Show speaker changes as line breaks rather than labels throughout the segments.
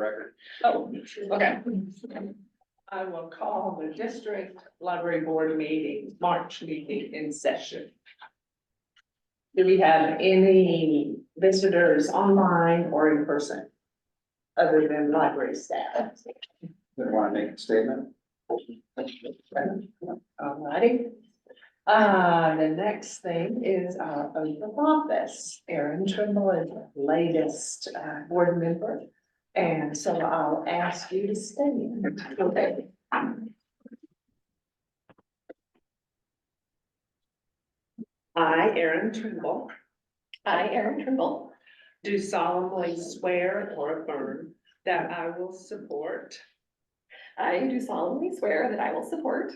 Record.
Oh, okay. I will call the district library board meeting, March meeting in session. Do we have any visitors online or in person? Other than library staff?
They want to make a statement?
Alrighty. The next thing is our oath of office. Erin Trimble is the latest board member. And so I'll ask you to stand. Okay. I, Erin Trimble, do solemnly swear or affirm that I will support
I do solemnly swear that I will support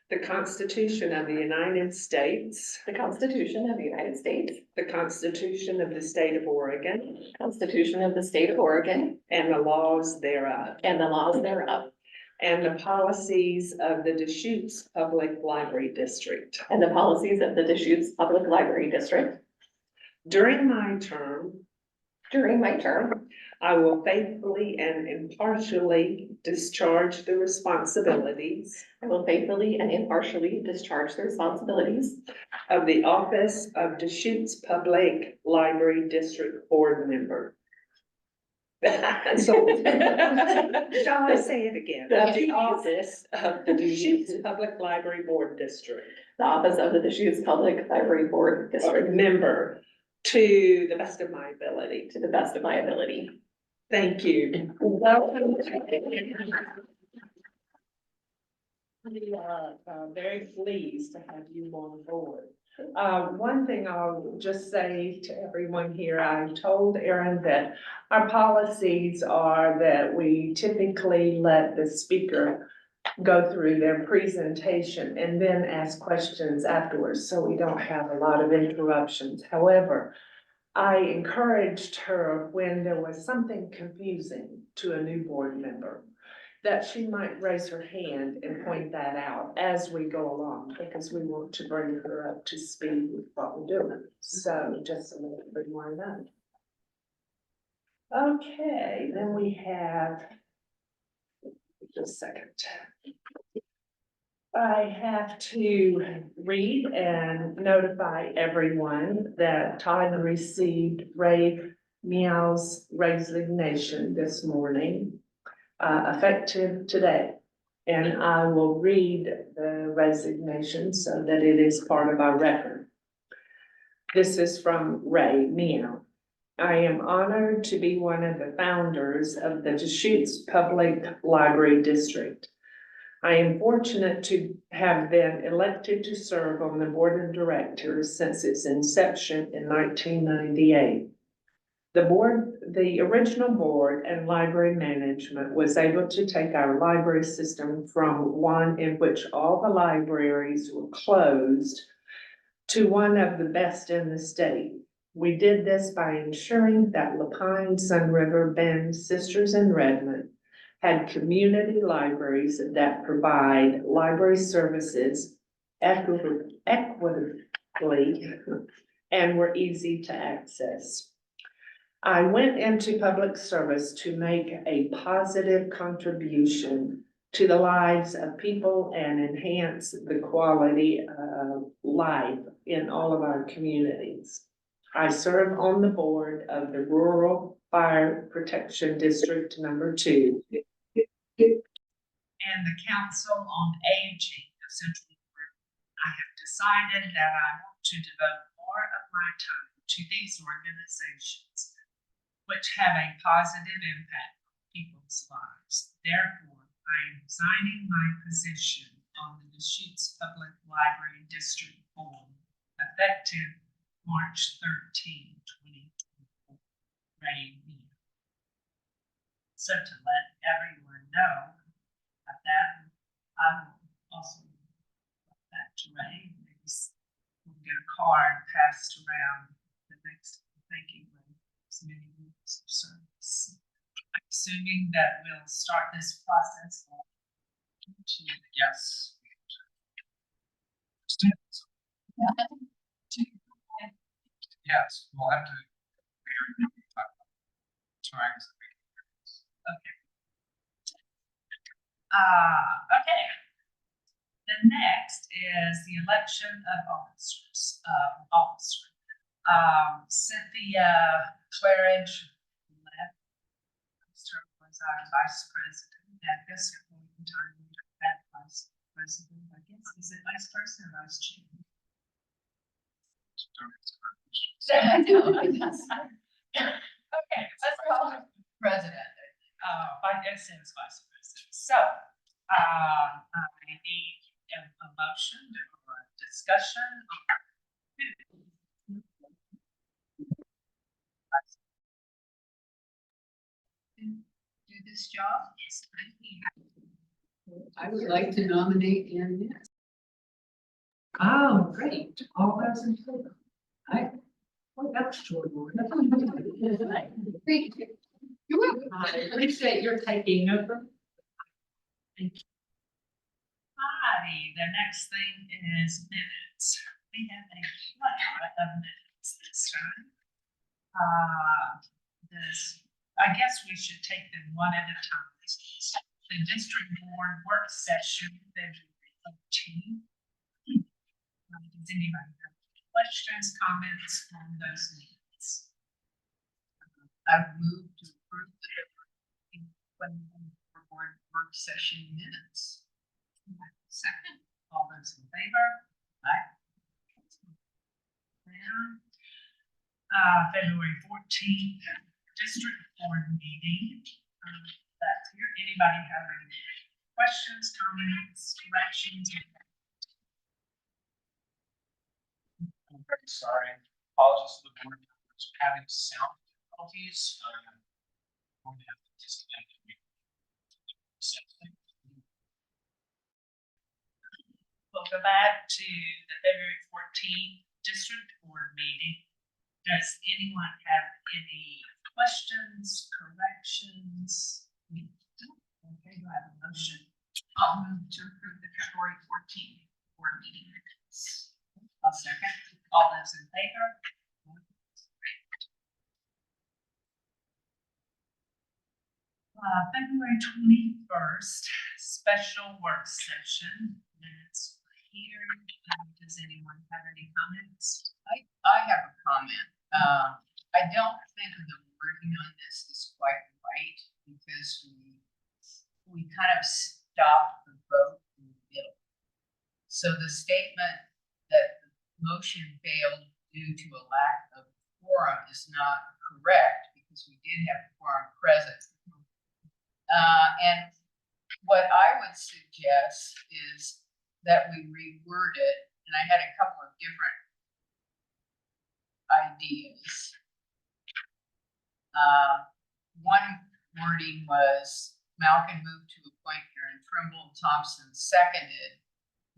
the Constitution of the United States,
the Constitution of the United States,
the Constitution of the State of Oregon,
Constitution of the State of Oregon,
and the laws thereof,
and the laws thereof,
and the policies of the Deschutes Public Library District.
and the policies of the Deschutes Public Library District.
During my term,
During my term,
I will faithfully and impartially discharge the responsibilities
I will faithfully and impartially discharge the responsibilities
of the office of Deschutes Public Library District Board Member. So, shall I say it again? Of the office of the Deschutes Public Library Board District.
the office of the Deschutes Public Library Board District
Member to the best of my ability.
to the best of my ability.
Thank you. Welcome. We are very pleased to have you on board. One thing I'll just say to everyone here, I told Erin that our policies are that we typically let the speaker go through their presentation and then ask questions afterwards, so we don't have a lot of interruptions. However, I encouraged her when there was something confusing to a new board member, that she might raise her hand and point that out as we go along, because we want to bring her up to speed with what we're doing. So just to let everyone know. Okay, then we have, just a second. I have to read and notify everyone that Todd received Ray Meow's resignation this morning, effective today. And I will read the resignation so that it is part of our record. This is from Ray Meow. I am honored to be one of the founders of the Deschutes Public Library District. I am fortunate to have been elected to serve on the board of directors since its inception in 1998. The original board and library management was able to take our library system from one in which all the libraries were closed to one of the best in the state. We did this by ensuring that Lapine, Sun River, Bend, Sisters, and Redmond had community libraries that provide library services equitably and were easy to access. I went into public service to make a positive contribution to the lives of people and enhance the quality of life in all of our communities. I serve on the board of the Rural Fire Protection District number 2 and the Council on Aging of Central Florida. I have decided that I want to devote more of my time to these organizations which have a positive impact on people's lives. Therefore, I am resigning my position on the Deschutes Public Library District Board effective March 13, 2024. Ray Meow. So to let everyone know about that, I will also put that to Ray. Maybe we'll get a card passed around the next thank you for as many years of service. I'm assuming that we'll start this process. Yes.
Yes, we'll have to. Times.
Okay. The next is the election of officers, Cynthia Claridge left. Served as our vice president at this point in time. That vice president, I guess, is it vice president or vice chair? Okay, let's call her president. I guess it's vice president. So, I need a motion or a discussion on do this job.
I would like to nominate Ann.
Oh, great. All those in favor? Aye. Well, that's extraordinary.
Thank you. You're welcome.
I appreciate your taking over. Thank you.
Alrighty, the next thing is minutes. We have a plethora of minutes this time. I guess we should take them one at a time. The district board work session, February 13th. Does anybody have questions, comments on those minutes?
I move to approve the board work session minutes.
Second, all those in favor? Aye. February 14th, district board meeting. That's here. Anybody have any questions, comments, corrections?
I'm very sorry. Apologies to the board members for having sound difficulties. We're going to have to disconnect.
We'll go back to the February 14th district board meeting. Does anyone have any questions, corrections? Okay, do I have a motion?
I'll move to approve the February 14th board meeting minutes.
I'll second. All those in favor? February 21st, special work session. Minutes here. Does anyone have any comments?
I have a comment. I don't think the wording on this is quite right because we kind of stopped the vote in the middle. So the statement that the motion failed due to a lack of quorum is not correct because we did have quorum present. And what I would suggest is that we reword it, and I had a couple of different ideas. One wording was Malkin moved to appoint Aaron Trimble, Thompson seconded.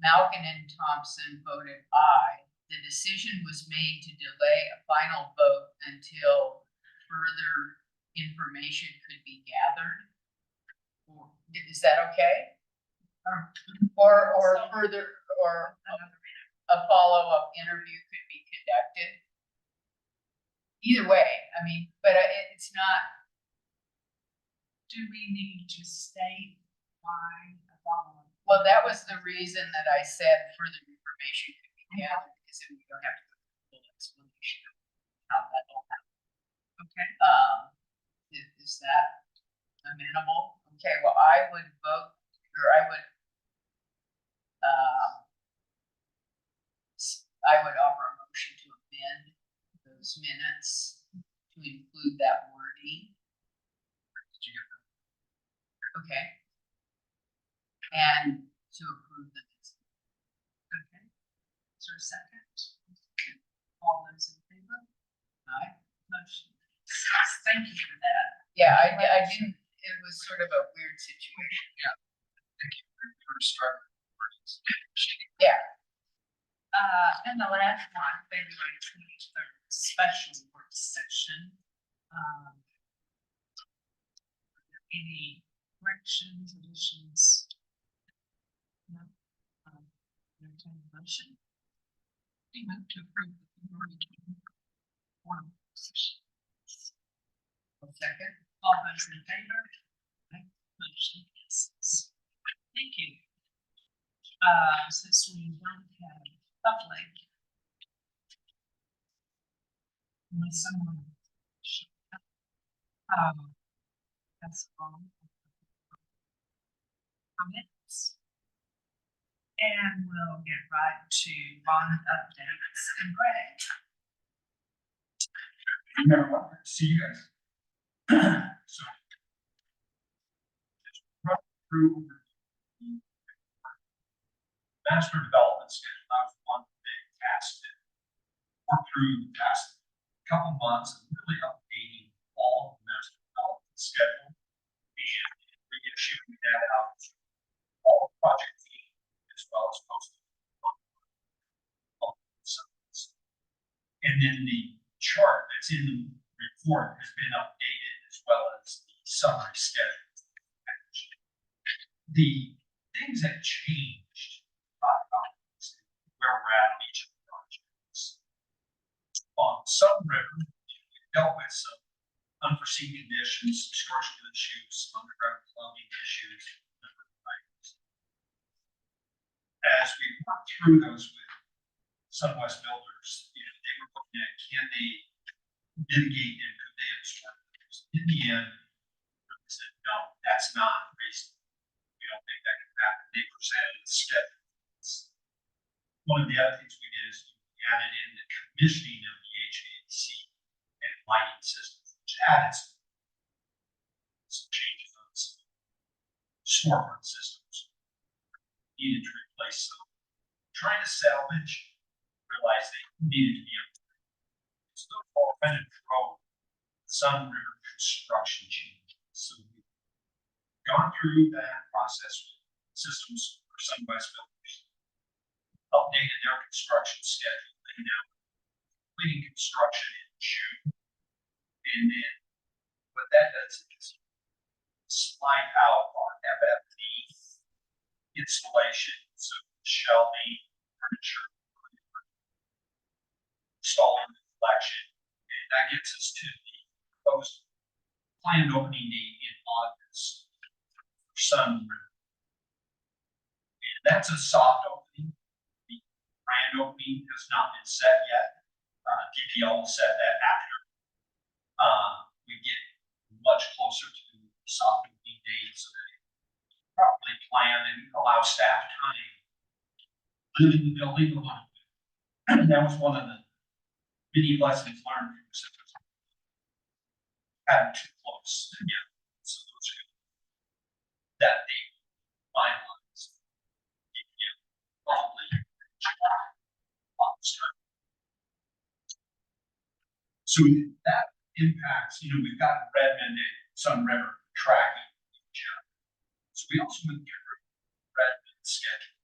Malkin and Thompson voted aye. The decision was made to delay a final vote until further information could be gathered. Is that okay? Or further, or a follow-up interview could be conducted? Either way, I mean, but it's not.
Do we need to state why a follow-up?
Well, that was the reason that I said further information could be gathered, because then we don't have to go through the full explanation of how that all happened.
Okay.
Is that amenable? Okay, well, I would vote, or I would offer a motion to amend those minutes to include that wording.
Did you get that?
Okay. And to approve the minutes.
Okay. Is there a second? All those in favor?
Aye.
Motion. Thank you for that.
Yeah, I didn't, it was sort of a weird situation.
Yeah. Thank you for starting.
Yeah.
And the last one, February 23rd, special work session. Are there any corrections, additions? No. Entertain a motion. We move to approve the February 24th session.
Second.
All those in favor? since we don't have public. Unless someone. That's all. Comments. And we'll get right to bond updates and Greg.
Everyone, see you guys. So. Just run through the master development schedule. That was one big task that worked through the past couple months and really updating all of the master development schedule and reissuing that out to all the project team as well as posting on sites. And then the chart that's in the report has been updated as well as the summary schedule. The things that changed where we're at on each of the projects. On some river, we dealt with some unforeseen conditions, structural issues, underground plumbing issues, number of items. As we worked through those with Sunwest Builders, they were looking at can they mitigate and could they absorb those. In the end, they said no, that's not reasonable. We don't think that can happen. They presented the schedules. One of the other things we did is we added in the commissioning of the HVAC and lighting systems, which added some changes on some storefront systems. Needed to replace some. Trying to salvage, realized they needed to be upgraded. So those all kind of drove some river construction changes. So we've gone through that process with systems for Sunwest Builders, updated their construction schedule. They now completing construction in June. And then what that does is slide out our FF&E installation, so shelving, furniture, installing the collection, and that gets us to the proposed planned opening date in August for Sun River. And that's a soft opening. The grand opening has not been set yet. DPL will set that after we get much closer to the soft opening date so that it properly plan and allow staff time to live in the building a little bit. And that was one of the many lessons learned from systems. Having too close together. So those are that they finalized. Probably July, August time. So that impacts, we've got Redmond and Sun River tracking each other. So we also went through Redmond schedule.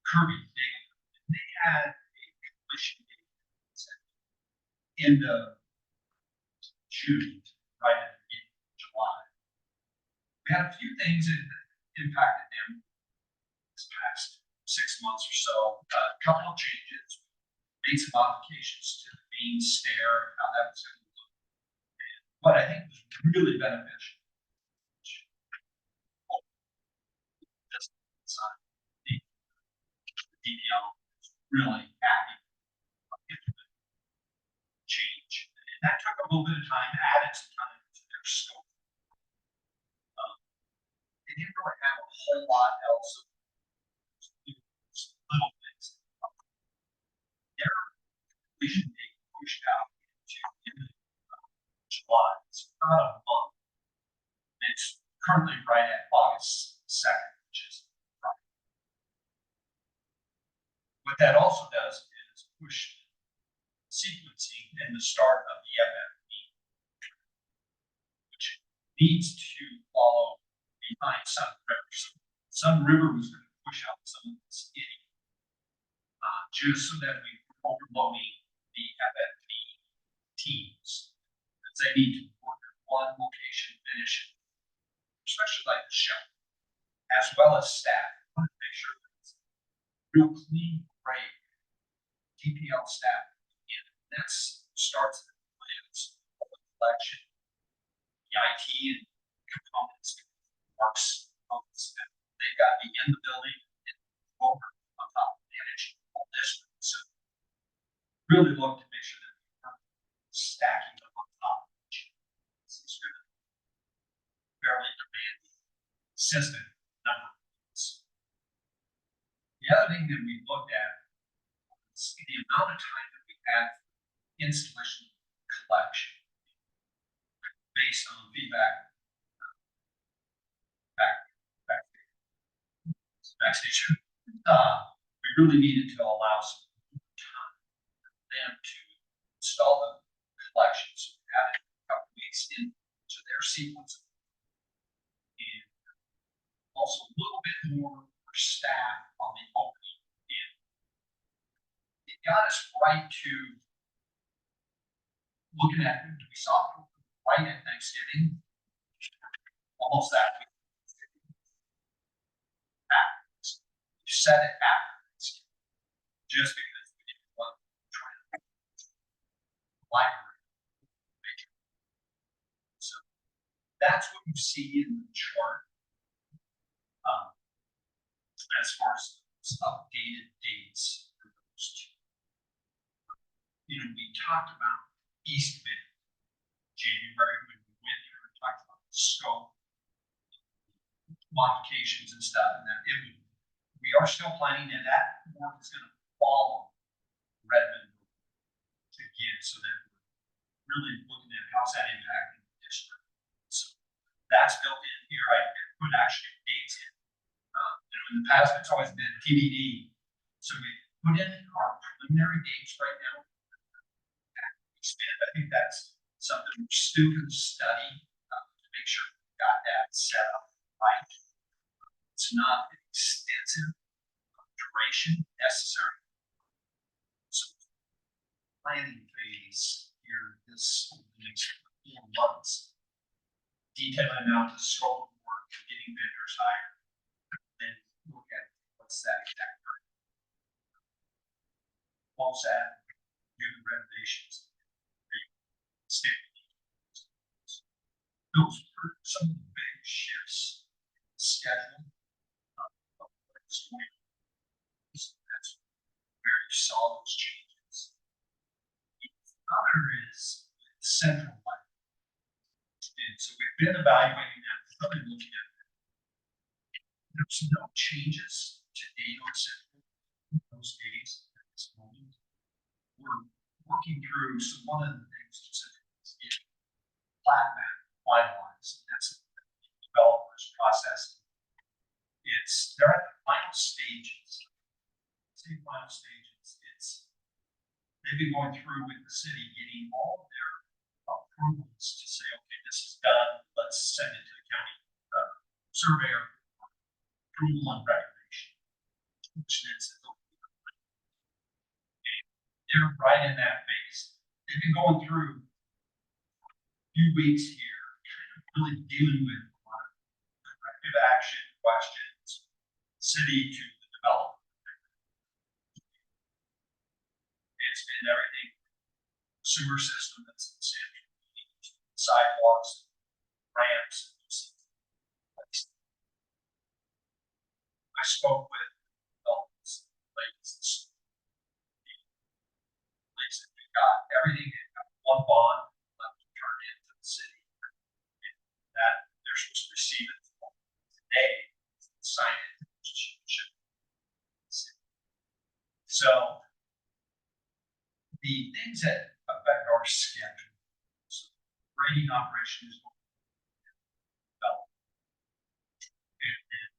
Kirby, they had a completion date end of June, right at the beginning of July. We had a few things that impacted them this past 6 months or so. A couple of changes, made some modifications to the main stair and how that was going to look. And what I think was really beneficial. The DPL was really happy with the change. And that took a little bit of time, added some time to their scope. They didn't really have a whole lot else of little things. Their completion date pushed out into the end of July. It's about a month. It's currently right at August 2nd, which is Friday. What that also does is push sequencing and the start of the FF&E, which needs to follow behind Sun River. So Sun River was going to push out some of this just so that we were overloading the FF&E teams, because they need to work at one location, finish, especially like the show, as well as staff. I want to make sure that it's real clean, great DPL staff. And that starts at the plans, the collection, the IT and components, marks, they've got to be in the building really look to make sure that we're stacking them on top of each other. It's a fairly demanding system number of units. The other thing that we looked at was the amount of time that we had for installation collection based on feedback backstage. We really needed to allow some time for them to install the collections. We added a couple weeks into their sequence. And also a little bit more for staff on the opening end. It got us right to looking at, we saw right at Thanksgiving, almost that week. We set it after Thanksgiving, just because we didn't want to try to library. So that's what you see in the chart. As far as updated dates for those two. You know, we talked about East Bend, January, when we went through and talked about the scope, modifications and stuff, and that we are still planning, and that work is gonna follow Redmond again, so that we're really looking at how's that impacting the district. So that's built in here. I put actually dates in. In the past, it's always been TBD. So we put in our preliminary dates right now. I think that's something we're still going to study to make sure we got that set up right. It's not an extensive duration necessary. So planning phase here this next 4 months, detailing out the scope of work, getting vendors hired. Then look at what's that exact part. What's that? Do the renovations. Those were some of the big shifts in the schedule. That's where you saw those changes. The other is central life. And so we've been evaluating that, really looking at that. There's no changes to date on central in those days at this moment. We're working through, so one of the things specifically is getting plat map finalized. That's the developers process. They're at the final stages. Final stages. They've been going through with the city, getting all of their approvals to say, okay, this is done. Let's send it to the county surveyor for approval and recognition. Which then says, they're right in that phase. They've been going through a few weeks here, kind of really dealing with a lot of corrective action questions, city to the developer. It's been everything, sewer system that's in central, sidewalks, ramps. I spoke with developers, ladies. We got everything, got one bond left to turn into the city. And that they're supposed to receive it today, sign it. So the things that affect our schedule, so grading operation is developed. And then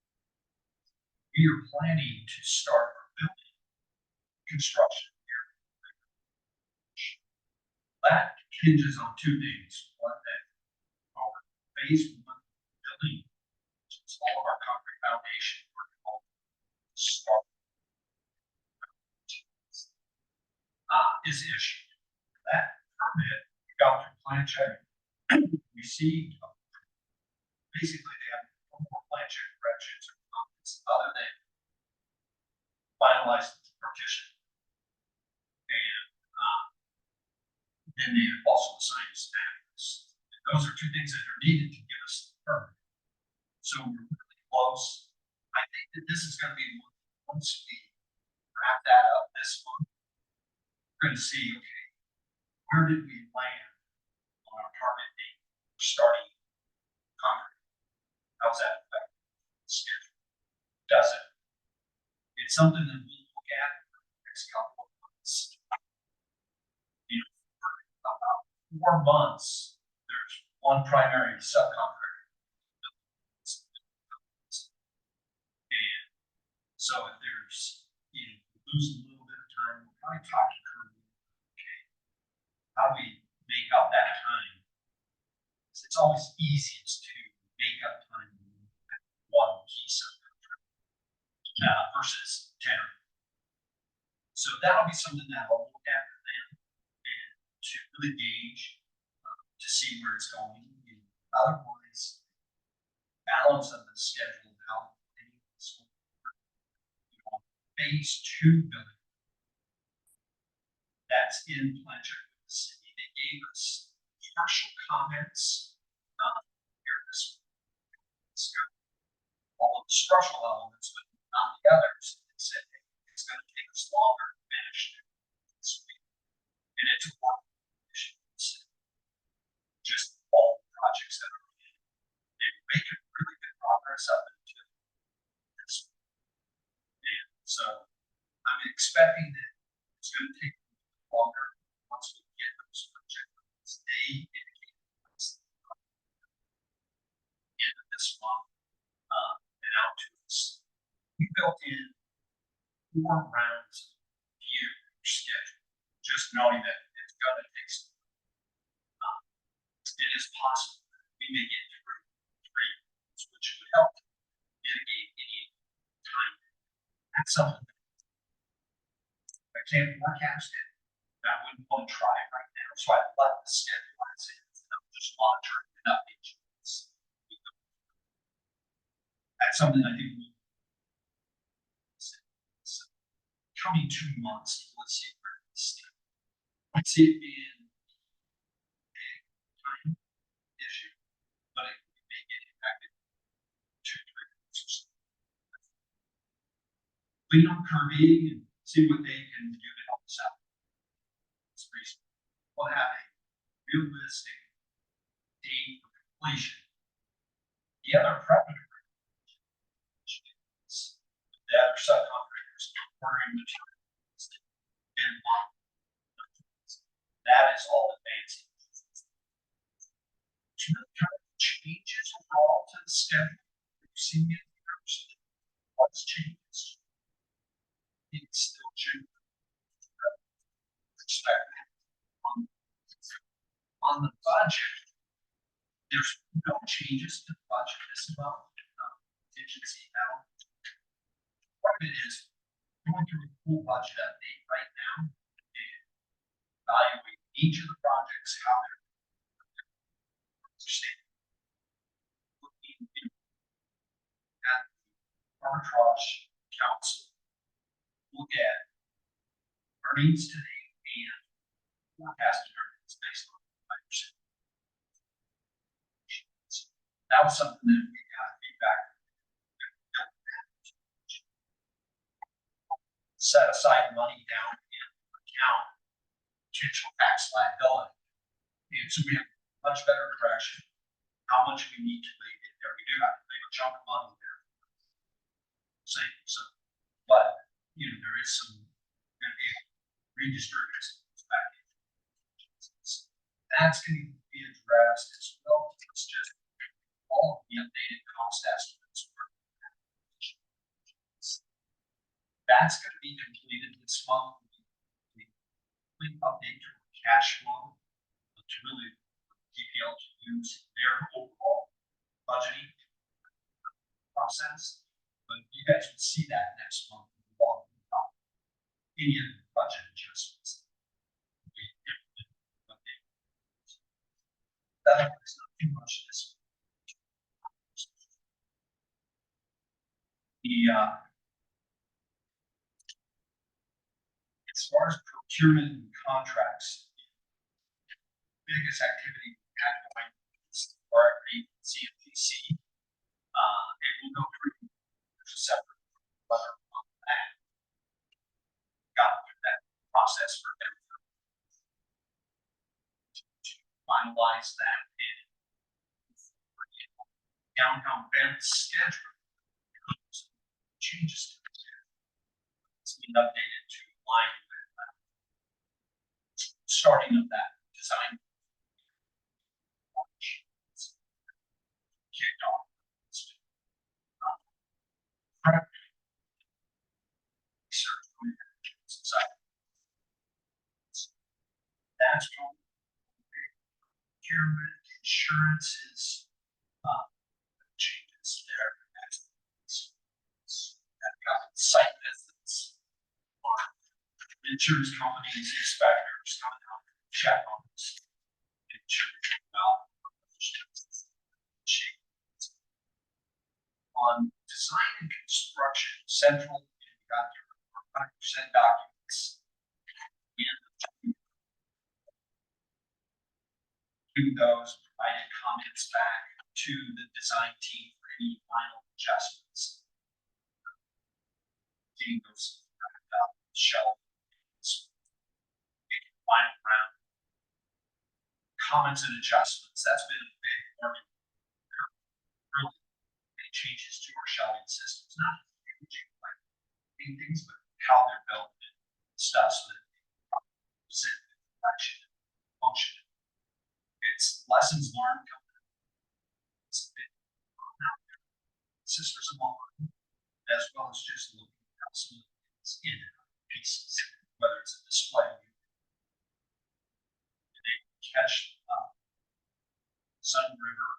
we are planning to start our building construction here. That hinges on 2 things. One, that our phase 1 building, which is all of our concrete foundation work, all start is issued. That permit, we got through plan check, received, basically they have no more plan check corrections or comments other than finalized partition. And then they also assigned status. And those are 2 things that are needed to give us the permit. So we're really close. I think that this is going to be once we wrap that up this month, we're gonna see, okay, where did we land on our target date for starting concrete? How's that affect the schedule? Does it? It's something that we'll look at for the next couple of months. You know, for about 4 months, there's one primary subcontractor. And so if there's, lose a little bit of time, we'll probably talk to Kirby. Okay, how do we make up that time? 'Cause it's always easiest to make up time with one key subcontractor versus 10. So that'll be something that I'll look at for them and to really gauge to see where it's going. Otherwise, balance of the schedule, how things will work. Phase 2 building that's in Blanchard with the city. They gave us partial comments here this all of the structural elements, but not the others. They said hey, it's going to take us longer to finish this week. And it's a work issue. Just all the projects that are in. They're making really good progress up until this week. And so I'm expecting that it's going to take a little longer once we get those projects. They indicate end of this month and out to us. We built in 4 rounds of view schedule, just knowing that it's going to take some time. It is possible that we may get through 3, which would help mitigate any time. That's something I can't forecast it. I wouldn't want to try it right now, so I left the schedule as is, and I'm just monitoring and updating. That's something I think we coming 2 months. Let's see where it stands. I see it being a time issue, but it may get impacted 2-3 months or so. Lean on Kirby and see what they can do to help us out. It's reasonable. We'll have a realistic date for completion. The other preparatory is the other subcontractors ordering materials in line. That is all advancing. It's really kind of changes overall to the schedule. You've seen it here, so what's changes? It's still June. On the budget, there's no changes to the budget this month. Contingency now. Part of it is going through a full budget update right now and evaluate each of the projects, how they're staying. Looking at the arbitrage council, look at earnings today and forecasted earnings based on 5%. That was something that we got feedback. Set aside money down in account potential tax liability. And so we have much better direction how much we need to leave in there. We do have to leave a chunk of money there. Same. So, but there is some going to be redistributed back in. That's going to be addressed as well. It's just all of the updated cost estimates for that's going to be completed this month. We update to cash flow to really DPL to use their overall budgeting process. But you guys will see that next month. Any of the budget adjustments. That's not too much this. As far as procurement and contracts, biggest activity we had going is RFP CMGC. And we'll go through there's a separate letter on that. Got through that process for them for finalize that and downtown Bend schedule. Changes to it. It's been updated to align with starting of that design. Kicked off. Research society. That's procurement, insurances, changes there. I've got site visits, insurance companies, inspectors coming out to check on this. On design and construction, central, you got your 5% documents. Do those, provided comments back to the design team for any final adjustments. Getting those wrapped up, shelving, making final round. Comments and adjustments, that's been a big learning curve. Really big changes to our shelving systems, not huge, like big things, but how they're built and stuff so that they present direction and function. It's lessons learned coming out. It's been out there. Sisters of all, as well as just looking at how some of things in and out pieces, whether it's a display. And they catch Sun River,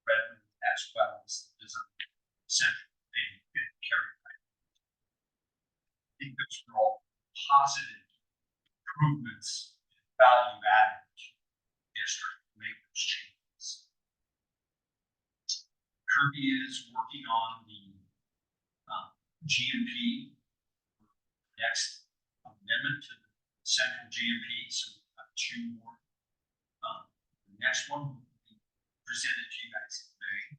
Redmond, as well as the design central and carry. I think those are all positive improvements and value added to the district to make those changes. Kirby is working on the GMP, next amendment to the central GMP, so we've got 2 more. The next one will be presented to you guys in May.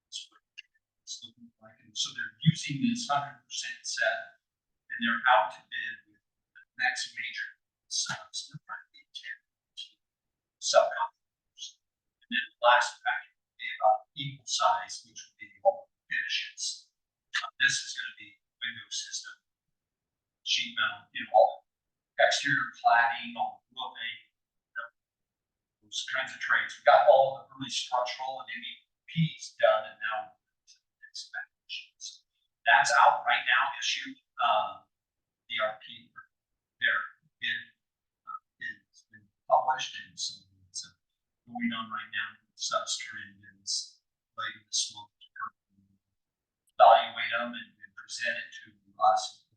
That's what it's looking like. And so they're using this 100% set, and they're out to bid with the next major subs. They're trying to be 10 subcontractors. And then the last package will be about equal size, which would be all finishes. This is going to be window system, sheet metal, all exterior cladding, all roofing, those kinds of trades. We've got all the early structural and MEPs done, and now the next package. So that's out right now, issued. The RP, their bid has been published, and so it's going on right now. Substrate is later this month to evaluate them and present it to us.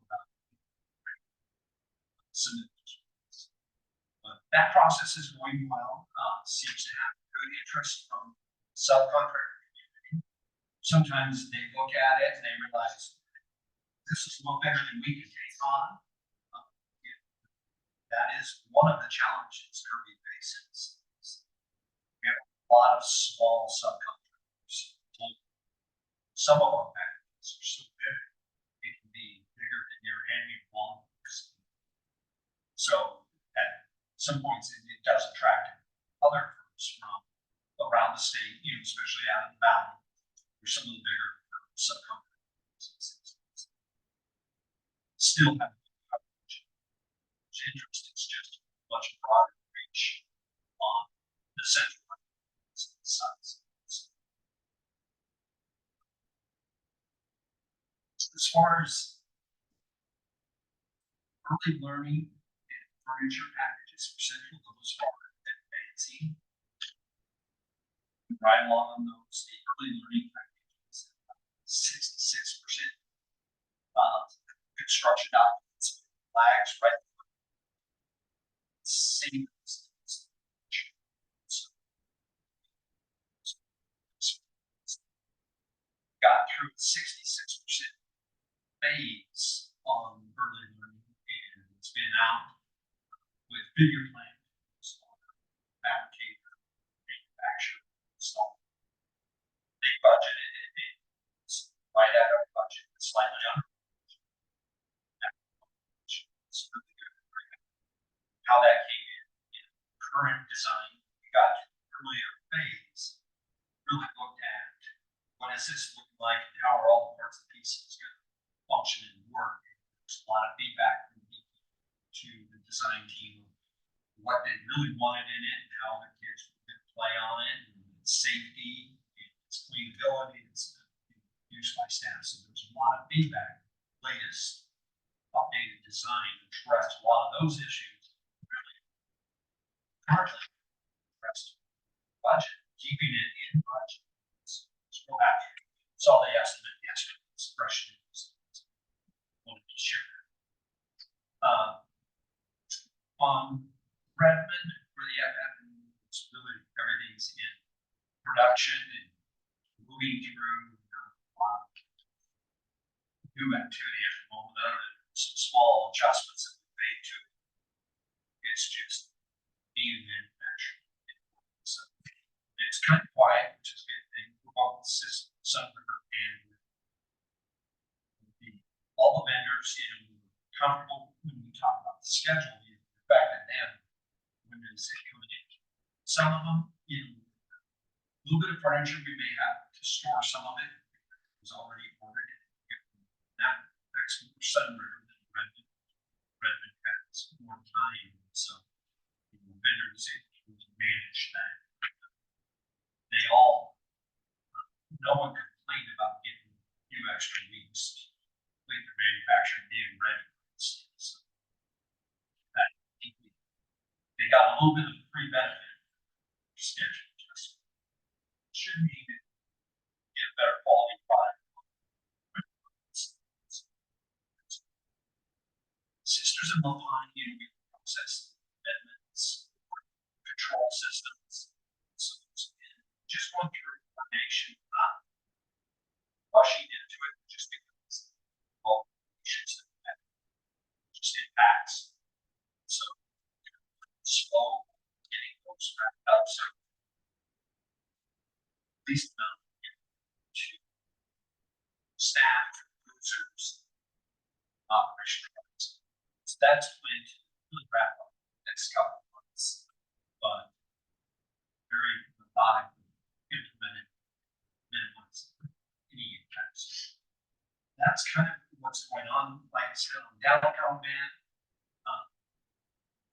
But that process is going well. Seems to have good interest from subcontractor community. Sometimes they look at it and they realize this is a little better than we can take on. That is one of the challenges Kirby faces. We have a lot of small subcontractors. Some of our packages are so big, it can be bigger than your annual volumes. So at some points it does attract other firms from around the state, especially out in the valley, where some of the bigger subcontractors still have coverage. Interest is just much broader reach on the central sides. As far as early learning and furniture packages for central, those are advancing. Right along on those, the early learning packages, 66% construction documents, flags, right? Same. Got through 66% phase on early learning, and it's been out with bigger plans on Fabricator, manufacturer, install. They budgeted it, it's right at our budget, slightly under. It's really good. How that came in really looked at what is this looking like and how are all the parts and pieces going to function and work. There's a lot of feedback from people to the design team of what they really wanted in it and how the kids could play on it, and its safety, and its cleanability, its use by staff. So there's a lot of feedback. Latest updated design addressed a lot of those issues. Really hardly addressed budget, keeping it in budget. Still happy. Saw the estimate yesterday. It's fresh news. Wanted to share that. On Redmond, where the FF&E, it's really everything's in production and moving through a lot of new activity at the moment, other than some small adjustments that we made to it. It's just being manufactured. So it's kind of quiet, which is a good thing. We're all consistent, some of them are all the vendors, we're comfortable when we talk about the schedule, the fact that them, when is it coming in? Some of them, a little bit of furniture, we may have to store some of it. It was already ordered. That next sunroom than Redmond. Redmond has more time, so vendors can manage that. They all, no one complained about getting a few extra weeks to complete their manufacturing being ready. So that, they got a little bit of a free benefit for schedule adjustment. Should mean it get a better quality product. Sisters in Malkin, we process amendments, control systems. So just going through coordination, not rushing into it just because all issues that just impacts. So slow getting those wrapped up. So at least amount to staff, users, operational. So that's planned to really wrap up the next couple of months, but very methodically implemented, minimize any impacts. That's kind of what's going on. Like I said, on downtown band,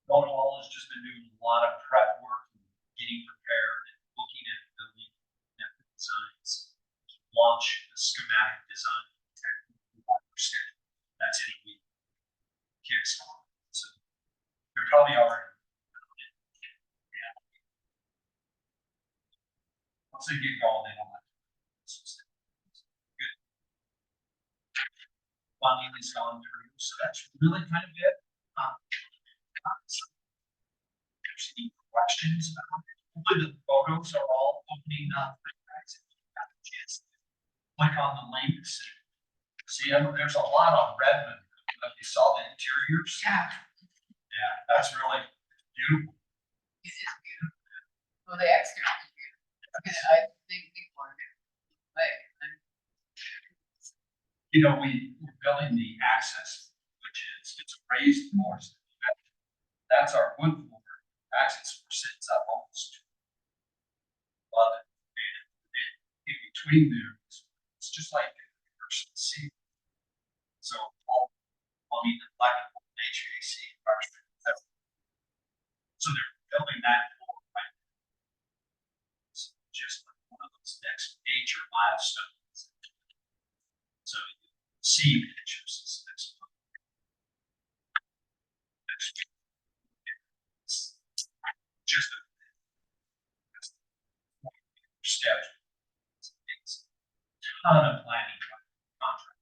Hall has just been doing a lot of prep work and getting prepared and looking at building method designs, launch the schematic design, schedule. That's in a week. Kicks off. So they're probably already. Yeah. Once they get going, they don't like good. Funding has gone through, so that's really kind of it. There's any questions about it? Hopefully the photos are all opening up. Click on the links. See, there's a lot on Redmond. If you saw the interiors. Yeah, that's really beautiful.
It is beautiful. Well, the exterior is beautiful. I think people are going to play.
We're building the access, which is, it's a raised floor. That's our wood floor. Access floor sits up almost. Love it. And in between there, it's just like a person seat. So all electrical, HVAC, so they're building that floor right now. It's just like one of those next major milestones. So you see pictures this next month. Next week. It's just a schedule. It's a ton of planning contract.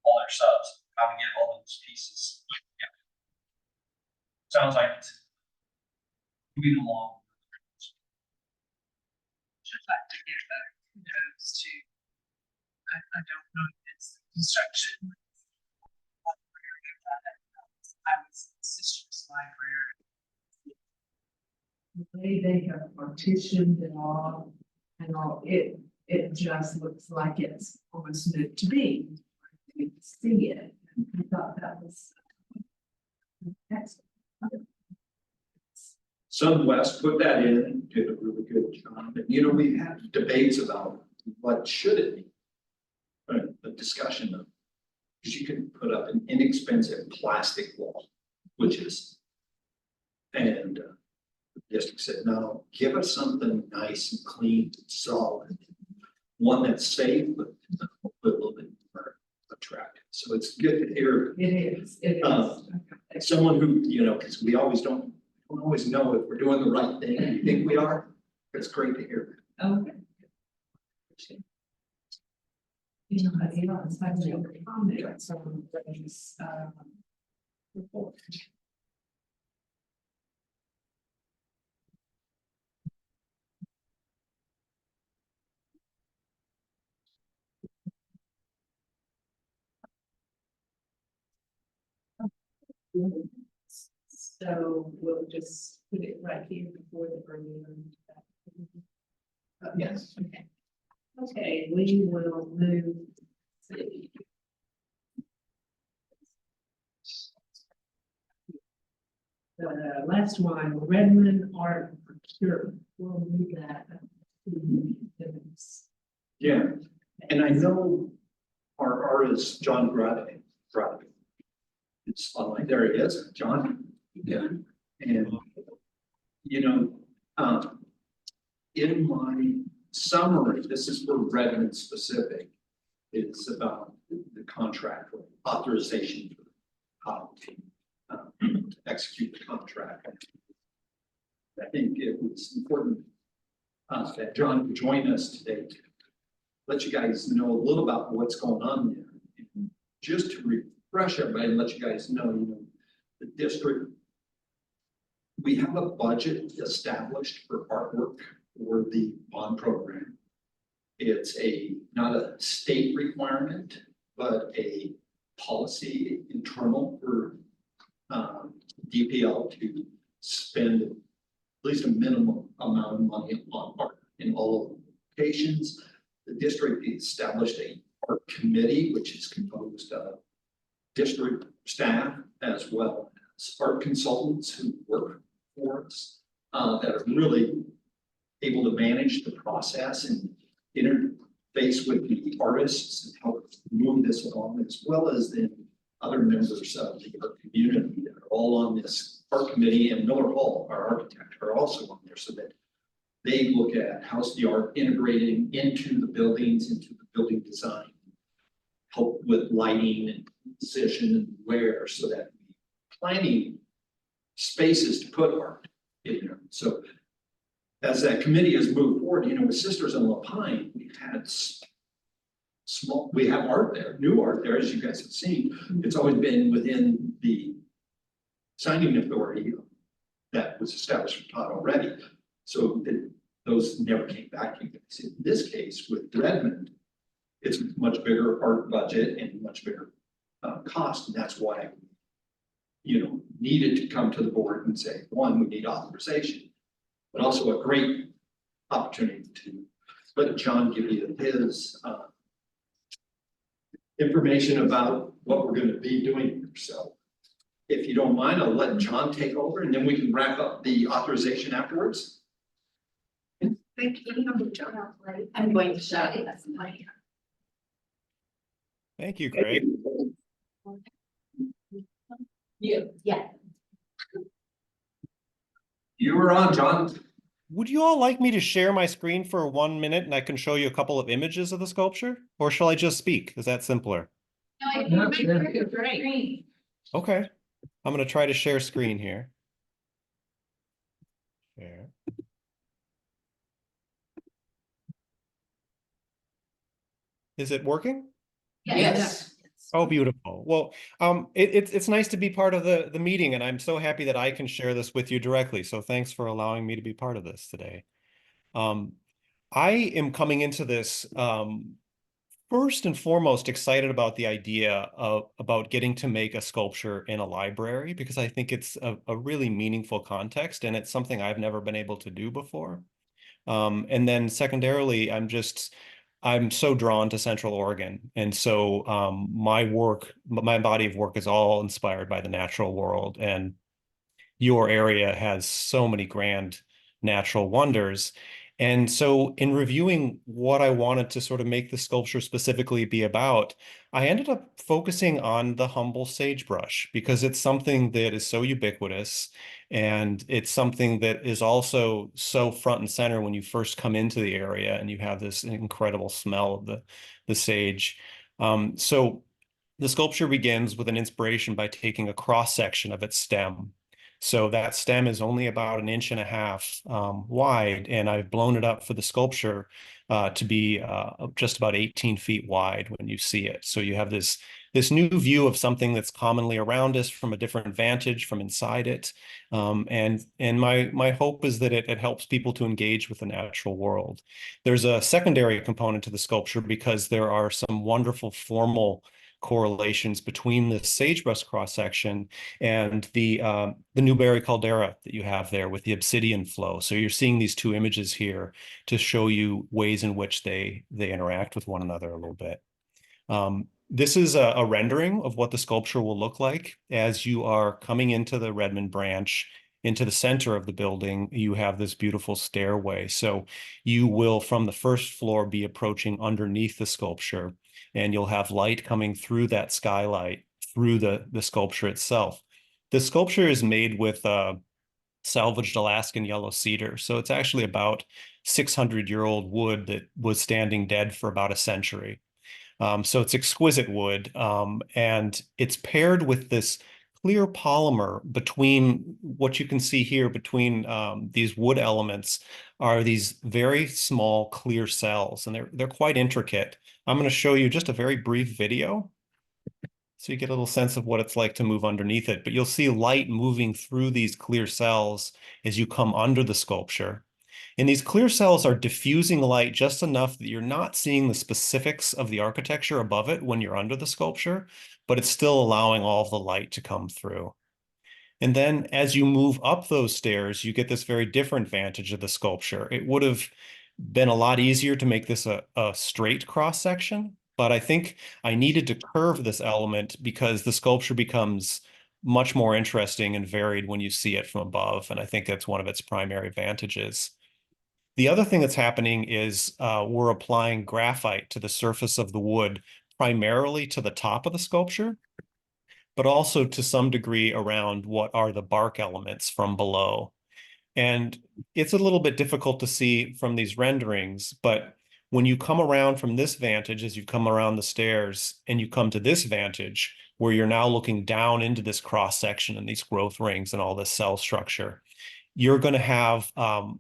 All their subs, how to get all those pieces put together. Sounds like it's moving along.
Just like to give the kudos to, I don't know if it's construction. I was sister's library.
The way they have partitioned it all and all, it just looks like it's almost meant to be. You can see it. I thought that was excellent.
Sunwest put that in, did a really good job. And, you know, we've had debates about what should it be. A discussion of, because you can put up an inexpensive plastic wall, which is, and the district said, no, give us something nice and clean, and solid, one that's safe, but a little bit more attractive. So it's good to hear.
It is, it is.
Someone who, you know, because we always don't always know if we're doing the right thing. You think we are? It's great to hear.
Okay. Anybody else have any comments on this, report? So we'll just put it right here before the bring.
Yes.
Okay. Okay, we will move. The last one, Redmond art procurement, we'll move that.
Yeah, and I know our artist, John Grade. It's online, there he is, John. Yeah, and, you know, in my summary, this is for Redmond specific. It's about the contract authorization for how to execute the contract. I think it was important that John would join us today to let you guys know a little about what's going on there. And just to refresh everybody and let you guys know, you know, the district, we have a budget established for artwork for the bond program. It's not a state requirement, but a policy internal for DPL to spend at least a minimum amount of money on art in all locations. The district established a art committee, which is composed of district staff as well as art consultants who work for us that are really able to manage the process and interface with the artists and help move this along, as well as the other members of the art community that are all on this art committee, and Miller Hall, our architect, are also on there, so that they look at how's the art integrating into the buildings, into the building design, help with lighting and position and where, so that planning spaces to put art in there. So as that committee has moved forward, you know, with Sisters in Lapine, we've had we have art there, new art there, as you guys have seen. It's always been within the signing authority that was established for Todd already. So those never came back. You guys. In this case with Redmond, it's a much bigger art budget and much bigger cost, and that's why, you know, needed to come to the board and say, one, we need authorization, but also a great opportunity to let John give you his information about what we're going to be doing here. So if you don't mind, I'll let John take over and then we can wrap up the authorization afterwards.
Thank you. I'm going to shout it. That's my.
Thank you, Craig.
Yeah.
You were on, John.
Would you all like me to share my screen for 1 minute and I can show you a couple of images of the sculpture? Or shall I just speak? Is that simpler?
Great.
Okay. I'm going to try to share screen here. Share. Is it working?
Yes.
Oh, beautiful. Well, it's nice to be part of the meeting, and I'm so happy that I can share this with you directly. So thanks for allowing me to be part of this today. I am coming into this first and foremost excited about the idea about getting to make a sculpture in a library, because I think it's a really meaningful context, and it's something I've never been able to do before. And then secondarily, I'm so drawn to Central Oregon. And so my body of work is all inspired by the natural world. And your area has so many grand natural wonders. And so in reviewing what I wanted to sort of make the sculpture specifically be about, I ended up focusing on the humble sagebrush because it's something that is so ubiquitous, and it's something that is also so front and center when you first come into the area and you have this incredible smell of the sage. So the sculpture begins with an inspiration by taking a cross section of its stem. So that stem is only about 1.5 inches wide, and I've blown it up for the sculpture to be just about 18 feet wide when you see it. So you have this new view of something that's commonly around us from a different vantage from inside it. And my hope is that it helps people to engage with the natural world. There's a secondary component to the sculpture because there are some wonderful formal correlations between the sagebrush cross-section and the Newberry caldera that you have there with the obsidian flow. So you're seeing these two images here to show you ways in which they interact with one another a little bit. This is a rendering of what the sculpture will look like as you are coming into the Redmond branch. Into the center of the building, you have this beautiful stairway. So you will, from the first floor, be approaching underneath the sculpture, and you'll have light coming through that skylight through the sculpture itself. The sculpture is made with salvaged Alaskan yellow cedar. So it's actually about 600-year-old wood that was standing dead for about a century. So it's exquisite wood, and it's paired with this clear polymer. Between what you can see here between these wood elements are these very small clear cells, and they're quite intricate. I'm going to show you just a very brief video so you get a little sense of what it's like to move underneath it. But you'll see light moving through these clear cells as you come under the sculpture. And these clear cells are diffusing light just enough that you're not seeing the specifics of the architecture above it when you're under the sculpture, but it's still allowing all of the light to come through. And then as you move up those stairs, you get this very different vantage of the sculpture. It would have been a lot easier to make this a straight cross section, but I think I needed to curve this element because the sculpture becomes much more interesting and varied when you see it from above. And I think that's one of its primary advantages. The other thing that's happening is we're applying graphite to the surface of the wood, primarily to the top of the sculpture, but also to some degree around what are the bark elements from below. And it's a little bit difficult to see from these renderings, but when you come around from this vantage, as you come around the stairs and you come to this vantage, where you're now looking down into this cross section and these growth rings and all this cell structure, you're going to have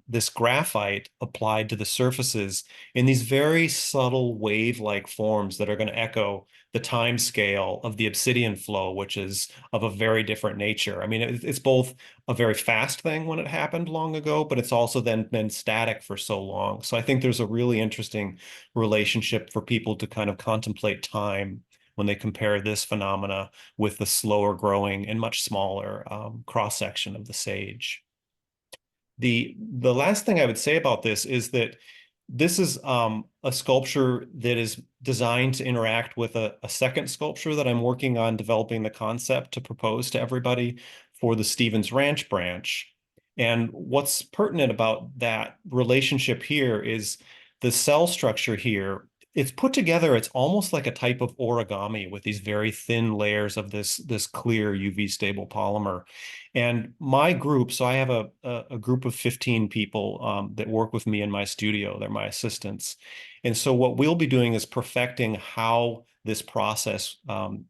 this graphite applied to the surfaces in these very subtle wave-like forms that are going to echo the time scale of the obsidian flow, which is of a very different nature. I mean, it's both a very fast thing when it happened long ago, but it's also then been static for so long. So I think there's a really interesting relationship for people to kind of contemplate time when they compare this phenomena with the slower growing and much smaller cross-section of the sage. The last thing I would say about this is that this is a sculpture that is designed to interact with a second sculpture that I'm working on developing the concept to propose to everybody for the Stevens Ranch branch. And what's pertinent about that relationship here is the cell structure here. It's put together, it's almost like a type of origami with these very thin layers of this clear UV stable polymer. And my group, so I have a group of 15 people that work with me in my studio. They're my assistants. And so what we'll be doing is perfecting how this process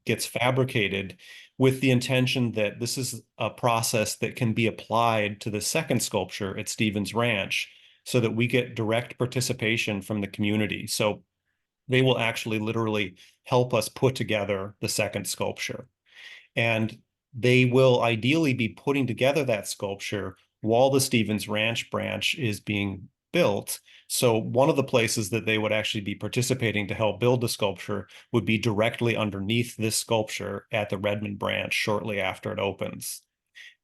gets fabricated with the intention that this is a process that can be applied to the second sculpture at Stevens Ranch so that we get direct participation from the community. So they will actually literally help us put together the second sculpture. And they will ideally be putting together that sculpture while the Stevens Ranch branch is being built. So one of the places that they would actually be participating to help build the sculpture would be directly underneath this sculpture at the Redmond branch shortly after it opens.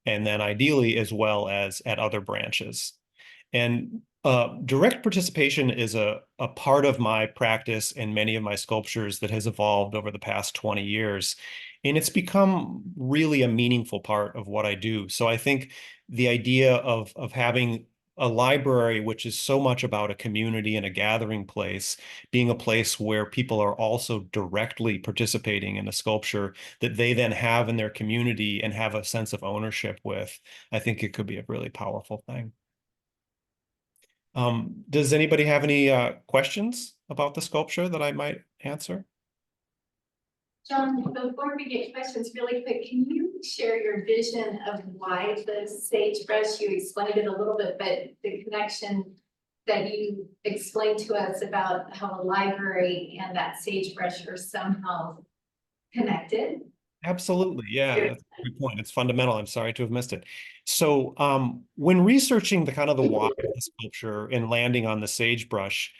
And then ideally as well as at other branches. And direct participation is a part of my practice and many of my sculptures that has evolved over the past 20 years. And it's become really a meaningful part of what I do. So I think the idea of having a library, which is so much about a community and a gathering place, being a place where people are also directly participating in a sculpture that they then have in their community and have a sense of ownership with, I think it could be a really powerful thing. Does anybody have any questions about the sculpture that I might answer?
John, before we get questions, really quick, can you share your vision of why the sagebrush? You explained it a little bit, but the connection that you explained to us about how a library and that sagebrush are somehow connected.
Absolutely. Yeah, that's a good point. It's fundamental. I'm sorry to have missed it. So when researching the kind of the why of the sculpture and landing on the sagebrush,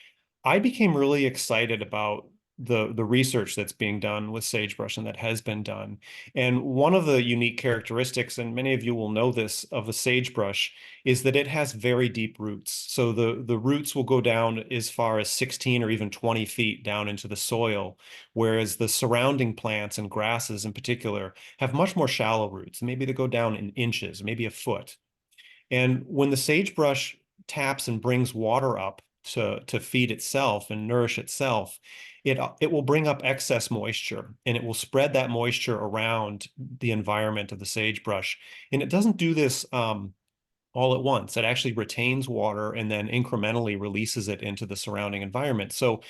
I became really excited about the research that's being done with sagebrush and that has been done. And one of the unique characteristics, and many of you will know this, of a sagebrush is that it has very deep roots. So the roots will go down as far as 16 or even 20 feet down into the soil, whereas the surrounding plants and grasses in particular have much more shallow roots. Maybe they go down in inches, maybe a foot. And when the sagebrush taps and brings water up to feed itself and nourish itself, it will bring up excess moisture, and it will spread that moisture around the environment of the sagebrush. And it doesn't do this all at once. It actually retains water and then incrementally releases it into the surrounding environment. So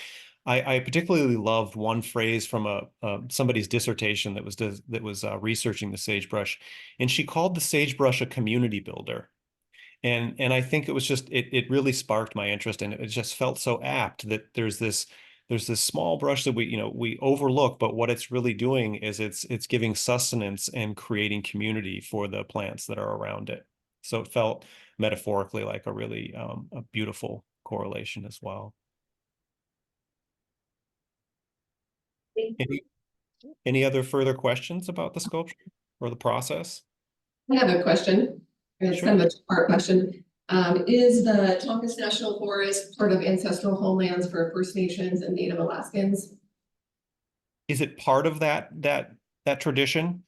I particularly loved one phrase from somebody's dissertation that was researching the sagebrush, and she called the sagebrush a community builder. And I think it was just it really sparked my interest, and it just felt so apt that there's this small brush that we overlook, but what it's really doing is it's giving sustenance and creating community for the plants that are around it. So it felt metaphorically like a really a beautiful correlation as well. Any other further questions about the sculpture or the process?
I have a question. It's
Sure.
kind of a two-part question. Is the Tongass National Forest part of ancestral homelands for First Nations and Native Alaskans?
Is it part of that tradition?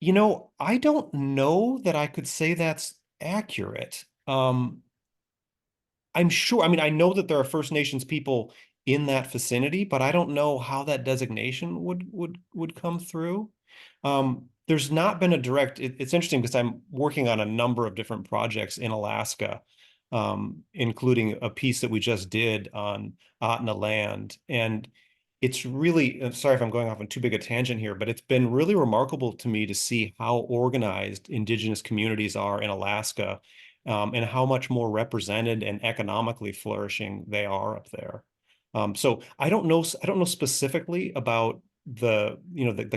I don't know that I could say that's accurate. I'm sure, I mean, I know that there are First Nations people in that vicinity, but I don't know how that designation would come through. There's not been a direct, it's interesting because I'm working on a number of different projects in Alaska, including a piece that we just did on Ahtna land. And it's really, I'm sorry if I'm going off on too big a tangent here, but it's been really remarkable to me to see how organized Indigenous communities are in Alaska, and how much more represented and economically flourishing they are up there. So I don't know specifically about the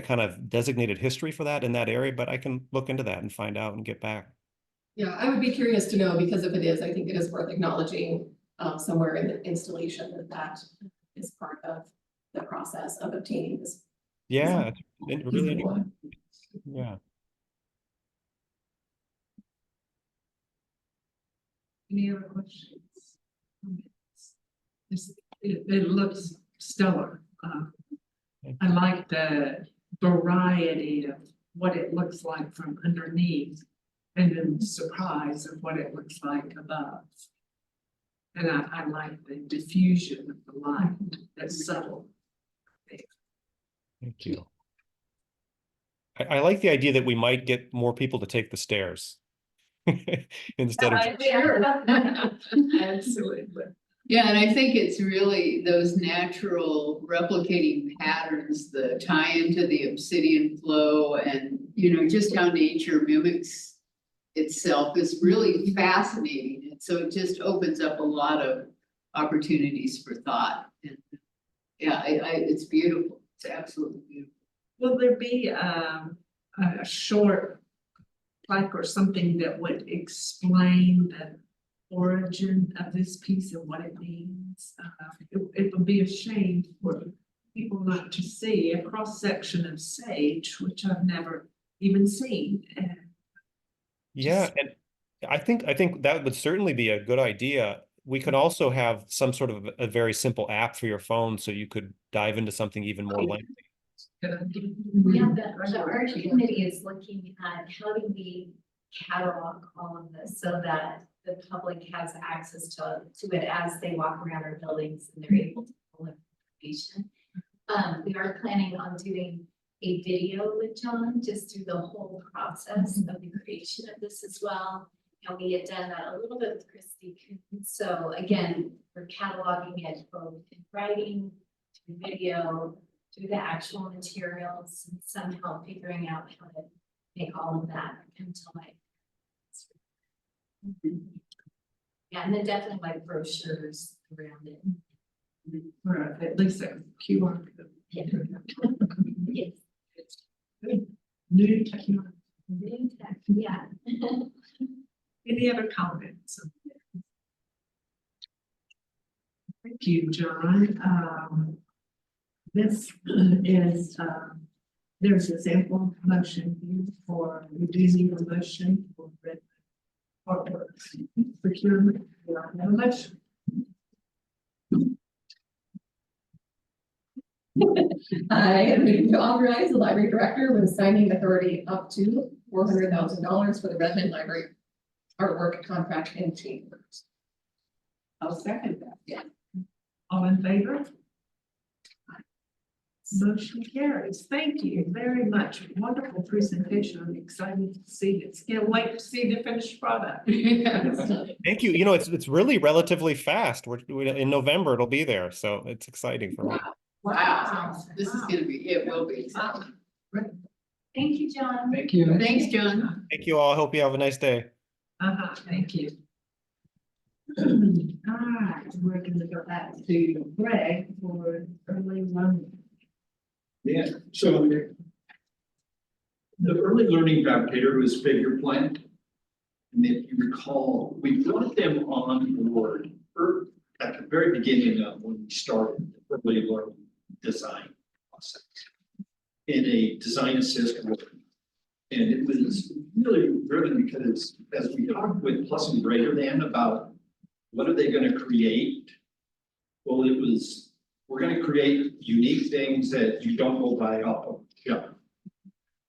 kind of designated history for that in that area, but I can look into that and find out and get back.
Yeah, I would be curious to know, because if it is, I think it is worth acknowledging somewhere in the installation that is part of the process of obtaining this.
Yeah, it's really interesting. Yeah.
Any other questions? It looks stellar. I like the variety of what it looks like from underneath, and then the surprise of what it looks like above. And I like the diffusion of the light, that's subtle.
Thank you. I like the idea that we might get more people to take the stairs instead of.
Absolutely.
Yeah, and I think it's really those natural replicating patterns, the tie into the obsidian flow, and just how nature mimics itself is really fascinating. And so it just opens up a lot of opportunities for thought. And yeah, it's beautiful. It's absolutely beautiful.
Will there be a short plaque or something that would explain the origin of this piece and what it means? It would be a shame for people not to see a cross section of sage, which I've never even seen.
Yeah, and I think that would certainly be a good idea. We could also have some sort of a very simple app for your phone, so you could dive into something even more lengthy.
Yeah, the art committee is looking at how do we catalog all of this so that the public has access to it as they walk around our buildings and they're able to pull information. We are planning on doing a video with John, just through the whole process of the creation of this as well. And we had done that a little bit with Christy Coon. So again, we're cataloging it both in writing, through video, through the actual materials, and somehow figuring out how to make all of that come to life. Yeah, and then definitely like brochures around it.
Or at least a QR code.
Yeah. Yes.
New technology.
New tech, yeah.
Any other comments? Thank you, John. This is, there's a sample motion here for, we do need a motion for Redmond procurement. Do I have a motion?
I am moving to authorize the library director with signing authority up to $400,000 for the Redmond Library artwork contract and chambers.
I'll second that.
Yeah.
All in favor? Motion carries. Thank you very much. Wonderful presentation. I'm excited to see it. Can't wait to see the finished product.
Thank you. You know, it's really relatively fast. We in November it'll be there, so it's exciting for me.
Wow, this is gonna be, it will be.
Thank you, John.
Thank you.
Thanks, John.
Thank you all. Hope you have a nice day.
Thank you. All right, we're gonna go back to Greg for early learning.
Yeah, so the early learning Fabricator was figure plant. And if you recall, we brought them on board at the very beginning of when we started the early learning design process in a design assist role. And it was really driven because as we talked with Plus and Greater Than about what are they going to create? Well, it was, we're going to create unique things that you don't go buy off of the shelf.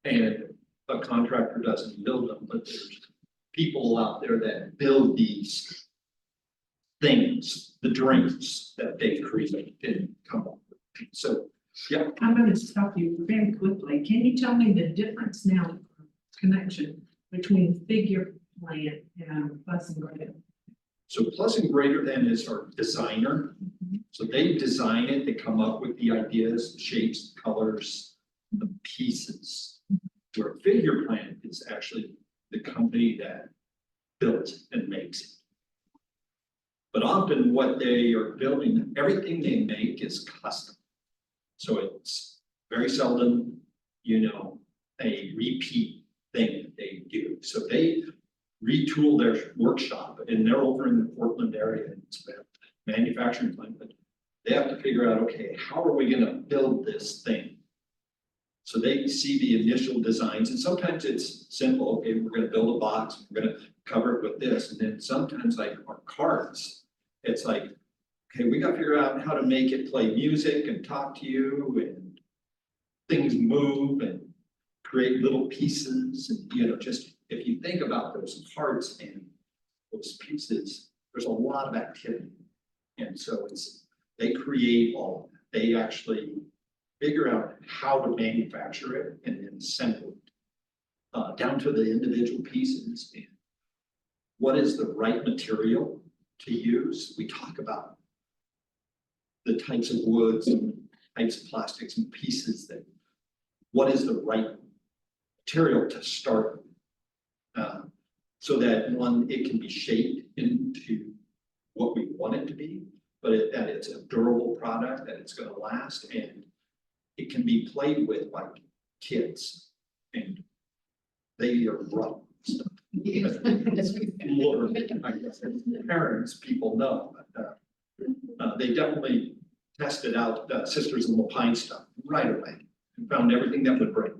And a contractor doesn't build them, but there's people out there that build these things, the dreams that they create and come up with. So, yeah.
I'm gonna stop you very quickly. Can you tell me the difference now, connection between figure plant and Plus and Greater?
So Plus and Greater Than is our designer. So they design it, they come up with the ideas, shapes, colors, the pieces. Where Figure Plant is actually the company that builds and makes it. But often what they are building, everything they make is custom. So it's very seldom, you know, a repeat thing that they do. So they retool their workshop and they're over in the Portland area. It's a manufacturing plant, but they have to figure out, okay, how are we gonna build this thing? So they see the initial designs and sometimes it's simple. Okay, we're gonna build a box, we're gonna cover it with this. And then sometimes like our cards, it's like, okay, we gotta figure out how to make it play music and talk to you and things move and create little pieces. And, you know, just if you think about those parts and those pieces, there's a lot of activity. And so it's, they create all of that. They actually figure out how to manufacture it and then assemble it down to the individual pieces and what is the right material to use. We talk about the types of woods and types of plastics and pieces that, what is the right material to start with? So that one, it can be shaped into what we want it to be, but that it's a durable product, that it's gonna last, and it can be played with by kids, and they are rough stuff. Lord, I guess, parents, people know, but they definitely tested out Sisters in the Pine stuff right away and found everything that would break.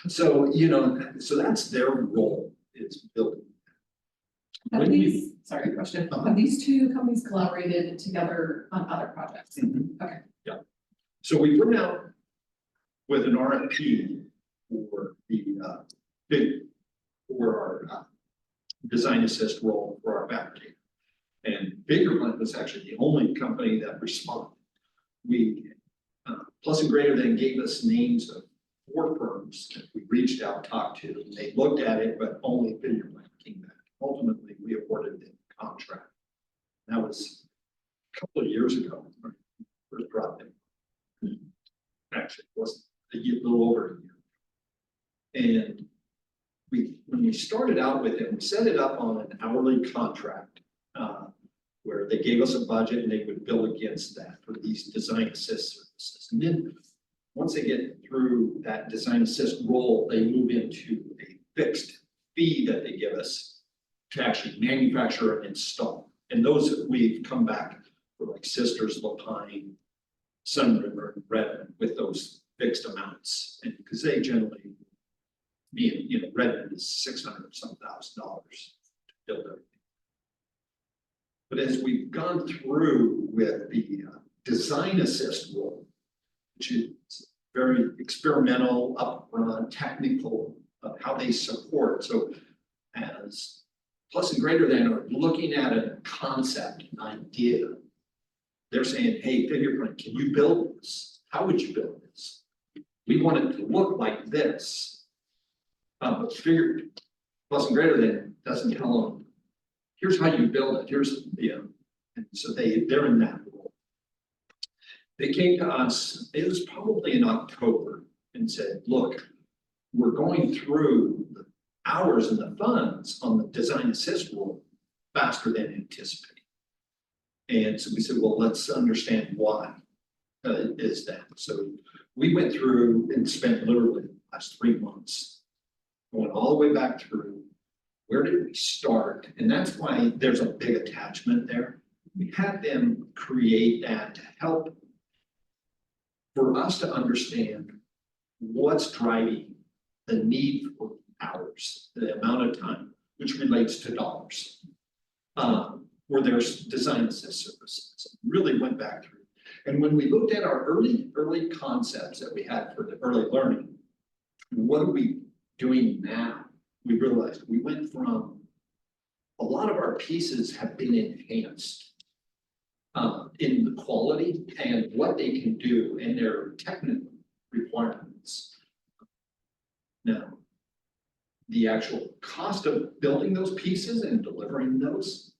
So, you know, so that's their role, is building.
Have these, sorry, question, have these two companies collaborated together on other projects?
Mhm.
Okay.
Yeah. So we went out with an RFP for our design assist role for our fabricator. And Fabricator was actually the only company that responded. We, Plus and Greater Than gave us names of 4 firms that we reached out, talked to, and they looked at it, but only Fabricator came back. Ultimately, we awarded the contract. That was a couple of years ago, when we first dropped it. Actually, it was a little over a year. And when we started out with it, we set it up on an hourly contract, where they gave us a budget and they would bill against that for these design assist services. And then once they get through that design assist role, they move into a fixed fee that they give us to actually manufacture and install. And those we've come back for like Sisters, Lapine, Sun River, and Redmond with those fixed amounts. And because they generally, Redmond is $600 some thousand dollars to build everything. But as we've gone through with the design assist role, which is very experimental, upfront, technical of how they support. So as Plus and Greater Than are looking at a concept, an idea, they're saying, hey, Fabricator, can you build this? How would you build this? We want it to look like this. But Plus and Greater Than doesn't tell them, here's how you build it. Here's, and so they're in that role. They came to us, it was probably in October, and said, look, we're going through the hours and the funds on the design assist role faster than anticipated. And so we said, well, let's understand why is that. So we went through and spent literally the last 3 months going all the way back through. Where did we start? And that's why there's a big attachment there. We had them create that to help for us to understand what's driving the need for hours, the amount of time, which relates to dollars. Where there's design assist services, really went back through. And when we looked at our early concepts that we had for the early learning, what are we doing now? We realized we went from a lot of our pieces have been enhanced in the quality and what they can do and their technical requirements. Now, the actual cost of building those pieces and delivering those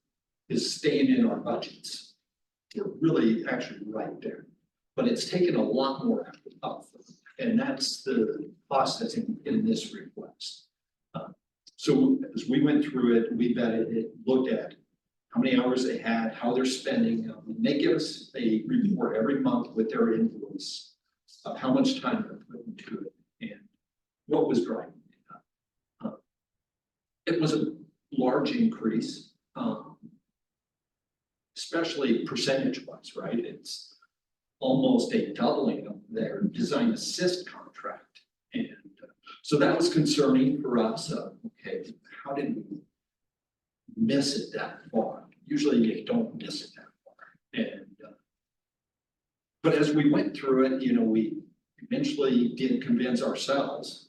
is staying in our budgets. We're really actually right there, but it's taken a lot more up, and that's the cost that's in this request. So as we went through it, we vetted it, looked at how many hours they had, how they're spending them. And they give us a report every month with their invoice of how much time they're putting into it and what was driving it up. It was a large increase, especially percentage-wise, right? It's almost a doubling of their design assist contract. And so that was concerning for us. Okay, how did we miss it that far? Usually you don't miss it that far. And but as we went through it, we eventually did convince ourselves,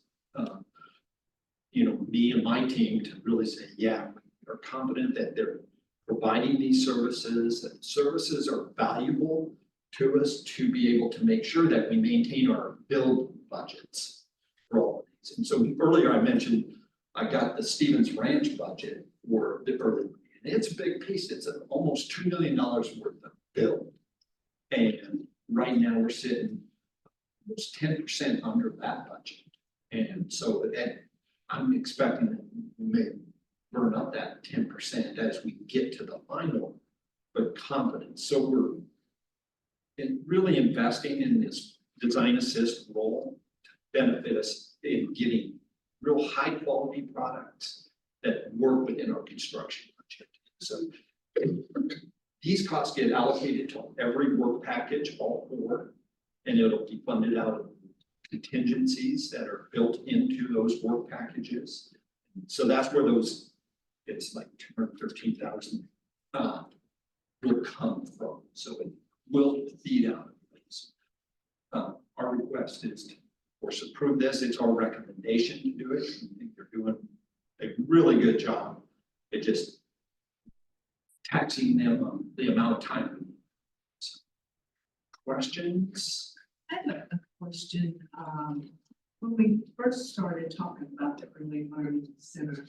me and my team, to really say, yeah, we're confident that they're providing these services, that services are valuable to us to be able to make sure that we maintain our build budgets for all of these. And so earlier I mentioned I got the Stevens Ranch budget for the early, and it's a big piece. It's almost $2 million worth of build. And right now we're sitting almost 10% under that budget. And so that I'm expecting that we may burn up that 10% as we get to the final, but confidence. So we're really investing in this design assist role to benefit us in getting real high quality products that work within our construction budget. So these costs get allocated to every work package, all 4, and it'll be funded out of contingencies that are built into those work packages. So that's where those, it's like 213,000 will come from. So it will feed out of these. approve this, it's our recommendation to do it. I think they're doing a really good job. It just taxing them on the amount of time. So, questions?
I have a question. When we first started talking about the early learning center,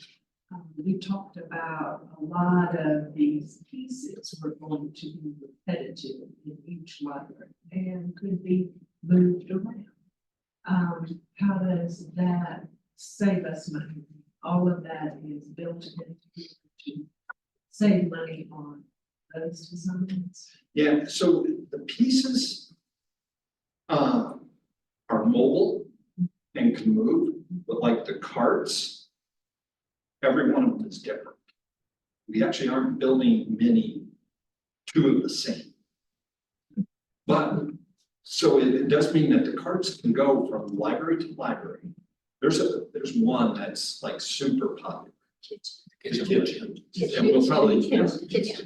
we talked about a lot of these pieces were going to be repetitive in each library and could be moved around. How does that save us money? All of that is built into to save money on those designs.
Yeah, so the pieces are mobile and can move, but like the carts, every one of them is different. We actually aren't building two of the same. But, so it does mean that the carts can go from library to library. There's one that's like super popular. The kitchen.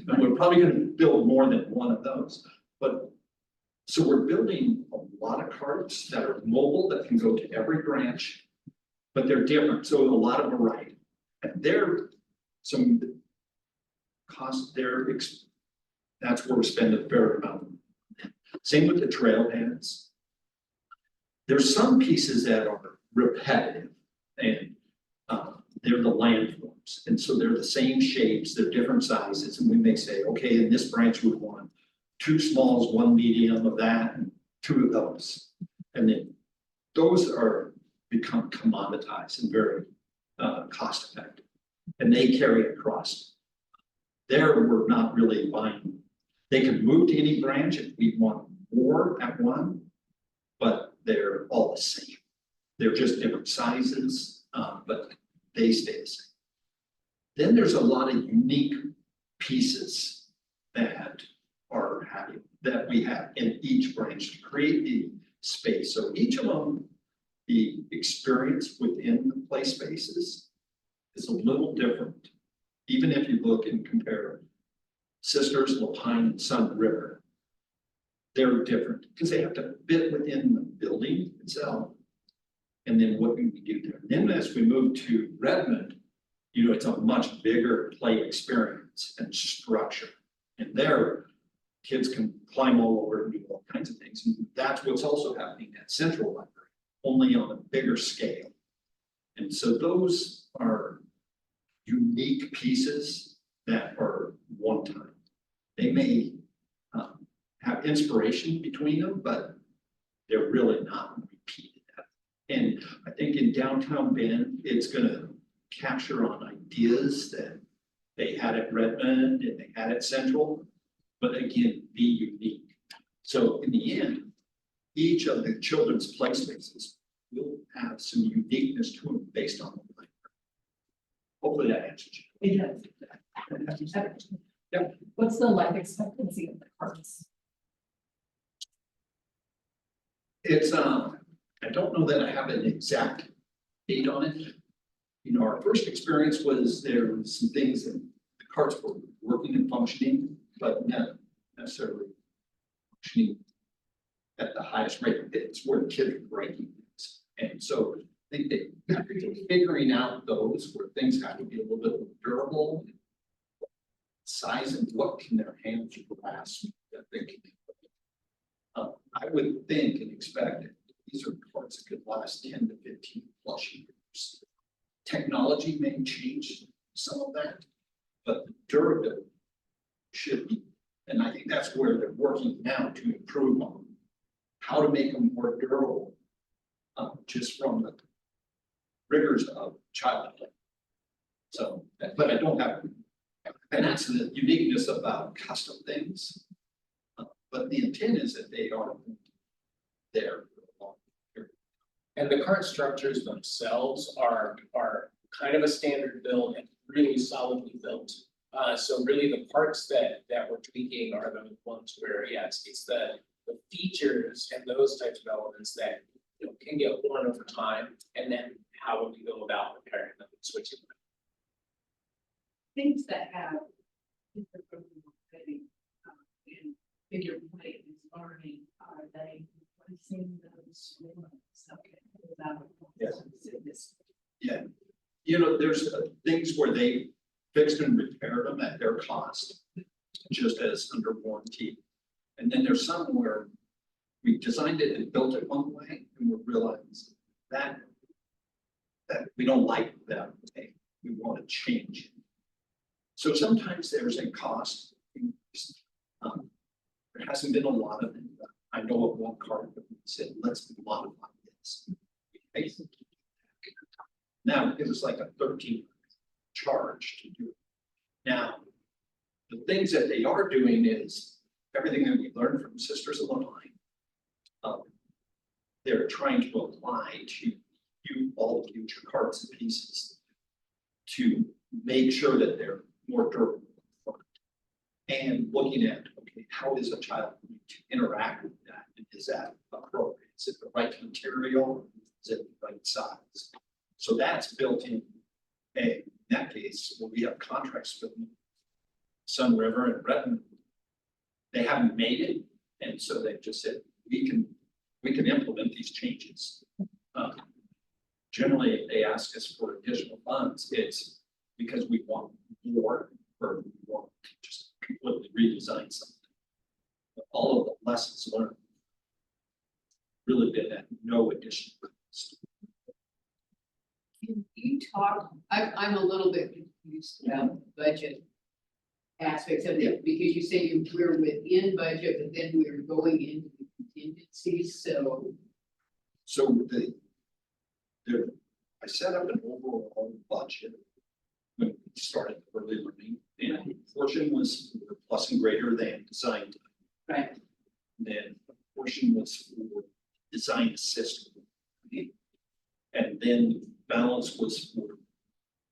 And we're probably gonna build more than one of those, but. So we're building a lot of carts that are mobile, that can go to every branch, but they're different, so a lot of variety. And they're some cost, that's where we spend a fair amount. Same with the trailheads. There's some pieces that are repetitive and they're the landforms. And so they're the same shapes, they're different sizes. And we may say, okay, in this branch we want 2 smalls, 1 medium of that, and 2 of those. And then those become commoditized and very cost effective. And they carry across. There, we're not really buying. They can move to any branch if we want more at one, but they're all the same. They're just different sizes, but they stay the same. Then there's a lot of unique pieces that we have in each branch to create the space. So each of them, the experience within the play spaces is a little different. Even if you look and compare Sisters, Lapine, and Sun River, they're different because they have to fit within the building itself. And then what can we do there? And then as we move to Redmond, it's a much bigger play experience and structure. And there, kids can climb all over and do all kinds of things. And that's what's also happening at Central Library, only on a bigger scale. And so those are unique pieces that are one time. They may have inspiration between them, but they're really not repeated. And I think in downtown Bend, it's going to capture on ideas that they had at Redmond and they had at Central, but again, be unique. So in the end, each of the children's play spaces will have some uniqueness to them based on the library. Hopefully that answers you.
It does.
Yep.
What's the life expectancy of the carts?
It's, I don't know that I have an exact date on it. Our first experience was there were some things that the carts were working and functioning, but not necessarily functioning at the highest rate. It's where the kids are breaking things. And so I think they're figuring out those where things have to be a little bit more durable, size and what can their hands grasp that they can do. I would think and expect that these are parts that could last 10 to 15 plus years. Technology may change some of that, but the durability should be. And I think that's where they're working now to improve on how to make them more durable, just from the rigors of child play. So, but I don't have, and that's the uniqueness about custom things. But the intent is that they are there for a long period.
And the cart structures themselves are kind of a standard build and really solidly built. So really the parts that we're tweaking are the ones where, yes, it's the features and those types of elements that can get worn over time, and then how would we go about repairing them and switching them?
Things that have in figure play is learning, are they replacing those ones? Okay, about.
Yes.
This.
Yeah, you know, there's things where they fixed and repaired them at their cost, just as under warranty. And then there's some where we designed it and built it one way and we realized that we don't like that way. We want to change it. So sometimes there's a cost increase. There hasn't been a lot of it. I know of one car that we said, let's modify this. Now, it was like a 13 charge to do it. Now, the things that they are doing is everything that we learned from Sisters of the Line. They're trying to apply to all the future parts and pieces to make sure that they're more durable. And looking at, okay, how is a child going to interact with that? And is that appropriate? Is it the right material? Is it the right size? So that's built in. In that case, when we have contracts with Sun River and Redmond, they haven't made it, and so they've just said we can implement these changes. Generally, if they ask us for additional funds, it's because we want more, or we want to just completely redesign something. But all of the lessons learned really been at no additional cost.
Can you talk, I'm a little bit confused about the budget aspects of it, because you say we're within budget, but then we're going into the contingencies, so.
So I set up an overall budget when we started early learning, and a portion was for plus and greater than design.
Right.
And then a portion was for design assist. And then balance was for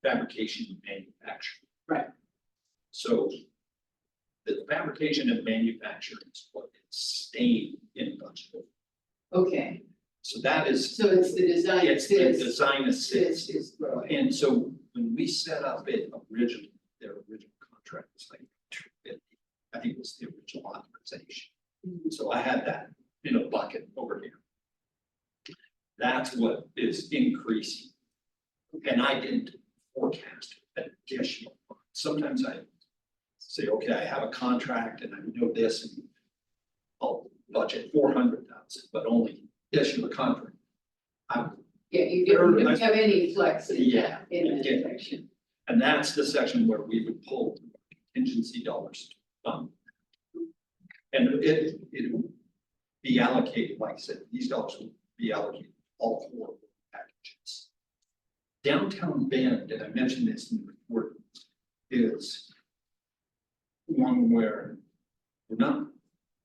fabrication and manufacturing.
Right.
So the fabrication and manufacturing is what is staying in budget.
Okay,
So that is.
so it's the design.
It's the design assist.
This is growing.
And so when we set up it originally, their original contract was like 250. I think it was the original authorization. So I had that in a bucket over here. That's what is increasing. And I didn't forecast additional. Sometimes I say, okay, I have a contract and I know this, and I'll budget 400,000, but only issue a contract.
Yeah, you don't have any flex in
Yeah,
that, in that
yeah.
section.
And that's the section where we would pull contingency dollars. And it would be allocated, like I said, these dollars will be allocated all 4 packages. Downtown Bend, and I mentioned this in the report, is one where we're not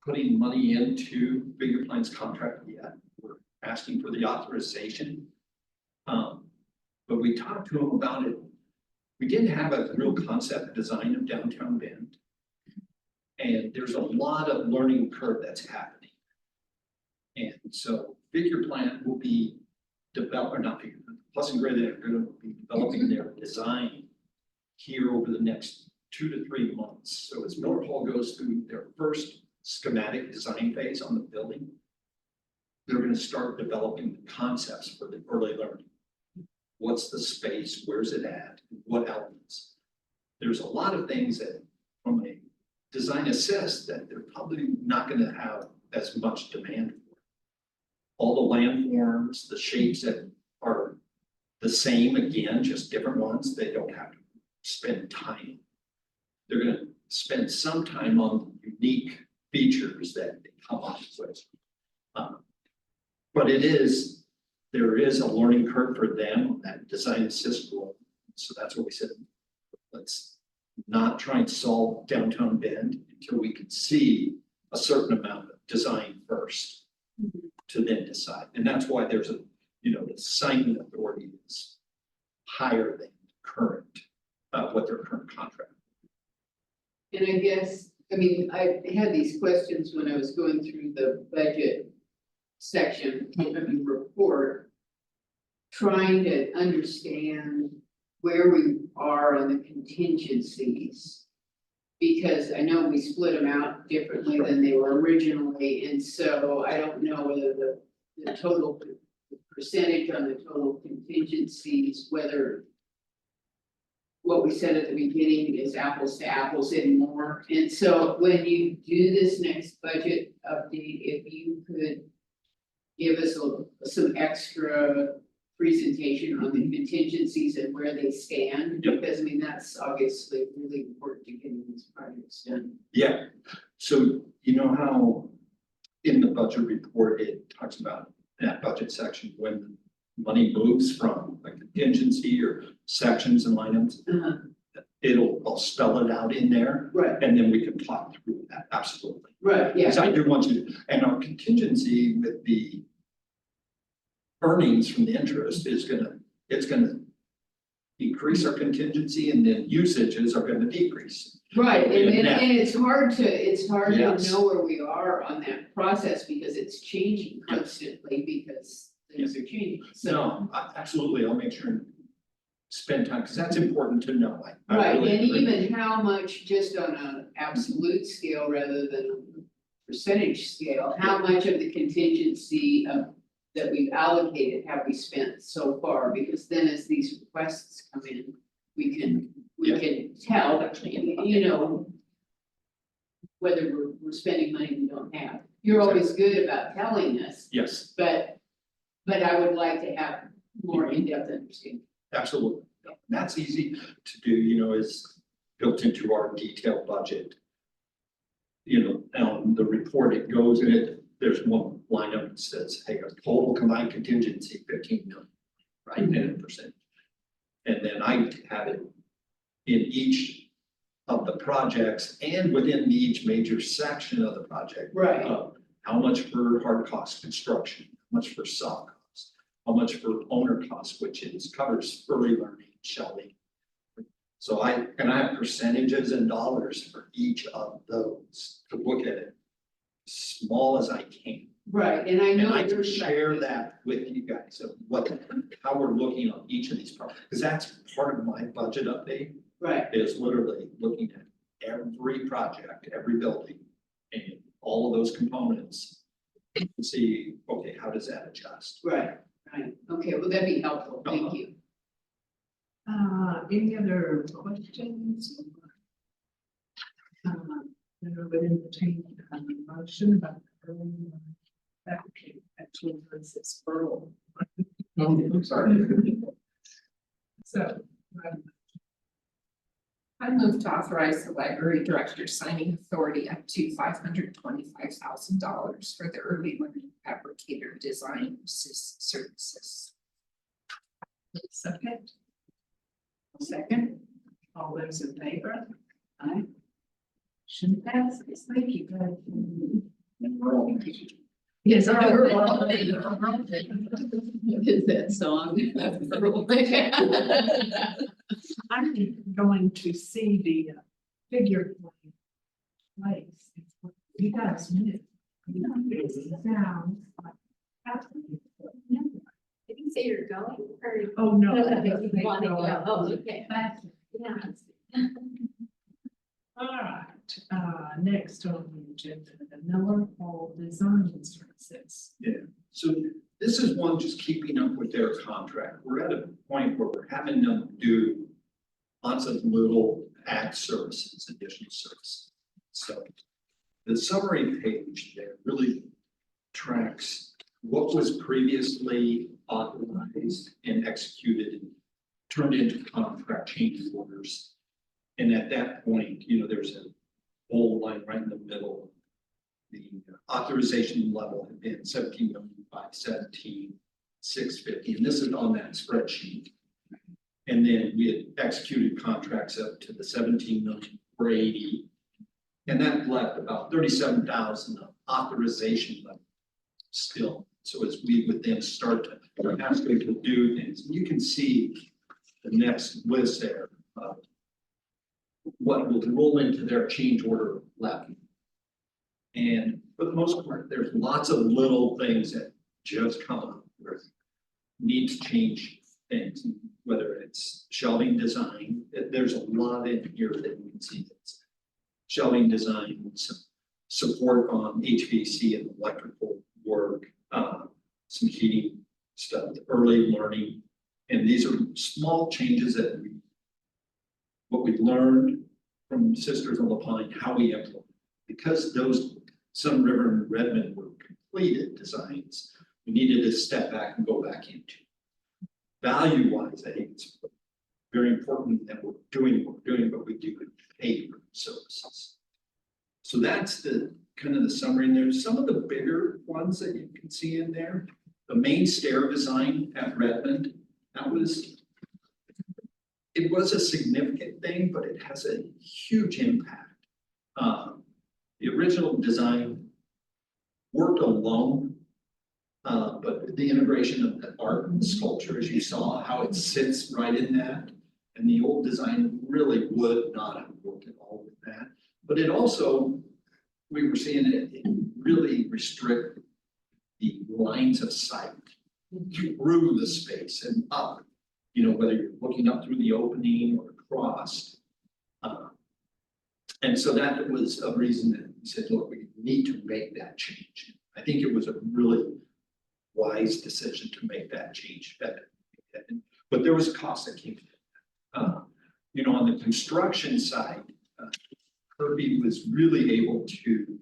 putting money into Bigger Plans contract yet. We're asking for the authorization. But we talked to them about it. We didn't have a real concept design of Downtown Bend. And there's a lot of learning curve that's happening. And so Figure Plan will be developed, or not Figure, Plus and Gray, they're going to be developing their design here over the next 2 to 3 months. So as Miller Hall goes through their first schematic design phase on the building, they're going to start developing the concepts for the early learning. What's the space? Where's it at? What elements? There's a lot of things that from a design assist that they're probably not going to have as much demand for. All the landforms, the shapes that are the same, again, just different ones, they don't have to spend time. They're going to spend some time on unique features that they come up with. But there is a learning curve for them on that design assist role. So that's what we said, let's not try and solve Downtown Bend until we can see a certain amount of design first to then decide. And that's why there's the signing authority is higher than current, what their current contract.
And I guess, I had these questions when I was going through the budget section of the report, trying to understand where we are on the contingencies. Because I know we split them out differently than they were originally, and so I don't know whether the total
percentage on the total contingencies, whether what we said at the beginning is apples to apples anymore. And so when you do this next budget update, if you could give us some extra presentation on the contingencies and where they stand,
Yep.
because I mean, that's obviously really important to getting these projects done.
Yeah, so you know how in the budget report, it talks about that budget section when money moves from a contingency or sections and line items. I'll spell it out in there
Right,
and then we can talk through that, absolutely.
right, yeah,
Because I do want you, and our contingency with the earnings from the interest is it's gonna increase our contingency and then usages are gonna decrease.
right, and
Yeah.
it's hard to
Yes.
know where we are on that process because it's changing constantly because things are changing, so.
No, absolutely, I'll make sure and spend time, because that's important to know. I
Right,
really
and
agree.
even how much, just on an absolute scale rather than a percentage scale, how much of the contingency that we've allocated have we spent so far? Because then as these requests come in, we can tell, you know, whether we're spending money we don't have. You're always good about telling us,
Yes,
but I would like to have more in-depth understanding.
absolutely. That's easy to do, you know, is built into our detailed budget. You know, on the report, it goes in it, there's one line up that says, hey, our total combined contingency, 15 million, right, and percent. And then I have it in each of the projects and within each major section of the project.
Right.
How much for hard cost construction, how much for soft costs, how much for owner costs, which covers early learning, shelving. So I have percentages and dollars for each of those to look at it, small as I can.
Right, and I know.
And I can
you're
share that with you guys of how we're looking on each of these projects, because that's part of my budget update.
Right,
Is literally looking at every project, every building, and all of those components. To see, okay, how does that adjust?
right, okay, well, that'd be helpful, thank
Uh-huh.
you.
Any other questions? There would entertain a motion about the early fabricator actually versus Earl.
I'm sorry.
So,
I move to authorize the library director signing authority up to $525,000 for the early learning fabricator design services.
second,
Second,
all those in favor?
aye.
Motion passes. Thank you guys.
Yes,
What is that song?
I'm going to see the figure place. You guys knew. It sounds like.
Did you say you're going or?
Oh, no.
You want to go? Oh, okay. Yeah.
All right, next on the agenda, the Miller Hall Design Services.
So this is one just keeping up with their contract. We're at a point where we're having them do lots of little add services, additional services. So the summary page there really tracks what was previously authorized and executed and turned into contract change orders. And at that point, you know, there's a bold line right in the middle. The authorization level had been 17,517,650, and this is on that spreadsheet. And then we had executed contracts up to the 17,480,000. And that left about 37,000 of authorization level still. So as we would then start to ask them to do things, you can see the next list there of what will roll into their change order levy. And for the most part, there's lots of little things that just come up with need to change things, whether it's shelving design, there's a lot in here that you can see that's shelving design, some support on HVAC and electrical work, some heating stuff, early learning. And these are small changes that what we've learned from Sisters on the Pine, how we implement. Because those Sun River and Redmond were completed designs, we needed to step back and go back into. Value-wise, I think it's very important that we're doing what we're doing, but we do pay for services. So that's the kind of the summary. And there's some of the bigger ones that you can see in there. The main stair design at Redmond, it was a significant thing, but it has a huge impact. The original design worked alone, but the integration of the art and sculpture, as you saw, how it sits right in that, and the old design really would not have worked at all with that. But it also, we were seeing it really restrict the lines of sight through the space and up, whether you're looking up through the opening or across. And so that was a reason that we said, look, we need to make that change. I think it was a really wise decision to make that change. But there was a cost that came to it. On the construction side, Kirby was really able to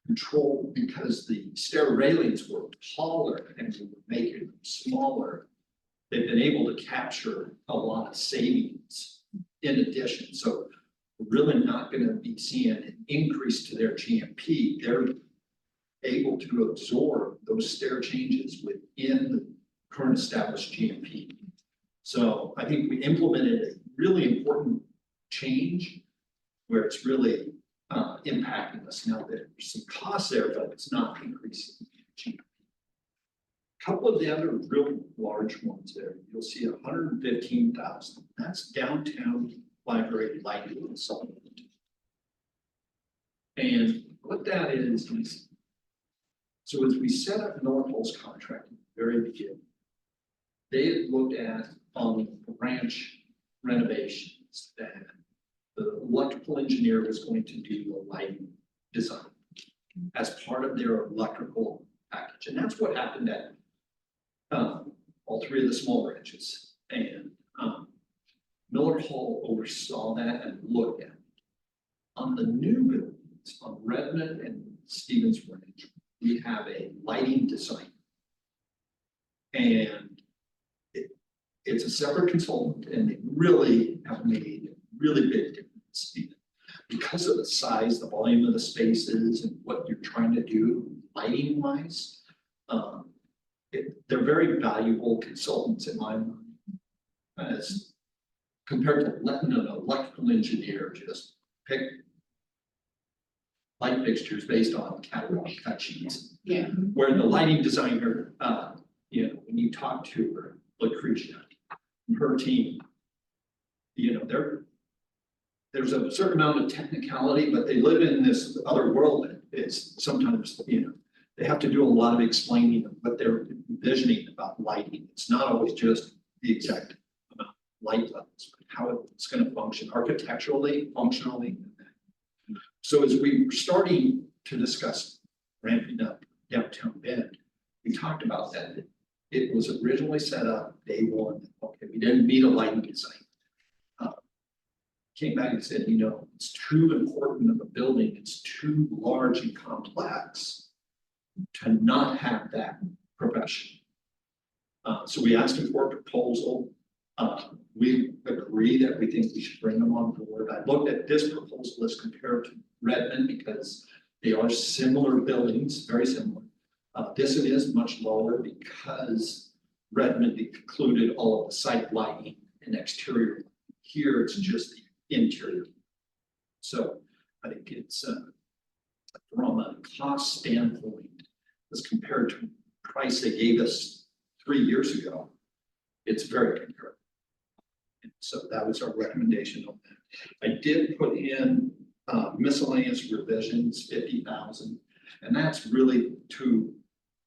control, because the stair railings were taller and we were making them smaller. They've been able to capture a lot of savings in addition. So we're really not going to be seeing an increase to their GMP. They're able to absorb those stair changes within the current established GMP. So I think we implemented a really important change where it's really impacting us. Now there's some costs there, but it's not increasing GMP. A couple of the other real large ones there, you'll see 115,000. That's downtown library lighting consultant. And what that is, so as we set up Norfolk's contract at the very beginning, they had looked at on branch renovations that the electrical engineer was going to do a lighting design as part of their electrical package. And that's what happened at all three of the small branches. And Miller Hall oversaw that and looked at it. On the new buildings on Redmond and Stevens Ranch, we have a lighting design. And it's a separate consultant, and they really have made a really big difference in it. Because of the size, the volume of the spaces, and what you're trying to do lighting wise, they're very valuable consultants in my mind. As compared to letting an electrical engineer just pick light fixtures based on catalog cut sheets.
Yeah.
Where the lighting designer, when you talk to her, Lucretia, her team, there's a certain amount of technicality, but they live in this other world that is sometimes, they have to do a lot of explaining of what they're envisioning about lighting. It's not always just the exact amount of light levels, but how it's going to function architecturally, functionally. So as we were starting to discuss ramping up downtown Bend, we talked about that. It was originally set up day one. Okay, we didn't meet a lighting design. Came back and said, it's too important of a building. It's too large and complex to not have that profession. So we asked him for a proposal. We agree that we think we should bring them on board. I looked at this proposal as compared to Redmond because they are similar buildings, very similar. This one is much lower because Redmond included all of the site lighting and exterior. Here it's just the interior. So I think it's from a cost standpoint, as compared to the price they gave us 3 years ago, it's very comparable. And so that was our recommendation on that. I did put in miscellaneous revisions, 50,000, and that's really to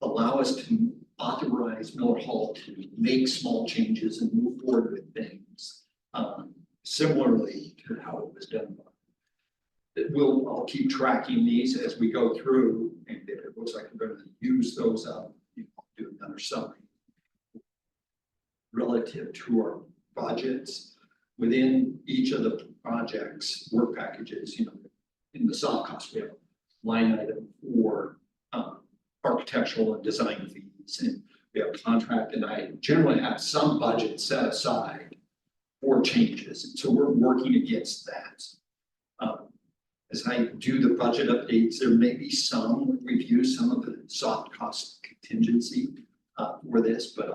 allow us to authorize Miller Hall to make small changes and move forward with things similarly to how it was done. I'll keep tracking these as we go through, and if it looks like we're going to use those up, I'll do another their summary. Relative to our budgets, within each of the projects, work packages, you know, in the soft cost, we have line item for architectural and design fees, and we have contract, and I generally have some budget set aside for changes, and so we're working against that. As I do the budget updates, there may be some review, some of the soft cost contingency for this, but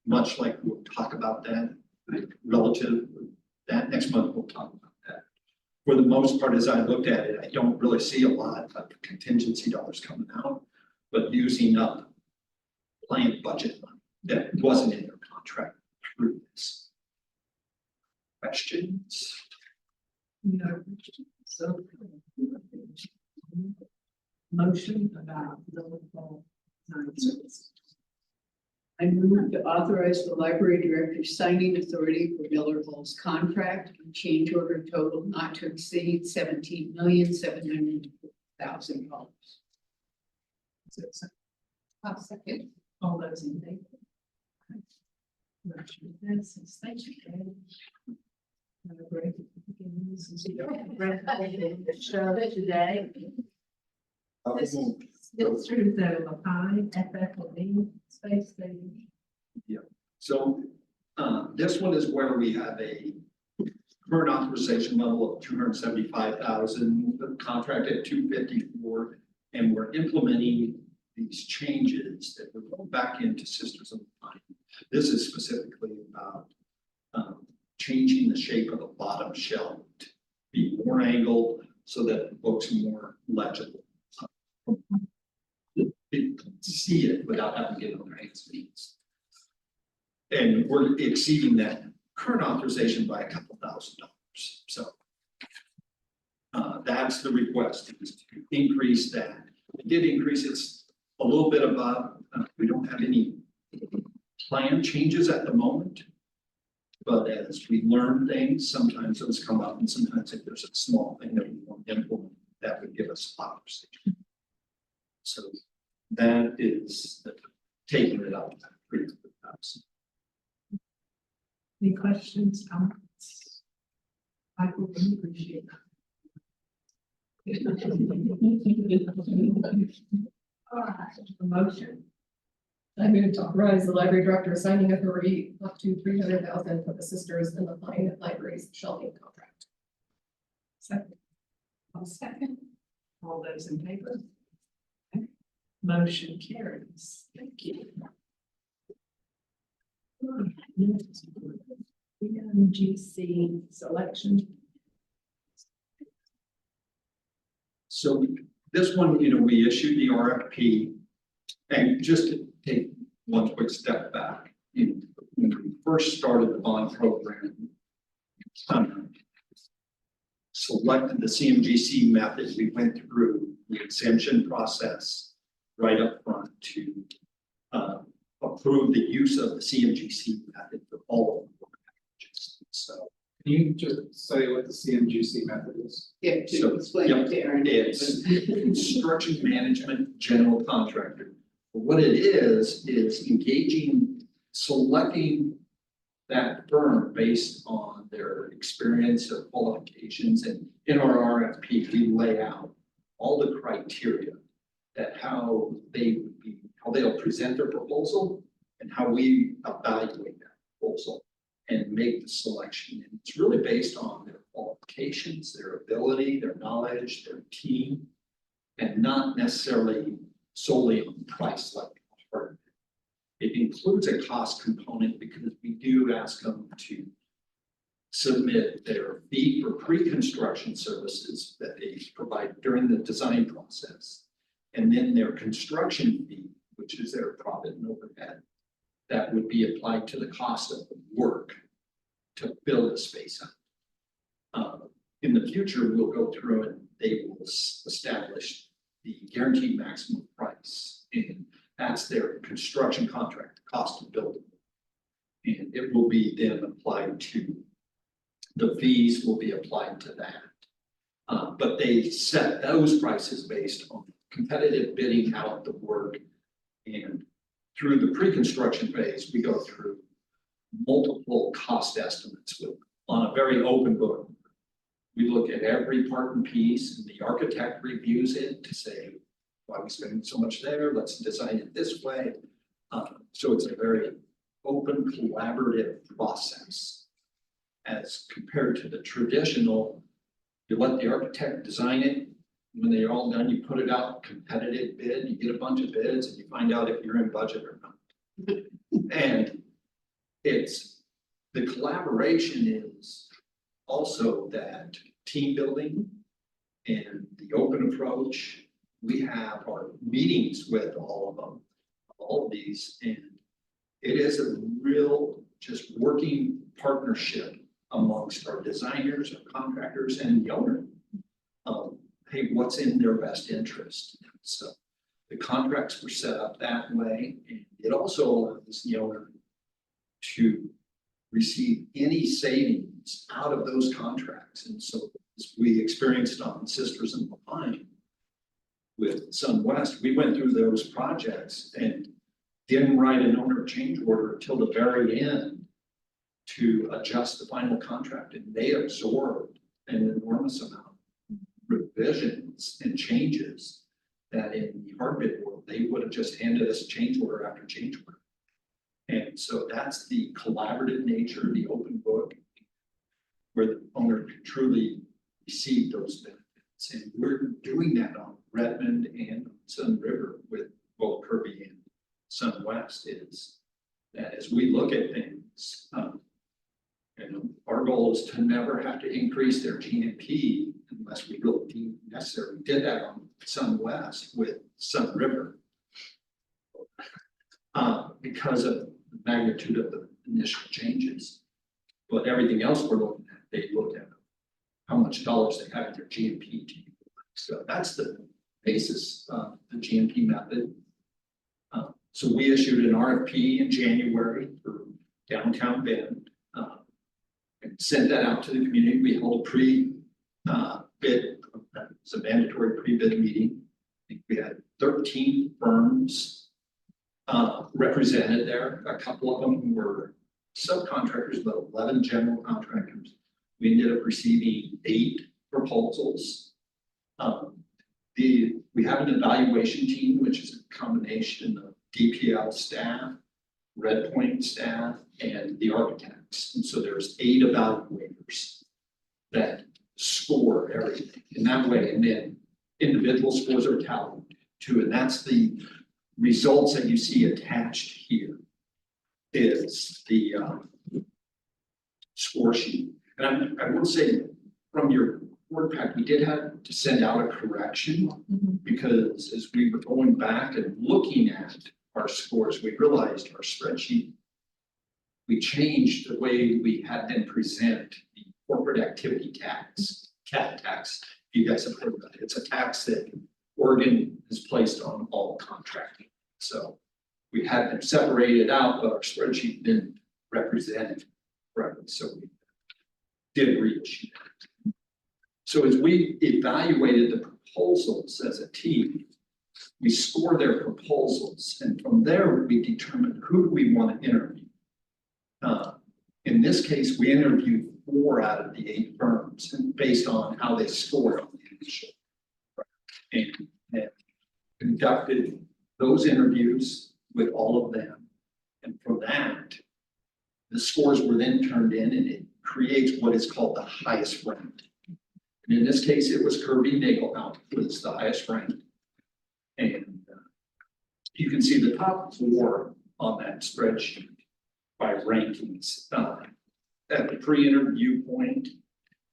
much like we'll talk about that relative that next month, we'll talk about that. For the most part, as I looked at it, I don't really see a lot of contingency dollars coming out, but using up planned budget money that wasn't in their contract through this. Questions?
No, so. Motion about local design services.
I move to authorize the library director signing authority for Miller Hall's contract and change order total not to exceed $17,700,000.
I'll second.
All those in favor? Motion passes. Thank you, Karen. Have a great beginning.
Show today.
This is through the Pine FF&E space station.
So this one is where we have a current authorization level of 275,000, the contract at 254, and we're implementing these changes that we're going back into Sisters of the Pine. This is specifically about changing the shape of the bottom shelf to be more angled so that the books are more legible. People can see it without having to get on their hands and knees. And we're exceeding that current authorization by a couple $1,000. So that's the request, is to increase that. We did increase it a little bit above. We don't have any plan changes at the moment. But as we learn things, sometimes those come up, and sometimes if there's a small thing that we want to implement, that would give us authorization. So that is taking it up to 300,000.
Any questions, comments? I will appreciate that. All right, a motion.
I move to authorize the library director signing authority up to 300,000 for the Sisters in the Pine Library's shelving contract.
Second.
I'll second.
All those in favor? Okay. Motion carries. Thank you. CMGC selection.
So this one, you know, we issued the RFP, and just to take one quick step back, when we first started the bond program, selected the CMGC method, we went through the exemption process right up front to approve the use of the CMGC method for all of the work packages. So
Can you just say what the CMGC method is?
Yeah,
So,
to explain
yep,
it to Aaron.
it's construction management general contractor. What it is engaging, selecting that firm based on their experience or qualifications. And in our RFP, we lay out all the criteria that how they'll present their proposal and how we evaluate that proposal and make the selection. And it's really based on their qualifications, their ability, their knowledge, their team, and not necessarily solely on price like part. It includes a cost component because we do ask them to submit their fee for pre-construction services that they provide during the design process. And then their construction fee, which is their profit and overhead, that would be applied to the cost of the work to build the space up. In the future, we'll go through and they will establish the guaranteed maximum price. And that's their construction contract, the cost of building. And it will be then applied to, the fees will be applied to that. But they set those prices based on competitive bidding out the work and through the pre-construction phase, we go through multiple cost estimates on a very open book. We look at every part and piece, and the architect reviews it to say, why are we spending so much there? Let's design it this way. So it's a very open, collaborative process. As compared to the traditional, you let the architect design it. When they're all done, you put it out, competitive bid, you get a bunch of bids, and you find out if you're in budget or not. And the collaboration is also that team building and the open approach. We have our meetings with all of these, and it is a real just working partnership amongst our designers, our contractors, and the owner. Hey, what's in their best interest? So the contracts were set up that way, and it also allows the owner to receive any savings out of those contracts. And so as we experienced on Sisters in the Pine with SunWest, we went through those projects and didn't write an owner change order until the very end to adjust the final contract, and they absorbed an enormous amount of revisions and changes that in the hard bid world, they would have just handed us change order after change order. And so that's the collaborative nature, the open book, where the owner can truly receive those benefits. And we're doing that on Redmond and Sun River with both Kirby and SunWest, is that as we look at things, our goal is to never have to increase their GMP unless we really deem necessary. We did that on SunWest with Sun River because of the magnitude of the initial changes. But everything else we're looking at, they look at how much dollars they have in their GMP team. So that's the basis of the GMP method. So we issued an RFP in January for downtown Bend. And sent that out to the community. We held a pre-bid, it's a mandatory pre-bid meeting. I think we had 13 firms represented there. A couple of them were subcontractors, but 11 general contractors. We ended up receiving 8 proposals. We have an evaluation team, which is a combination of DPL staff, Red Point staff, and the architects. And so there's 8 evaluators that score everything in that way. And then individual scores are tallied too. And that's the results that you see attached here is the score sheet. And I will say from your board pack, we did have to send out a correction because as we were going back and looking at our scores, we realized our spreadsheet, we changed the way we had them present the corporate activity tax, CAT tax. You guys have heard about it. It's a tax that Oregon has placed on all contracting. So we had them separated out, but our spreadsheet didn't represent it correctly. So we did reissue that. So as we evaluated the proposals as a team, we score their proposals, and from there we determine who do we want to interview. In this case, we interviewed 4 out of the 8 firms, and based on how they scored on the initial, and conducted those interviews with all of them, and from that, the scores were then turned in, and it creates what is called the highest ranked. And in this case, it was Kirby Nagelhout was the highest ranked. And you can see the top 4 on that spreadsheet by rankings at the pre-interview point,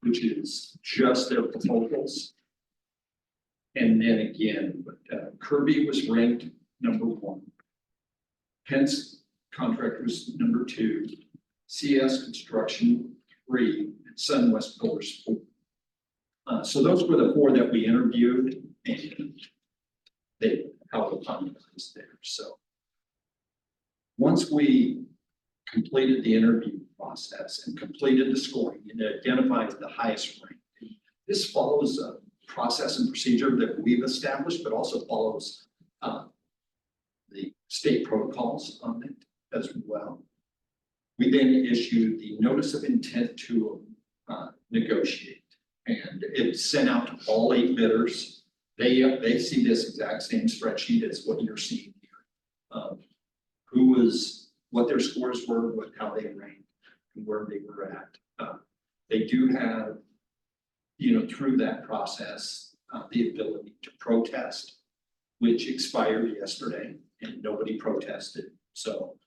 which is just their proposals. And then again, Kirby was ranked number 1. Pence Contract was number 2. CS Construction 3, and SunWest Builders 4. So those were the 4 that we interviewed, and they held a finalist there. So once we completed the interview process and completed the scoring and identified the highest rank, this follows a process and procedure that we've established, but also follows the state protocols on it as well. We then issued the notice of intent to negotiate, and it's sent out to all 8 bidders. They see this exact same spreadsheet as what you're seeing here. What their scores were, how they ranked, and where they were at. They do have, through that process, the ability to protest, which expired yesterday, and nobody protested. So,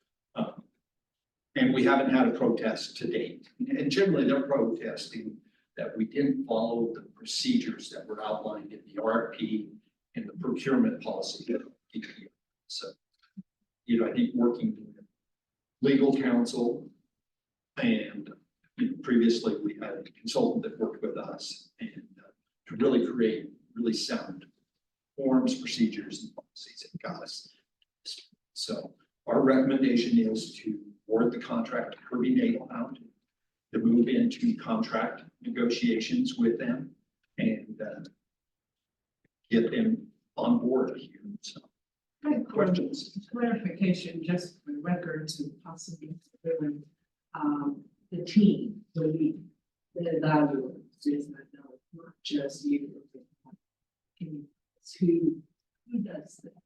and we haven't had a protest to date. And generally, they're protesting that we didn't follow the procedures that were outlined in the RFP and the procurement policy. So, I think working with legal counsel, and previously we had a consultant that worked with us, and to really create really sound forms, procedures, and policies that got us. So our recommendation is to award the contract to Kirby Naval Hound, to move into contract negotiations with them, and get them on board here. So, questions?
Clarification, just for records and possibly the team, the evaluators, is not just you. Who does that?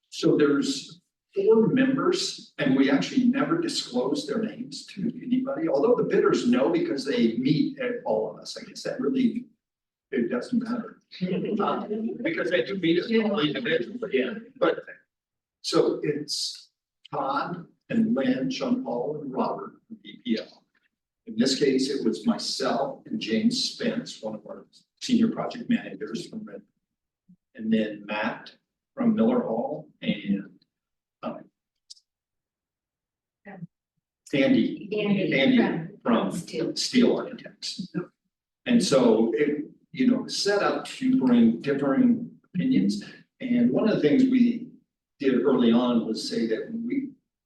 So there's 4 members, and we actually never disclose their names to anybody, although the bidders know because they meet at all of us. I guess that really, it doesn't matter. Because they do meet us all individually, yeah. But, so it's Todd and Lynn, Sean Paul, and Robert from BPL. In this case, it was myself and James Spence, one of our senior project managers from Redmond. And then Matt from Miller Hall, and Andy from Steel Architects. And so it, set up to bring differing opinions. And one of the things we did early on was say that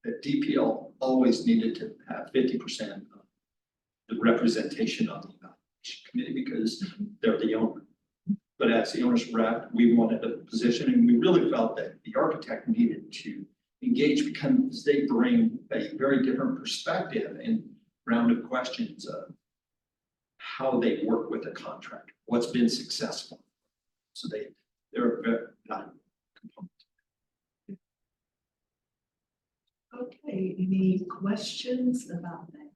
that DPL always needed to have 50% of the representation on the evaluation committee because they're the owner. But as the owner's rep, we wanted a position, and we really felt that the architect needed to engage because they bring a very different perspective and round of questions of how they work with a contractor, what's been successful. So they're a very valuable component.
Okay, any questions about that?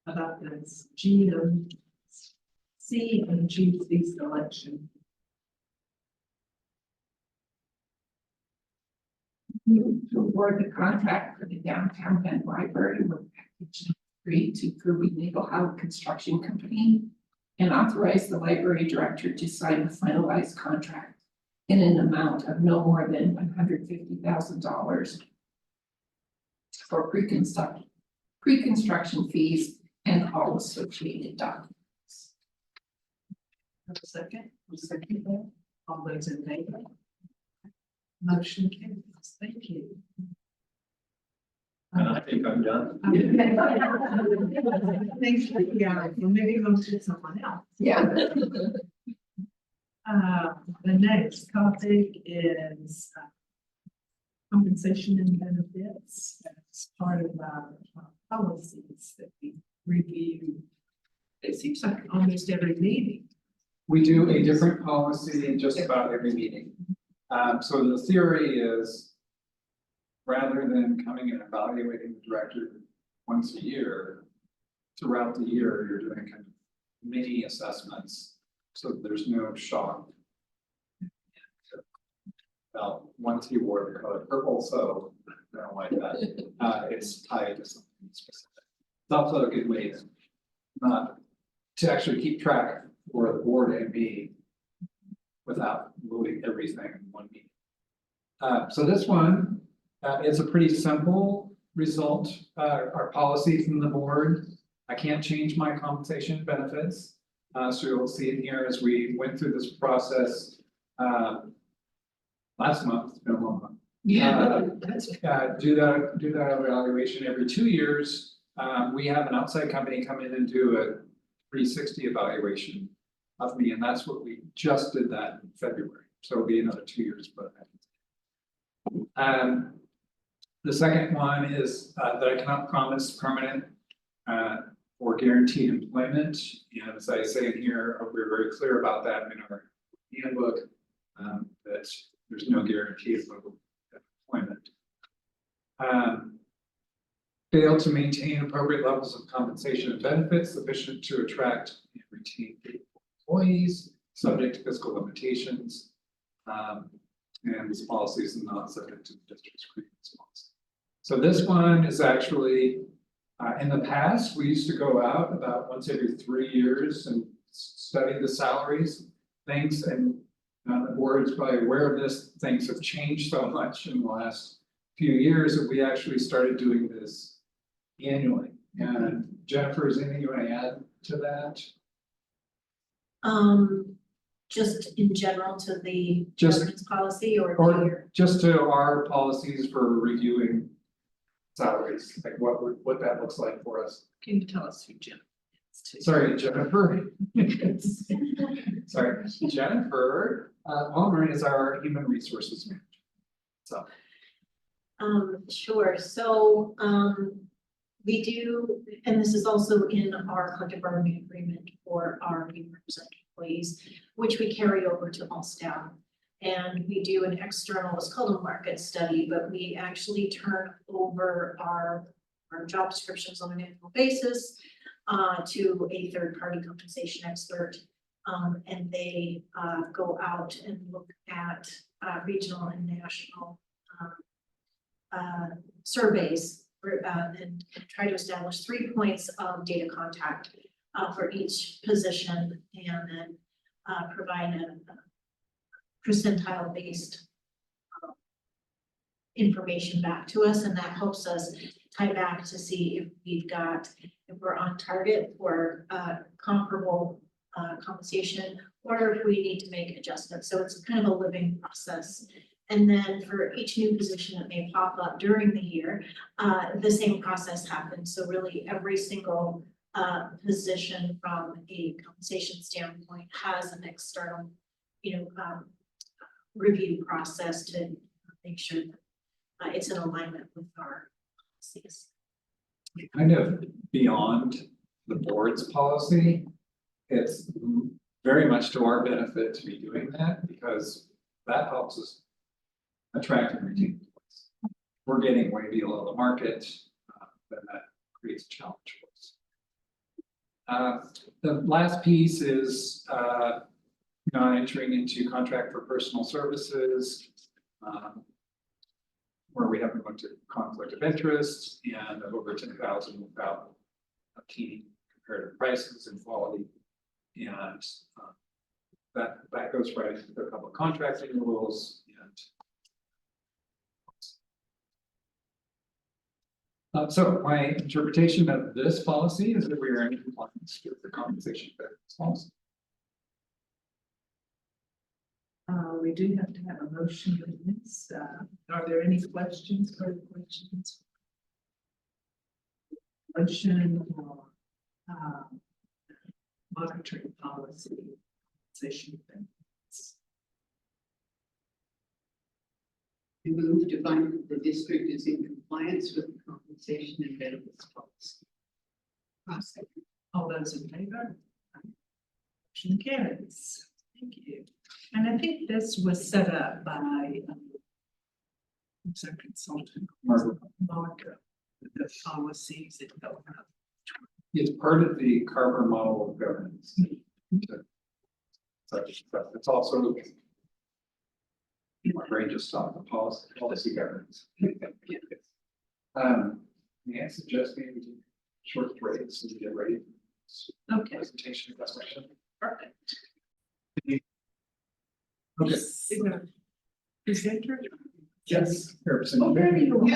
About this CMGC selection.
Move to award the contract for the downtown Bend Library with package 3 to Kirby Naval Hound Construction Company, and authorize the library director to sign the finalized contract in an amount of no more than $150,000 for pre-construction fees and all associated documents.
Second that. All those in favor? Motion carries. Thank you.
And I think I'm done.
Thank you, yeah, well, maybe go to someone else.
Yeah.
The next topic is compensation and benefits as part of our policies that we review. It seems like almost every meeting.
We do a different policy just about every meeting. So the theory is, rather than coming and evaluating the director once a year, throughout the year, you're doing kind of mini assessments, so that there's no shock. Well, once you wore the color purple, so I don't like that. It's tied to something specific. It's also a good way to actually keep track for the board and me without moving everything in one meeting. So this one, it's a pretty simple result, our policy from the board. I can't change my compensation benefits. So you'll see it here as we went through this process last month. It's been a long month.
Yeah,
Do that evaluation every 2 years. We have an outside company come in and do a 360 evaluation. of me, and that's what we just did that in February. So it'll be another 2 years, but. The second one is that I cannot promise permanent or guaranteed employment. And as I say in here, we're very clear about that in our handbook, that there's no guarantee of employment. Fail to maintain appropriate levels of compensation and benefits sufficient to attract and retain employees, subject to fiscal limitations. And this policy is not subject to the district's grievance policy. So this one is actually, in the past, we used to go out about once every 3 years and study the salaries, things, and the board is probably aware of this. Things have changed so much in the last few years that we actually started doing this annually. And Jennifer, is anything you want to add to that?
Just in general to the
Just-
governance policy or
Or just to our policies for reviewing salaries, like what that looks like for us.
Can you tell us who Jim is? too?
Sorry, Jennifer. Sorry, Jennifer Almer is our human resources manager. So.
Sure, so, we do, and this is also in our collective bargaining agreement for our union represented employees, which we carry over to all staff. And we do an external, it's called a market study, but we actually turn over our job descriptions on an annual basis to a third-party compensation expert. And they go out and look at regional and national surveys and try to establish 3 points of data contact for each position, and then provide a percentile based information back to us, and that helps us tie back to see if we're on target for comparable compensation, or if we need to make adjustments. So it's kind of a living process. And then for each new position that may pop up during the year, the same process happens. So really every single position from a compensation standpoint has an external, review process to make sure that it's in alignment with our policies.
Kind of beyond the board's policy, it's very much to our benefit to be doing that, because that helps us attract and retain employees. We're getting way below the market, then that creates a challenge for us. The last piece is not entering into contract for personal services, where we haven't looked at conflict of interest and over 10,000 without obtaining comparative prices and quality. And that goes right into the public contracting rules. And so my interpretation of this policy is that we are in compliance with the compensation benefits policy.
We do have to have a motion in this. Are there any questions, further questions? Motion or monitoring policy, compensation benefits.
We move to find that the district is in compliance with the compensation and benefits policy.
All those in favor? Motion carries. Thank you. And I think this was set up by who's our consultant? Marco, the policies that go up.
It's part of the Carver model of governance. Such stuff. It's also range of stuff, the policy governance. May I suggest maybe do short breaks as we get ready?
Okay.
Presentation question.
Perfect.
Okay.
Presenter?
Yes.
Oh, there you are.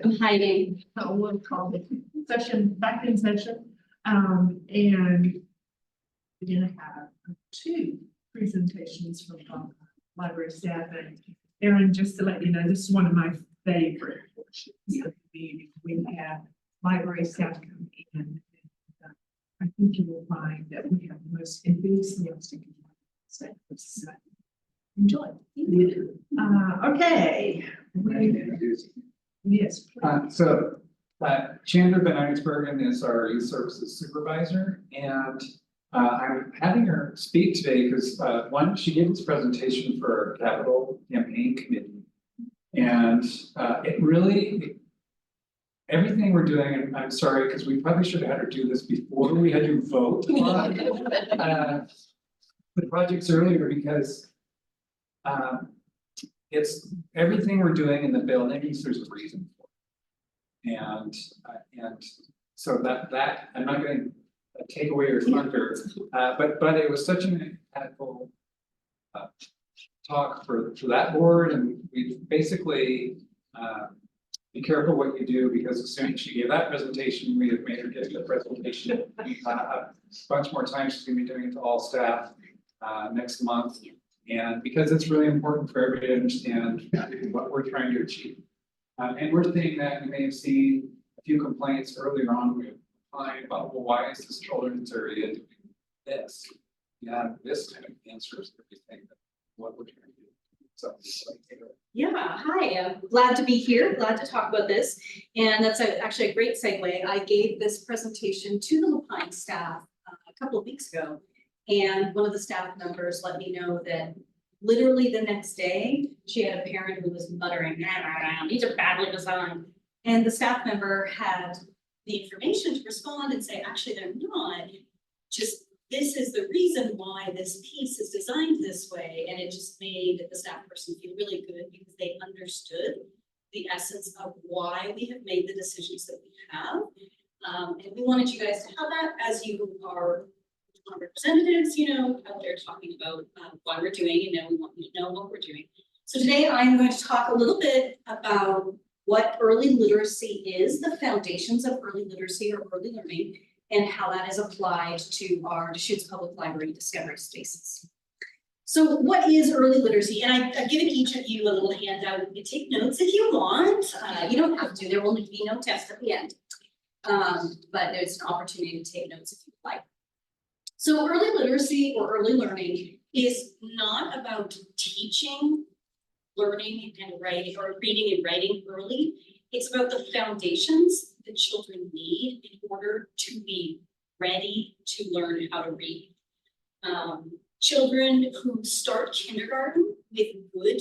I'm hiding.
We'll call the session back in session. And we're gonna have 2 presentations from library staff. And Erin, just to let you know, this is one of my favorite portions of the meeting. We have library staff come in and I think you will find that we have the most enthusiastic. Enjoy. Okay. Yes.
So Chandra vanEijnsbergen is our youth services supervisor, and I'm having her speak today because one, she gave this presentation for our capital campaign committee. And it really, everything we're doing, and I'm sorry, because we probably should have had her do this before we had to vote on the projects earlier, because it's everything we're doing in the buildings, there's a reason for it. And so that I'm not going to take away your thunder, but it was such an impactful talk for that board, and we basically be careful what you do, because as soon as she gave that presentation, we have made her give the presentation a bunch more times. She's going to be doing it to all staff next month, and because it's really important for everybody to understand what we're trying to achieve. And we're seeing that you may have seen a few complaints earlier on. We applying about, well, why is this children's area doing this? Yeah, this kind of answers everything that what we're trying to do. So,
Yeah, hi, I'm glad to be here, glad to talk about this. And that's actually a great segue. I gave this presentation to the Lapine staff a couple of weeks ago. And one of the staff members let me know that literally the next day, she had a parent who was muttering, these are badly designed. And the staff member had the information to respond and say, actually, they're not. Just this is the reason why this piece is designed this way. And it just made the staff person feel really good, because they understood the essence of why we have made the decisions that we have. And we wanted you guys to have that as you are representatives, out there talking about why we're doing, we want you to know what we're doing. So today I'm going to talk a little bit about what early literacy is, the foundations of early literacy or early learning, and how that is applied to our Deschutes Public Library Discovery Spaces. So what is early literacy? And I've given each of you a little handout. You can take notes if you want. You don't have to, there will be no test at the end. But there's an opportunity to take notes if you'd like. So early literacy or early learning is not about teaching, learning and writing, or reading and writing early. It's about the foundations that children need in order to be ready to learn how to read. Children who start kindergarten with good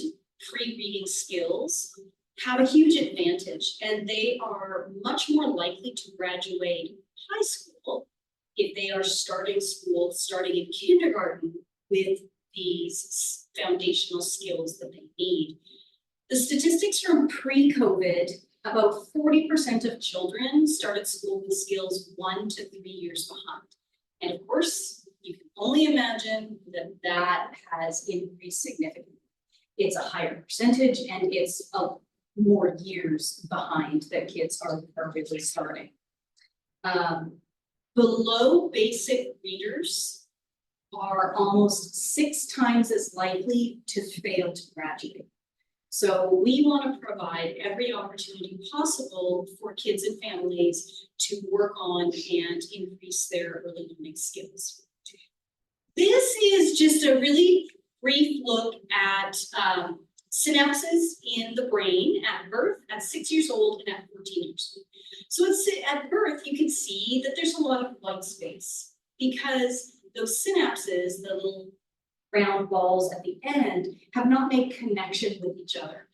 pre-reading skills have a huge advantage, and they are much more likely to graduate high school if they are starting in kindergarten with these foundational skills that they need. The statistics from pre-COVID, about 40% of children started school with skills 1 to 3 years behind. And of course, you can only imagine that has increased significantly. It's a higher percentage, and it's more years behind that kids are really starting. Below basic readers are almost 6 times as likely to fail to graduate. So we want to provide every opportunity possible for kids and families to work on and increase their early learning skills. This is just a really brief look at synapses in the brain at birth, at 6 years old, and at 14 years old. So at birth, you can see that there's a lot of white space, because those synapses, the little round balls at the end, have not made connection with each other.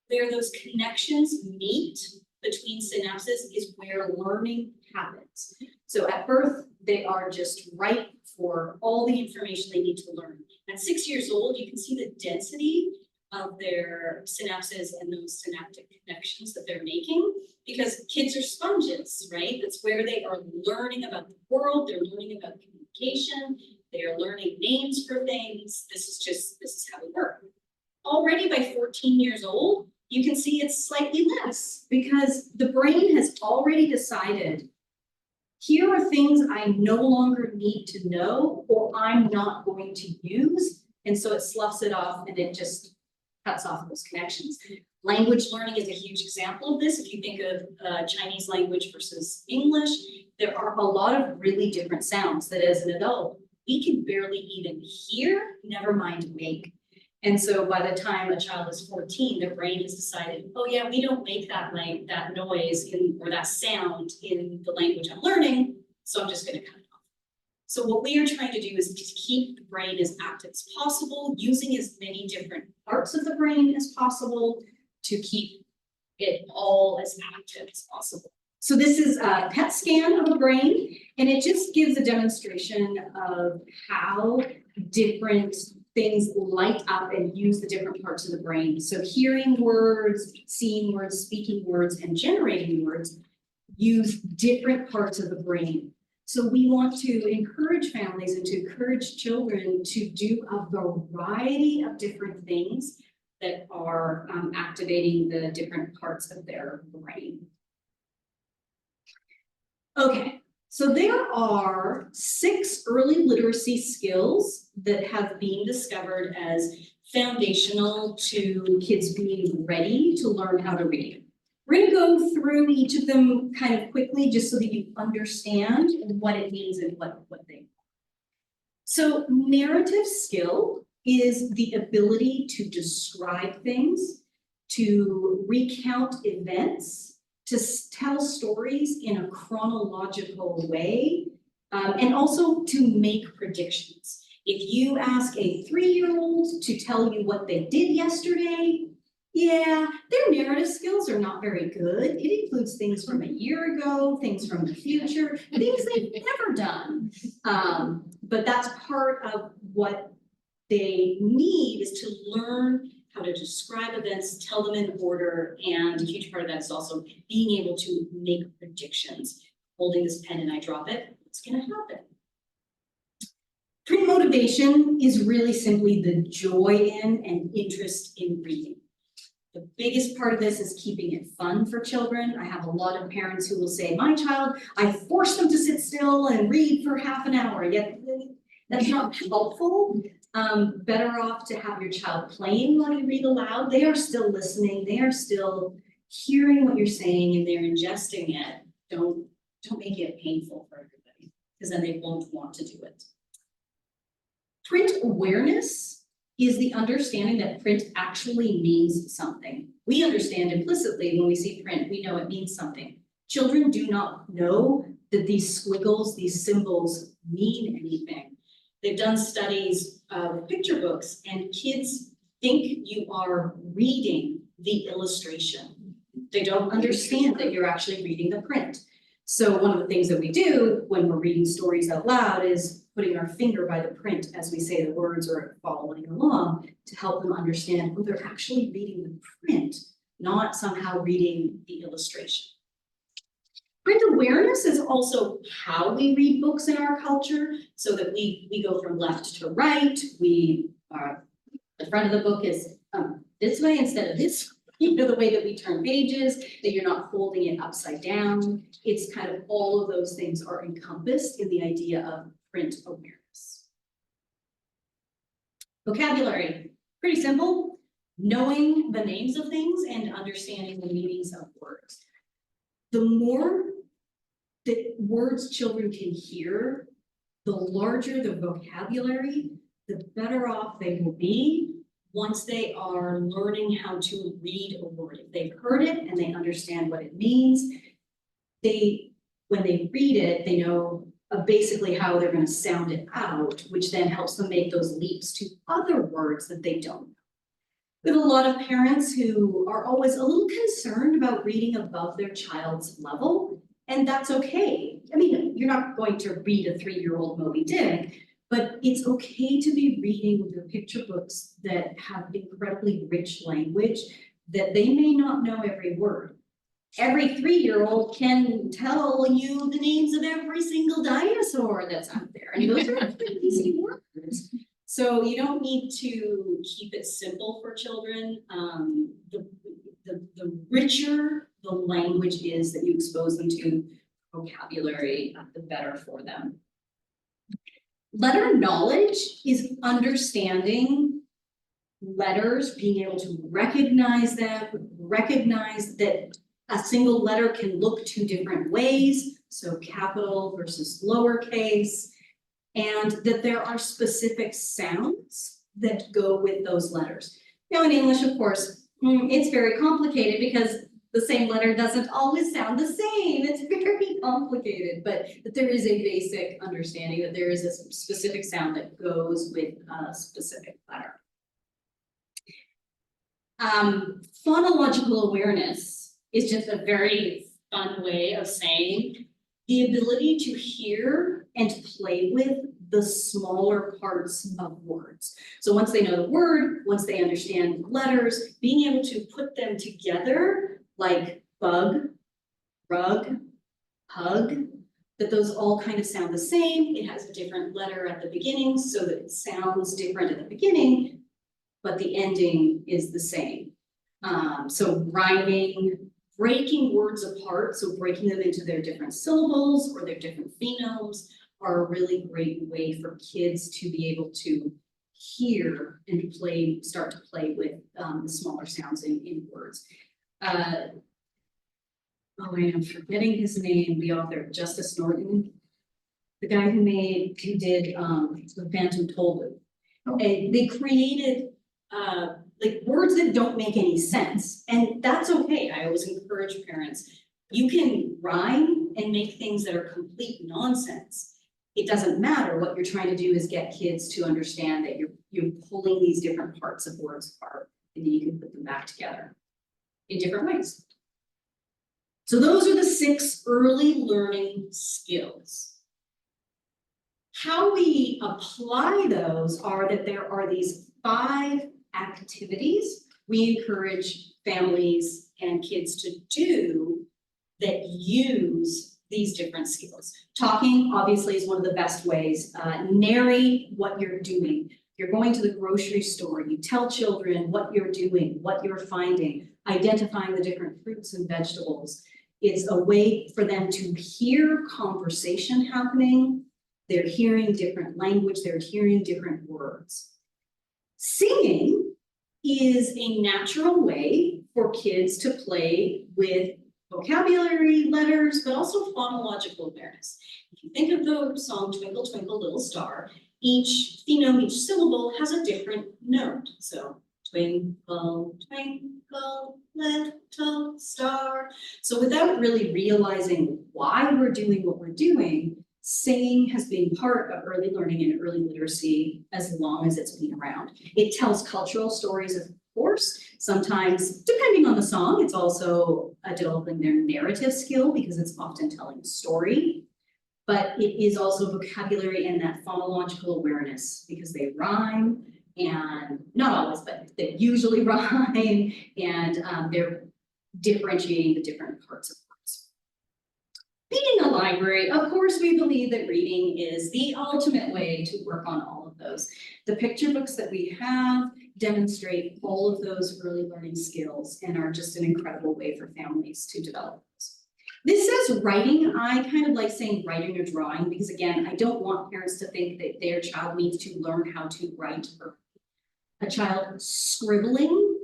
Where those connections meet between synapses is where learning happens. So at birth, they are just ripe for all the information they need to learn. At 6 years old, you can see the density of their synapses and those synaptic connections that they're making, because kids are sponges, right? That's where they are learning about the world, they're learning about communication, they are learning names for things. This is how we work. Already by 14 years old, you can see it's slightly less, because the brain has already decided, here are things I no longer need to know, or I'm not going to use. And so it sloughs it off, and it just cuts off those connections.
Language learning is a huge example of this. If you think of Chinese language versus English, there are a lot of really different sounds that as an adult, we can barely even hear, never mind make. And so by the time a child is 14, their brain has decided, oh yeah, we don't make that noise or that sound in the language I'm learning, so I'm just gonna cut it off. So what we are trying to do is to keep the brain as active as possible, using as many different parts of the brain as possible to keep it all as active as possible. So this is a PET scan of a brain, and it just gives a demonstration of how different things light up and use the different parts of the brain. So hearing words, seeing words, speaking words, and generating words use different parts of the brain. So we want to encourage families and to encourage children to do a variety of different things that are activating the different parts of their brain. Okay, so there are 6 early literacy skills that have been discovered as foundational to kids being ready to learn how to read. We're gonna go through each of them kind of quickly just so that you understand what it means and what they are. So narrative skill is the ability to describe things, to recount events, to tell stories in a chronological way, and also to make predictions. If you ask a 3-year-old to tell you what they did yesterday, yeah, their narrative skills are not very good. It includes things from a year ago, things from the future, things they've never done. But that's part of what they need, is to learn how to describe events, tell them in order, and a huge part of that is also being able to make predictions. Holding this pen and I drop it, what's gonna happen? Print motivation is really simply the joy in and interest in reading. The biggest part of this is keeping it fun for children. I have a lot of parents who will say, my child, I forced them to sit still and read for half an hour, yet that's not helpful. Better off to have your child playing while you read aloud. They are still listening, they are still hearing what you're saying and they're ingesting it. Don't make it painful for everybody, because then they won't want to do it. Print awareness is the understanding that print actually means something. We understand implicitly when we see print, we know it means something. Children do not know that these squiggles, these symbols mean anything. They've done studies with picture books, and kids think you are reading the illustration. They don't understand that you're actually reading the print. So one of the things that we do when we're reading stories out loud is putting our finger by the print as we say the words or following along to help them understand, oh, they're actually reading the print, not somehow reading the illustration. Print awareness is also how we read books in our culture, so that we go from left to right. The front of the book is this way instead of this. You know, the way that we turn pages, that you're not holding it upside down. It's kind of all of those things are encompassed in the idea of print awareness. Vocabulary, pretty simple. Knowing the names of things and understanding the meanings of words. The more that words children can hear, the larger the vocabulary, the better off they will be once they are learning how to read a word. If they've heard it and they understand what it means, when they read it, they know basically how they're going to sound it out, which then helps them make those leaps to other words that they don't know. We have a lot of parents who are always a little concerned about reading above their child's level, and that's okay. I mean, you're not going to read a 3-year-old Moby Dick, but it's okay to be reading with your picture books that have incredibly rich language that they may not know every word. Every 3-year-old can tell you the names of every single dinosaur that's out there. I mean, those are pretty easy words. So you don't need to keep it simple for children. The richer the language is that you expose them to vocabulary, the better for them. Letter knowledge is understanding letters, being able to recognize them, recognize that a single letter can look two different ways, so capital versus lowercase, and that there are specific sounds that go with those letters. Now in English, of course, it's very complicated because the same letter doesn't always sound the same. It's very complicated, but that there is a basic understanding that there is a specific sound that goes with a specific letter. Phonological awareness is just a very fun way of saying the ability to hear and play with the smaller parts of words. So once they know the word, once they understand the letters, being able to put them together like bug, rug, hug, that those all kind of sound the same. It has a different letter at the beginning so that it sounds different at the beginning, but the ending is the same. So rhyming, breaking words apart, so breaking them into their different syllables or their different phonemes are a really great way for kids to be able to hear and play, start to play with the smaller sounds in words. Oh, I am forgetting his name, the author, Justice Norton, the guy who did The Phantom Tollbooth. And they created like words that don't make any sense, and that's okay. I always encourage parents, you can rhyme and make things that are complete nonsense. It doesn't matter. What you're trying to do is get kids to understand that you're pulling these different parts of words apart, and then you can put them back together in different ways. So those are the 6 early learning skills. How we apply those are that there are these 5 activities we encourage families and kids to do that use these different skills. Talking obviously is one of the best ways. Narrate what you're doing. You're going to the grocery store, you tell children what you're doing, what you're finding, identifying the different fruits and vegetables. It's a way for them to hear conversation happening. They're hearing different language, they're hearing different words. Singing is a natural way for kids to play with vocabulary, letters, but also phonological awareness. If you think of the song Twinkle, Twinkle, Little Star, each phoneme, each syllable has a different note. So twinkle, twinkle, little star. So without really realizing why we're doing what we're doing, singing has been part of early learning and early literacy as long as it's been around. It tells cultural stories, of course. Sometimes, depending on the song, it's also developing their narrative skill because it's often telling a story. But it is also vocabulary and that phonological awareness because they rhyme, and not always, but they usually rhyme, and they're differentiating the different parts of words. Being a library, of course, we believe that reading is the ultimate way to work on all of those. The picture books that we have demonstrate all of those early learning skills and are just an incredible way for families to develop those. This says writing. I kind of like saying writing or drawing because, again, I don't want parents to think that their child needs to learn how to write. A child scribbling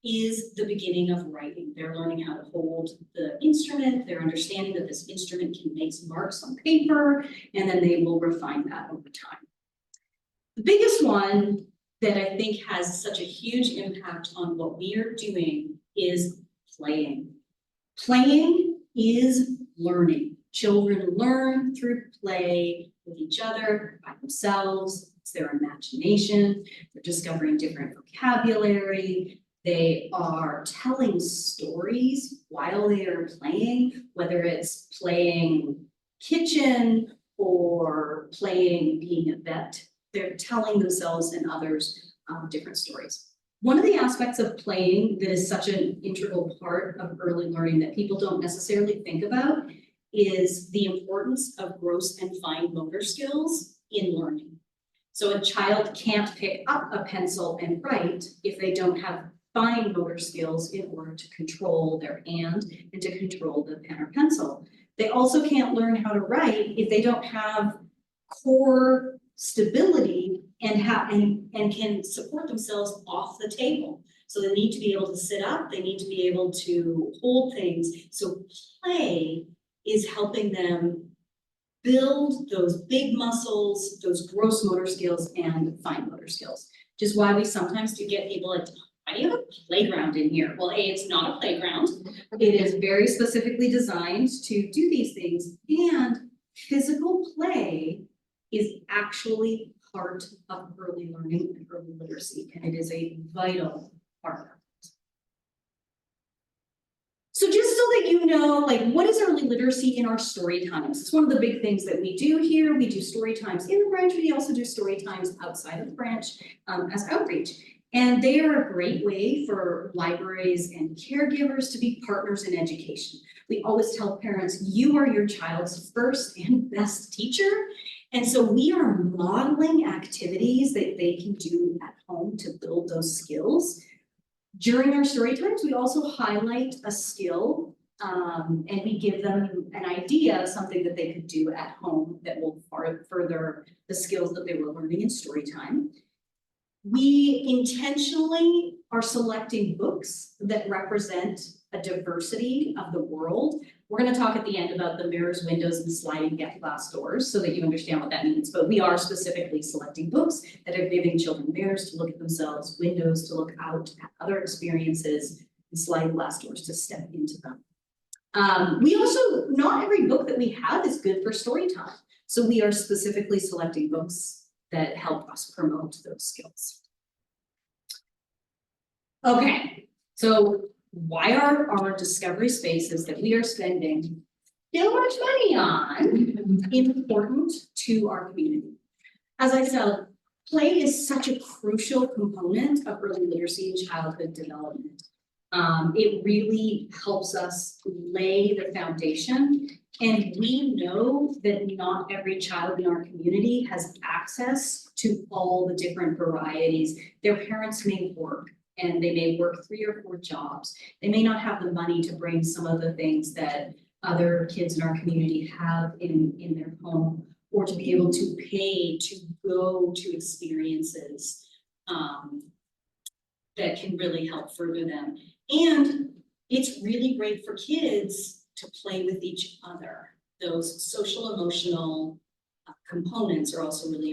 is the beginning of writing. They're learning how to hold the instrument. They're understanding that this instrument can make marks on paper, and then they will refine that over time. The biggest one that I think has such a huge impact on what we are doing is playing. Playing is learning. Children learn through play with each other, by themselves. It's their imagination. They're discovering different vocabulary. They are telling stories while they are playing, whether it's playing kitchen or playing being a vet. They're telling themselves and others different stories. One of the aspects of playing that is such an integral part of early learning that people don't necessarily think about is the importance of gross and fine motor skills in learning. So a child can't pick up a pencil and write if they don't have fine motor skills in order to control their hand and to control the pen or pencil. They also can't learn how to write if they don't have core stability and and can support themselves off the table. So they need to be able to sit up, they need to be able to hold things. So play is helping them build those big muscles, those gross motor skills and fine motor skills. Which is why we sometimes do get people like, why do you have a playground in here? Well, it's not a playground. It is very specifically designed to do these things, and physical play is actually part of early learning and early literacy, and it is a vital part. So just so that you know, like, what is early literacy in our story times? It's one of the big things that we do here. We do story times in the branch. We also do story times outside of the branch as outreach. And they are a great way for libraries and caregivers to be partners in education. We always tell parents, you are your child's first and best teacher. And so we are modeling activities that they can do at home to build those skills. During our story times, we also highlight a skill and we give them an idea of something that they could do at home that will further the skills that they were learning in story time. We intentionally are selecting books that represent a diversity of the world. We're going to talk at the end about the mirrors, windows, and sliding glass doors so that you understand what that means. But we are specifically selecting books that are giving children mirrors to look at themselves, windows to look out at other experiences, and sliding glass doors to step into them. We also, not every book that we have is good for story time. So we are specifically selecting books that help us promote those skills. Okay, so why are our discovery spaces that we are spending so much money on important to our community? As I said, play is such a crucial component of early literacy and childhood development. It really helps us lay the foundation. And we know that not every child in our community has access to all the different varieties. Their parents may work, and they may work 3 or 4 jobs. They may not have the money to bring some of the things that other kids in our community have in their home, or to be able to pay to go to experiences that can really help further them. And it's really great for kids to play with each other. Those social emotional components are also really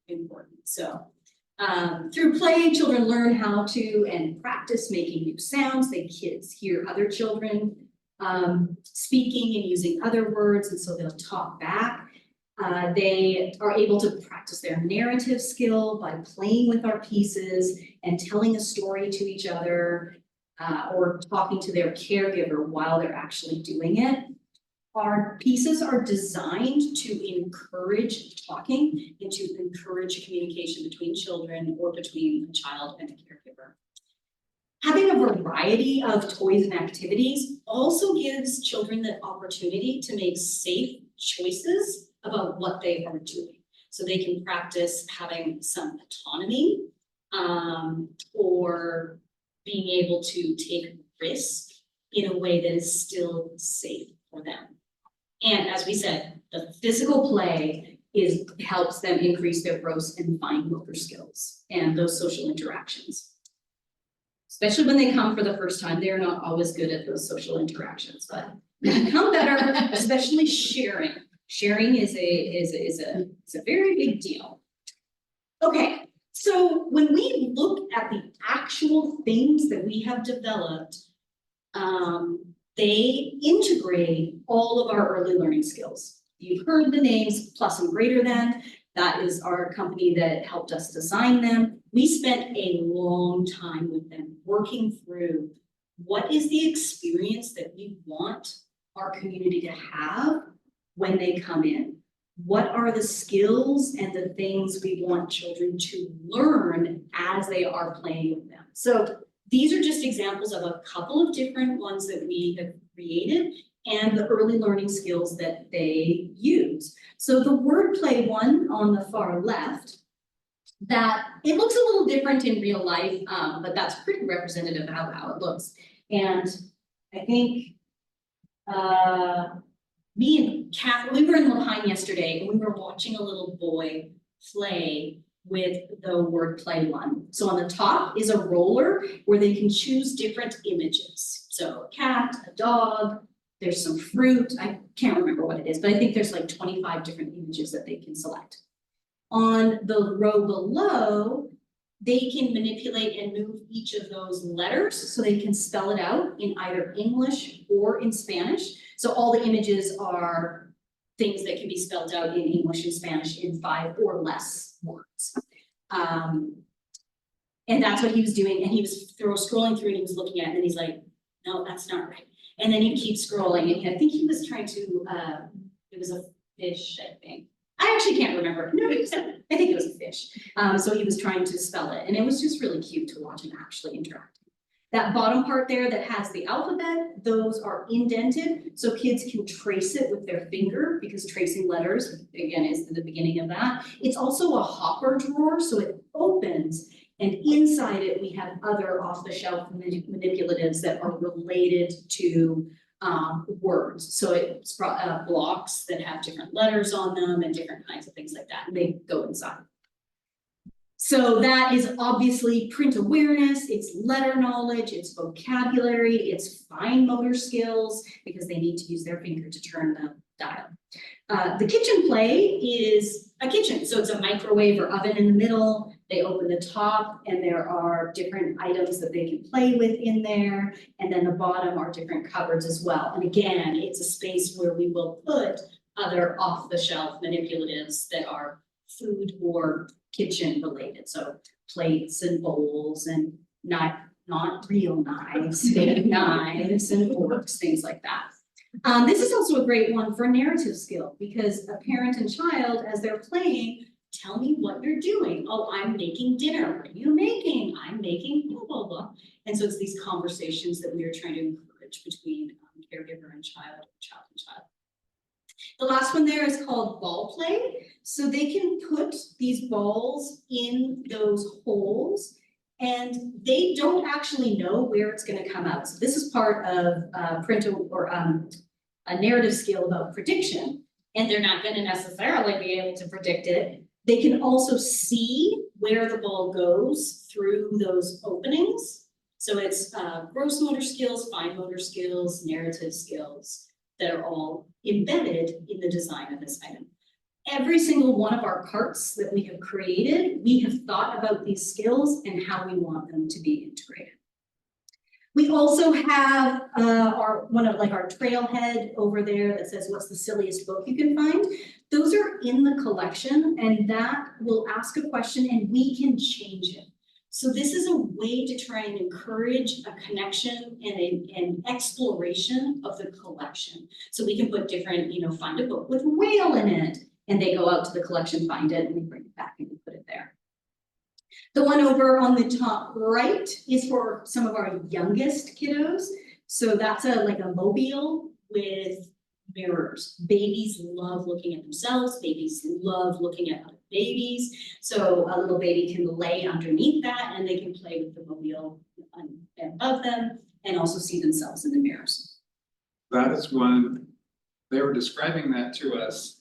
important. So through play, children learn how to and practice making new sounds. Kids hear other children speaking and using other words, and so they'll talk back. They are able to practice their narrative skill by playing with our pieces and telling a story to each other, or talking to their caregiver while they're actually doing it. Our pieces are designed to encourage talking and to encourage communication between children or between a child and a caregiver. Having a variety of toys and activities also gives children the opportunity to make safe choices about what they are doing. So they can practice having some autonomy, or being able to take risk in a way that is still safe for them. And as we said, the physical play helps them increase their gross and fine motor skills and those social interactions. Especially when they come for the first time, they're not always good at those social interactions, but they become better, especially sharing. Sharing is a very big deal. Okay, so when we look at the actual things that we have developed, they integrate all of our early learning skills. You've heard the names, Plus and Greater Than. That is our company that helped us design them. We spent a long time with them working through what is the experience that we want our community to have when they come in. What are the skills and the things we want children to learn as they are playing with them? So these are just examples of a couple of different ones that we have created and the early learning skills that they use. So the wordplay one on the far left, that it looks a little different in real life, but that's pretty representative of how it looks. And I think me and Catherine, we were in Malkin yesterday and we were watching a little boy play with the wordplay one. So on the top is a roller where they can choose different images. So a cat, a dog, there's some fruit. I can't remember what it is, but I think there's like 25 different images that they can select. On the row below, they can manipulate and move each of those letters so they can spell it out in either English or in Spanish. So all the images are things that can be spelled out in English and Spanish in 5 or less words. And that's what he was doing. And he was scrolling through and he was looking at it and then he's like, no, that's not right. And then he keeps scrolling and I think he was trying to, it was a fish, I think. I actually can't remember. No, I think it was a fish. So he was trying to spell it and it was just really cute to watch him actually interact. That bottom part there that has the alphabet, those are indented, so kids can trace it with their finger because tracing letters, again, is the beginning of that. It's also a hopper drawer, so it opens, and inside it, we have other off-the-shelf manipulatives that are related to words. So it's blocks that have different letters on them and different kinds of things like that, and they go inside. So that is obviously print awareness, it's letter knowledge, it's vocabulary, it's fine motor skills, because they need to use their finger to turn the dial. The kitchen play is a kitchen, so it's a microwave or oven in the middle. They open the top and there are different items that they can play with in there. And then the bottom are different cupboards as well. And again, it's a space where we will put other off-the-shelf manipulatives that are food or kitchen related, so plates and bowls and not real knives, fake knives and forks, things like that. This is also a great one for narrative skill because a parent and child, as they're playing, tell me what you're doing. Oh, I'm making dinner. What are you making? I'm making blah, blah, blah. And so it's these conversations that we are trying to encourage between caregiver and child and child. The last one there is called ball play. So they can put these balls in those holes and they don't actually know where it's going to come out. So this is part of print or a narrative skill about prediction, and they're not going to necessarily be able to predict it. They can also see where the ball goes through those openings. So it's gross motor skills, fine motor skills, narrative skills that are all embedded in the design of this item. Every single one of our carts that we have created, we have thought about these skills and how we want them to be integrated. We also have our trailhead over there that says, what's the silliest book you can find? Those are in the collection and that will ask a question and we can change it. So this is a way to try and encourage a connection and an exploration of the collection. So we can put different, find a book with whale in it, and they go out to the collection, find it, and they bring it back and we put it there. The one over on the top right is for some of our youngest kiddos. So that's like a mobile with mirrors. Babies love looking at themselves. Babies love looking at other babies. So a little baby can lay underneath that and they can play with the mobile above them and also see themselves in the mirrors.
That is one, they were describing that to us.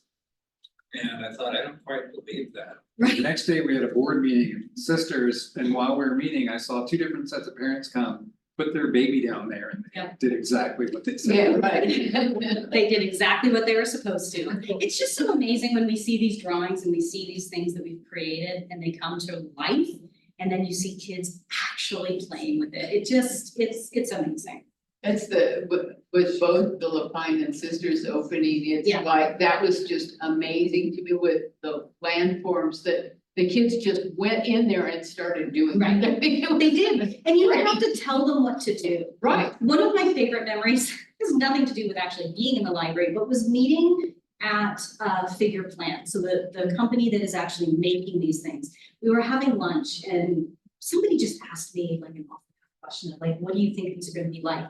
And I thought, I don't quite believe that.
Right.
The next day we had a board meeting, sisters, and while we were meeting, I saw 2 different sets of parents come, put their baby down there and they did exactly what they said.
Yeah, right.
They did exactly what they were supposed to. It's just so amazing when we see these drawings and we see these things that we've created and they come to life and then you see kids actually playing with it. It's amazing.
That's with both the Lapine and Sisters opening, it's
Yeah.
like, that was just amazing to be with the landforms that the kids just went in there and started doing.
Right.
They
They did, and you don't have to tell them what to do.
Right.
One of my favorite memories has nothing to do with actually being in the library, but was meeting at Figure Plant. So the company that is actually making these things. We were having lunch and somebody just asked me like an question of like, what do you think these are going to be like?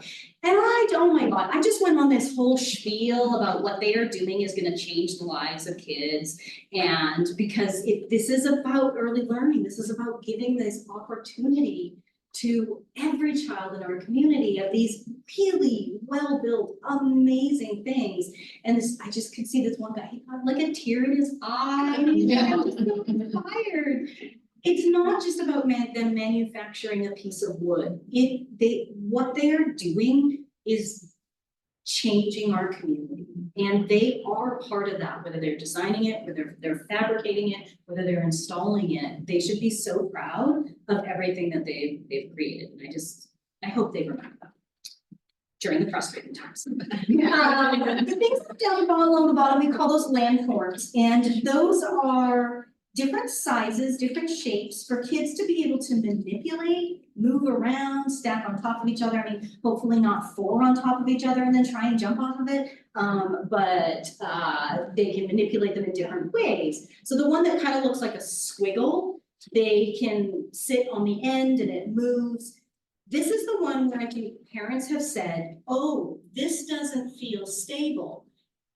And oh my God, I just went on this whole spiel about what they are doing is going to change the lives of kids. And because this is about early learning, this is about giving this opportunity to every child in our community of these really well-built, amazing things. And I just could see this one guy, he got like a tear in his eye.
Yeah.
fired. It's not just about them manufacturing a piece of wood. What they are doing is changing our community. And they are part of that, whether they're designing it, whether they're fabricating it, whether they're installing it. They should be so proud of everything that they've created. And I hope they remember that during the frustrating times. The things down along the bottom, we call those landforms. And those are different sizes, different shapes for kids to be able to manipulate, move around, stack on top of each other. I mean, hopefully not 4 on top of each other and then try and jump off of it. But they can manipulate them in different ways. So the one that kind of looks like a squiggle, they can sit on the end and it moves. This is the one where I think parents have said, oh, this doesn't feel stable.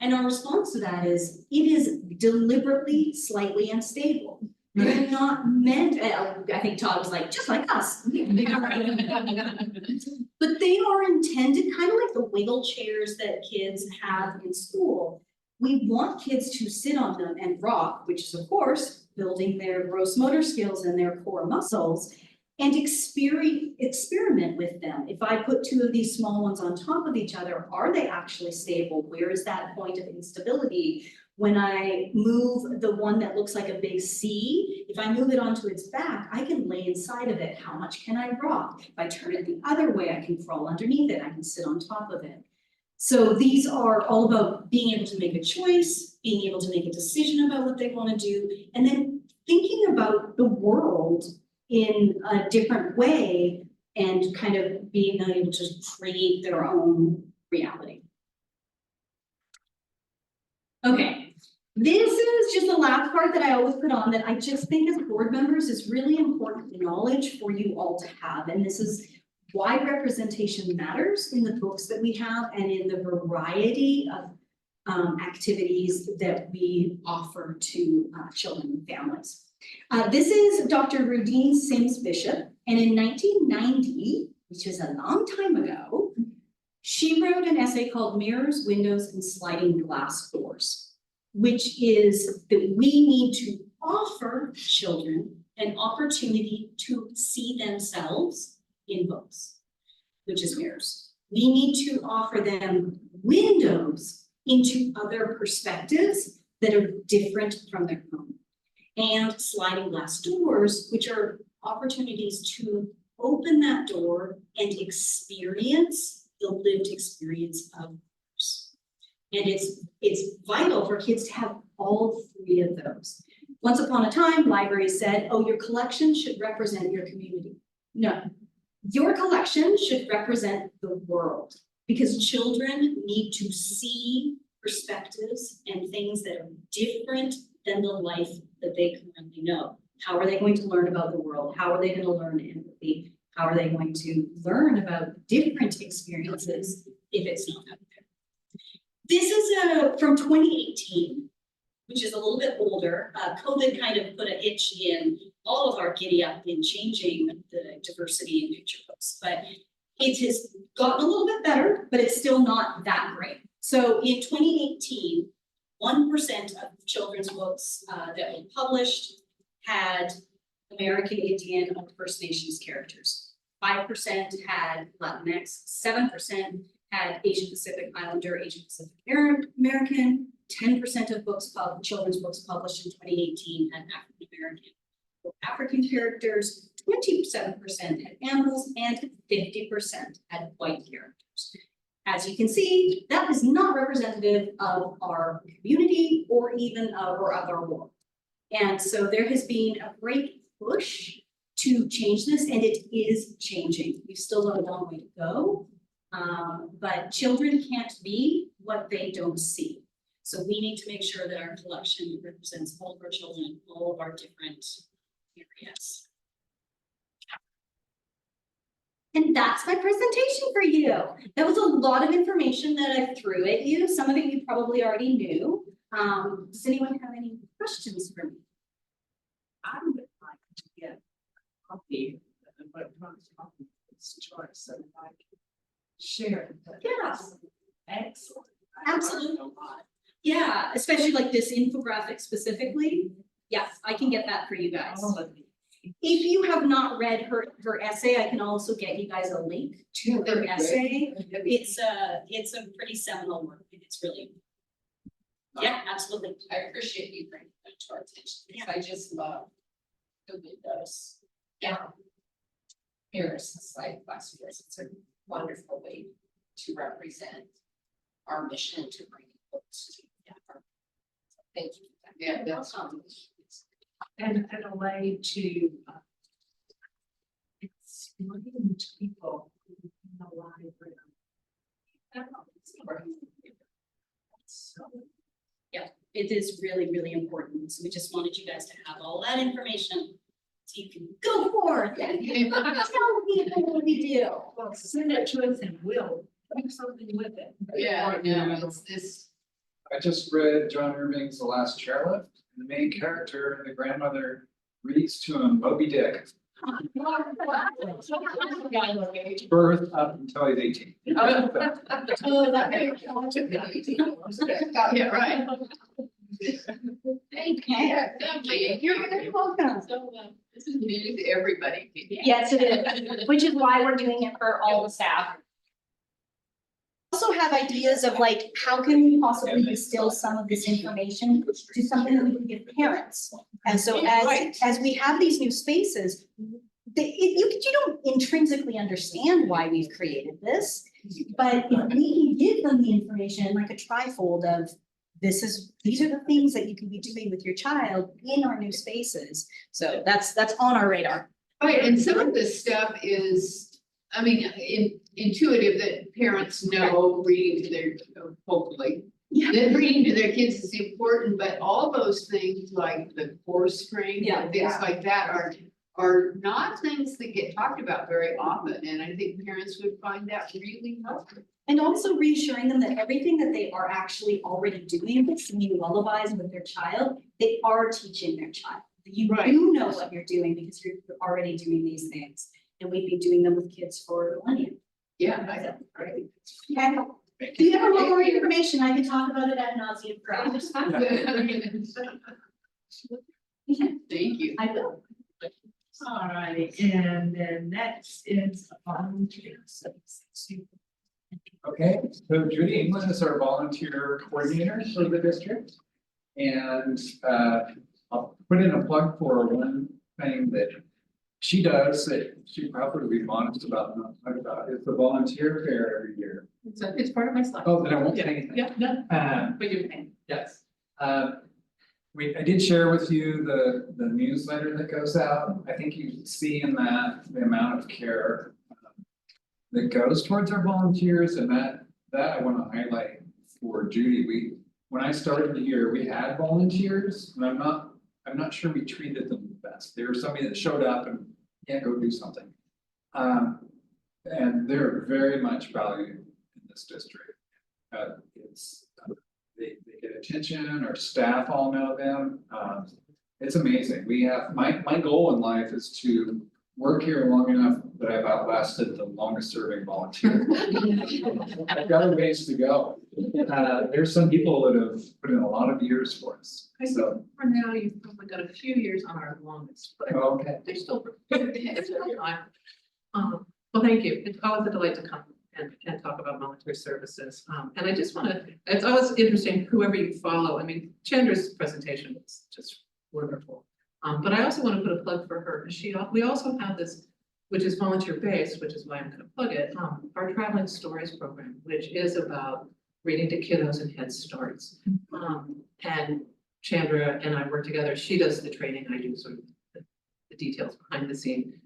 And our response to that is, it is deliberately slightly unstable. They're not meant, I think Todd was like, just like us. But they are intended kind of like the wiggle chairs that kids have in school. We want kids to sit on them and rock, which is of course, building their gross motor skills and their core muscles, and experiment with them. If I put 2 of these small ones on top of each other, are they actually stable? Where is that point of instability? When I move the one that looks like a big C, if I move it onto its back, I can lay inside of it. How much can I rock? If I turn it the other way, I can crawl underneath it. I can sit on top of it. So these are all about being able to make a choice, being able to make a decision about what they want to do, and then thinking about the world in a different way and kind of being able to create their own reality. Okay, this is just the last part that I always put on that I just think as board members is really important knowledge for you all to have. And this is why representation matters in the books that we have and in the variety of activities that we offer to children and families. This is Dr. Rudine Sims Bishop, and in 1990, which is a long time ago, she wrote an essay called Mirrors, Windows, and Sliding Glass Doors, which is that we need to offer children an opportunity to see themselves in books, which is mirrors. We need to offer them windows into other perspectives that are different from their own. And sliding glass doors, which are opportunities to open that door and experience the lived experience of others. And it's vital for kids to have all 3 of those. Once upon a time, libraries said, oh, your collection should represent your community. No, your collection should represent the world, because children need to see perspectives and things that are different than the life that they currently know. How are they going to learn about the world? How are they going to learn empathy? How are they going to learn about different experiences if it's not out there? This is from 2018, which is a little bit older. COVID kind of put a hitch in all of our giddy up in changing the diversity in picture books, but it has gotten a little bit better, but it's still not that great. So in 2018, 1% of children's books that were published had American Indian or First Nations characters. 5% had Latinx, 7% had Asian Pacific Islander, Asian Pacific American, 10% of books, children's books published in 2018 had African American or African characters, 27% had animals, and 50% had white characters. As you can see, that is not representative of our community or even of our world. And so there has been a great push to change this, and it is changing. We've still got a long way to go, but children can't be what they don't see. So we need to make sure that our collection represents all of our children, all of our different areas. And that's my presentation for you. That was a lot of information that I threw at you. Some of it you probably already knew. Does anyone have any questions for me?
I would like to get a copy of what runs off this chart so that I can share it.
Yes.
Excellent.
Absolutely. Yeah, especially like this infographic specifically. Yes, I can get that for you guys.
All of these.
If you have not read her essay, I can also get you guys a link to her essay. It's a pretty seminal work, and it's really. Yeah, absolutely.
I appreciate you bringing that to our attention, because I just love the windows. Yeah. Harrison's like last year, it's a wonderful way to represent our mission to bring books to the. Thank you. Yeah, that's.
And a way to explain to people in the library. So,
Yeah, it is really, really important. So we just wanted you guys to have all that information. So you can go forth and tell people what we do.
well, send it to us and we'll do something with it.
Yeah, no, it's this.
I just read John Irving's The Last Chairlift, and the main character, the grandmother, reads to him Moby Dick, birth up until he's 18.
Oh, that makes yeah, right. Thank you.
You're very welcome.
So, this is new to everybody.
Yes, it is, which is why we're doing it for all the staff. Also have ideas of like, how can we possibly distill some of this information to something that we can give parents? And so as we have these new spaces, you don't intrinsically understand why we've created this, but if we can give them the information like a trifold of these are the things that you can be doing with your child in our new spaces. So that's on our radar.
Right, and some of this stuff is, I mean, intuitive that parents know reading to their, hopefully. That reading to their kids is important, but all those things like the course string and things like that are not things that get talked about very often. And I think parents would find that really helpful.
And also reassuring them that everything that they are actually already doing, with singing lullabies with their child, they are teaching their child. You do know what you're doing because you're already doing these things. And we've been doing them with kids for millennia.
Yeah, I know, right?
Yeah. If you ever want more information, I can talk about it ad nauseam for hours.
Thank you.
I will.
All right, and then next is volunteers.
Okay, so Judy England is our volunteer coordinator for the district. And I'll put in a plug for one thing that she does that she probably would be honest about, not talk about, is the volunteer fair every year.
It's part of my slide.
Oh, then I won't say anything.
Yeah, no, but you can.
Yes. I did share with you the newsletter that goes out. I think you see in that the amount of care that goes towards our volunteers, and that I want to highlight for Judy. When I started here, we had volunteers, and I'm not sure we treated them the best. They were somebody that showed up and can't go do something. And they're very much valued in this district. They get attention, our staff all know them. It's amazing. We have, my goal in life is to work here long enough that I've outlasted the longest serving volunteer. I've got a ways to go. There's some people that have put in a lot of years for us.
I think for now, you've probably got a few years on our longest, but
Okay.
they're still. It's still time. Well, thank you. It's always a delight to come and talk about volunteer services. And I just want to, it's always interesting, whoever you follow. I mean, Chandra's presentation was just wonderful. But I also want to put a plug for her. We also have this, which is volunteer based, which is why I'm going to plug it. Our Traveling Stories program, which is about reading to kiddos and Head Starts. And Chandra and I work together. She does the training. I do sort of the details behind the scene.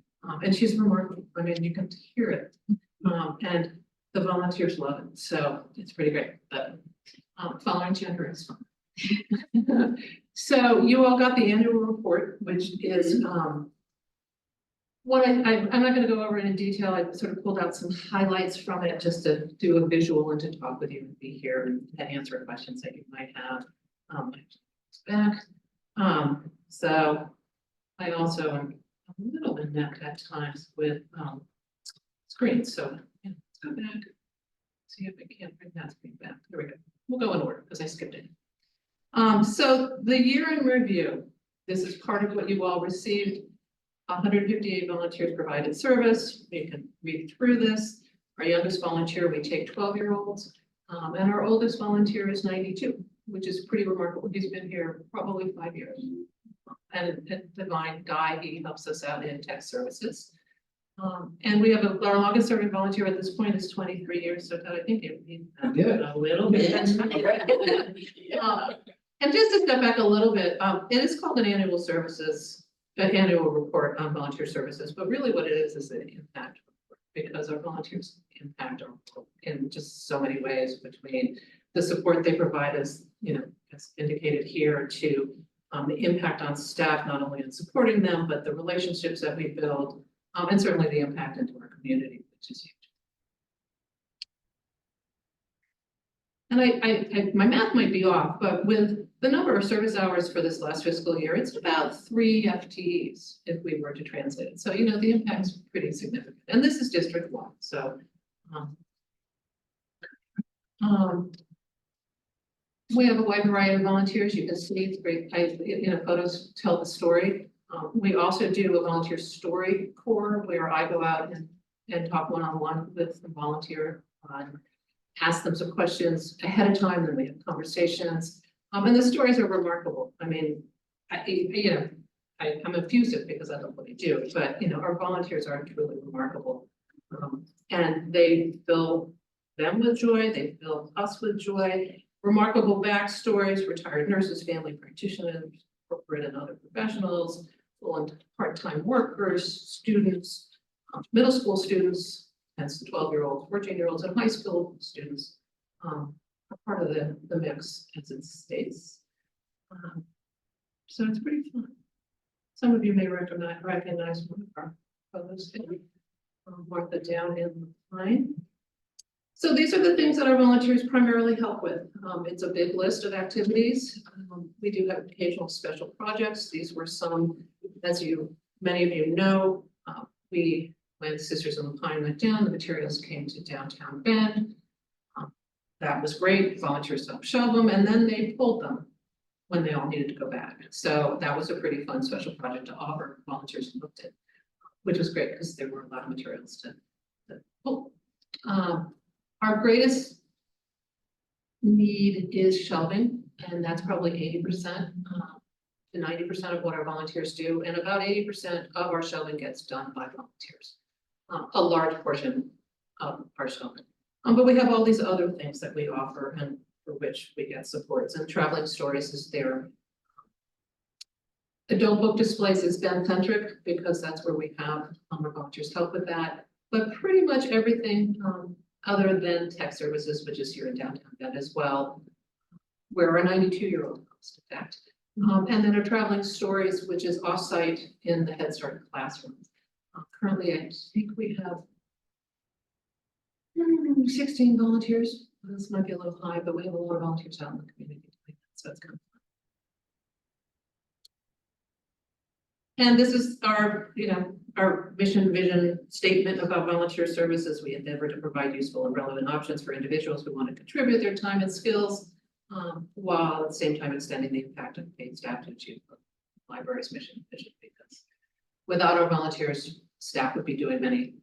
And she's remarkable. I mean, you can hear it. And the volunteers love it. So it's pretty great. But following Chandra is fun. So you all got the annual report, which is what I'm not going to go over it in detail. I sort of pulled out some highlights from it just to do a visual and to talk with you and be here and answer questions that you might have. So I also am a little inept at times with screens. So yeah, let's go back. See if I can't bring that screen back. There we go. We'll go in order because I skipped it. So the year in review,
This is part of what you all received. 158 volunteers provided service. You can read through this. Our youngest volunteer, we take 12-year-olds, and our oldest volunteer is 92, which is pretty remarkable. He's been here probably 5 years. And Divine Guy, he helps us out in tech services. And we have our longest serving volunteer at this point is 23 years, so I think you need a little bit. And just to step back a little bit, it is called an annual report on volunteer services, but really what it is an impact report, because our volunteers impact our world in just so many ways, between the support they provide us, as indicated here, to the impact on staff, not only in supporting them, but the relationships that we build, and certainly the impact into our community, which is huge. And my math might be off, but with the number of service hours for this last fiscal year, it's about 3 FTEs if we were to translate it. So, the impact's pretty significant. And this is District 1, so. We have a wide variety of volunteers. You can see it's great. Photos tell the story. We also do a volunteer story core where I go out and talk one-on-one with the volunteer, ask them some questions ahead of time, then we have conversations. And the stories are remarkable. I mean, I'm effusive because I love what I do, but our volunteers are truly remarkable. And they fill them with joy, they fill us with joy. Remarkable backstories, retired nurses, family practitioners, corporate and other professionals, full and part-time workers, students, middle school students, hence the 12-year-olds, 14-year-olds, and high school students are part of the mix as it states. So it's pretty fun. Some of you may recognize one of our photos here. Mark that down in the line. So these are the things that our volunteers primarily help with. It's a big list of activities. We do have occasional special projects. These were some, as many of you know, when Sisters in the Pine went down, the materials came to downtown Bend. That was great. Volunteers helped shove them, and then they pulled them when they all needed to go back. So that was a pretty fun special project to offer volunteers who looked at, which was great because there were a lot of materials to pull. Our greatest need is shelving, and that's probably 80% to 90% of what our volunteers do, and about 80% of our shelving gets done by volunteers. A large portion of our shelving. But we have all these other things that we offer and for which we get supports, and traveling stories is there. Adult book displays is Bend-centric because that's where we have our volunteers help with that, but pretty much everything other than tech services, which is here in downtown Bend as well, where our 92-year-old host, in fact. And then our traveling stories, which is offsite in the Head Start classroom. Currently, I think we have 16 volunteers. This might be a little high, but we have a lot of volunteers out in the community doing that, so it's kind of fun. And this is our, our mission vision statement about volunteer services. We endeavor to provide useful and relevant options for individuals who want to contribute their time and skills, while at the same time extending the impact of paid staff to achieve the library's mission vision. Because without our volunteers, staff would be doing many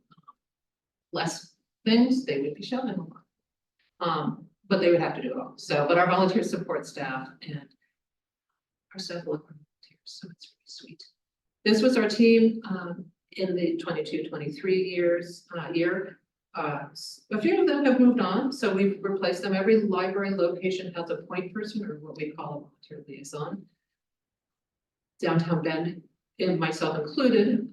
less things. They would be shelving a lot, but they would have to do it all. So, but our volunteers support staff, and our staff love our volunteers, so it's really sweet. This was our team in the 22-23 year. A few of them have moved on, so we've replaced them. Every library location has a point person, or what we call a volunteer liaison. Downtown Bend, and myself included,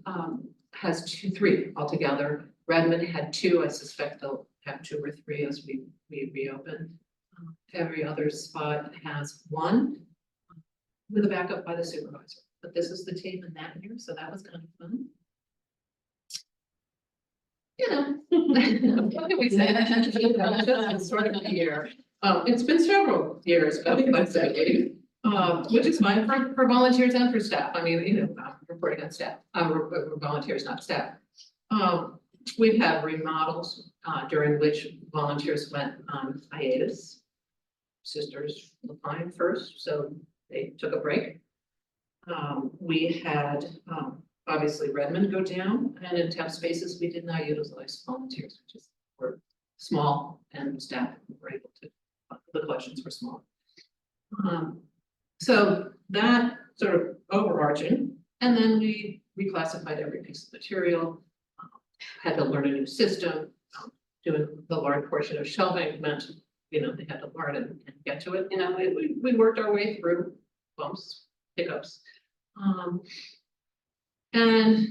has 3 altogether. Redmond had 2. I suspect they'll have 2 or 3 as we reopen. Every other spot has 1 with a backup by the supervisor. But this is the team in that year, so that was kind of fun. What can we say? Just sort of a year. It's been several years, which is fine for volunteers and for staff. I mean, I'm reporting on staff. Volunteers, not staff. We've had remodels during which volunteers went on hiatus. Sisters Pine first, so they took a break. We had, obviously Redmond go down, and in temp spaces, we did not utilize volunteers, which is, were small and staff were able to, the collections were small. So that sort of overarching, and then we reclassified every piece of material, had to learn a new system, doing the large portion of shelving meant, you know, they had to learn and get to it, you know, we worked our way through bumps, hiccups. And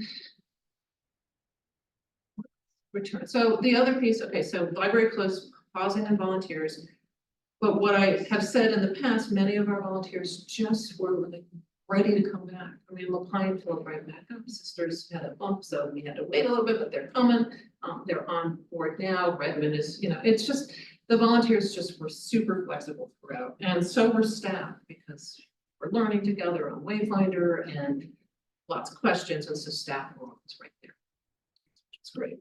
return, so the other piece, okay, so library close pausing and volunteers. But what I have said in the past, many of our volunteers just were like ready to come back. I mean, Malkin filled right back up, sisters had a bump, so we had to wait a little bit, but they're coming. They're on board now. Redmond is, you know, it's just, the volunteers just were super flexible throughout. And so were staff, because we're learning together on Wayfinder and lots of questions, and so staff were always right there. It's great.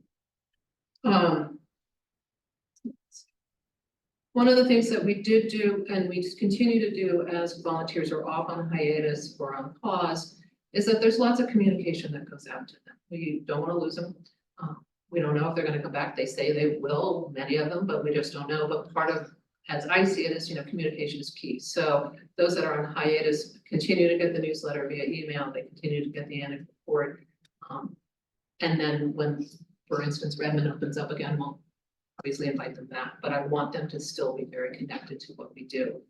One of the things that we did do, and we continue to do as volunteers are off on hiatus or on pause, is that there's lots of communication that goes out to them. We don't want to lose them. We don't know if they're going to come back. They say they will, many of them, but we just don't know. But part of, as I see it, is, you know, communication is key. So those that are on hiatus continue to get the newsletter via email. They continue to get the annual report. And then when, for instance, Redmond opens up again, we'll obviously invite them back, but I want them to still be very connected to what we do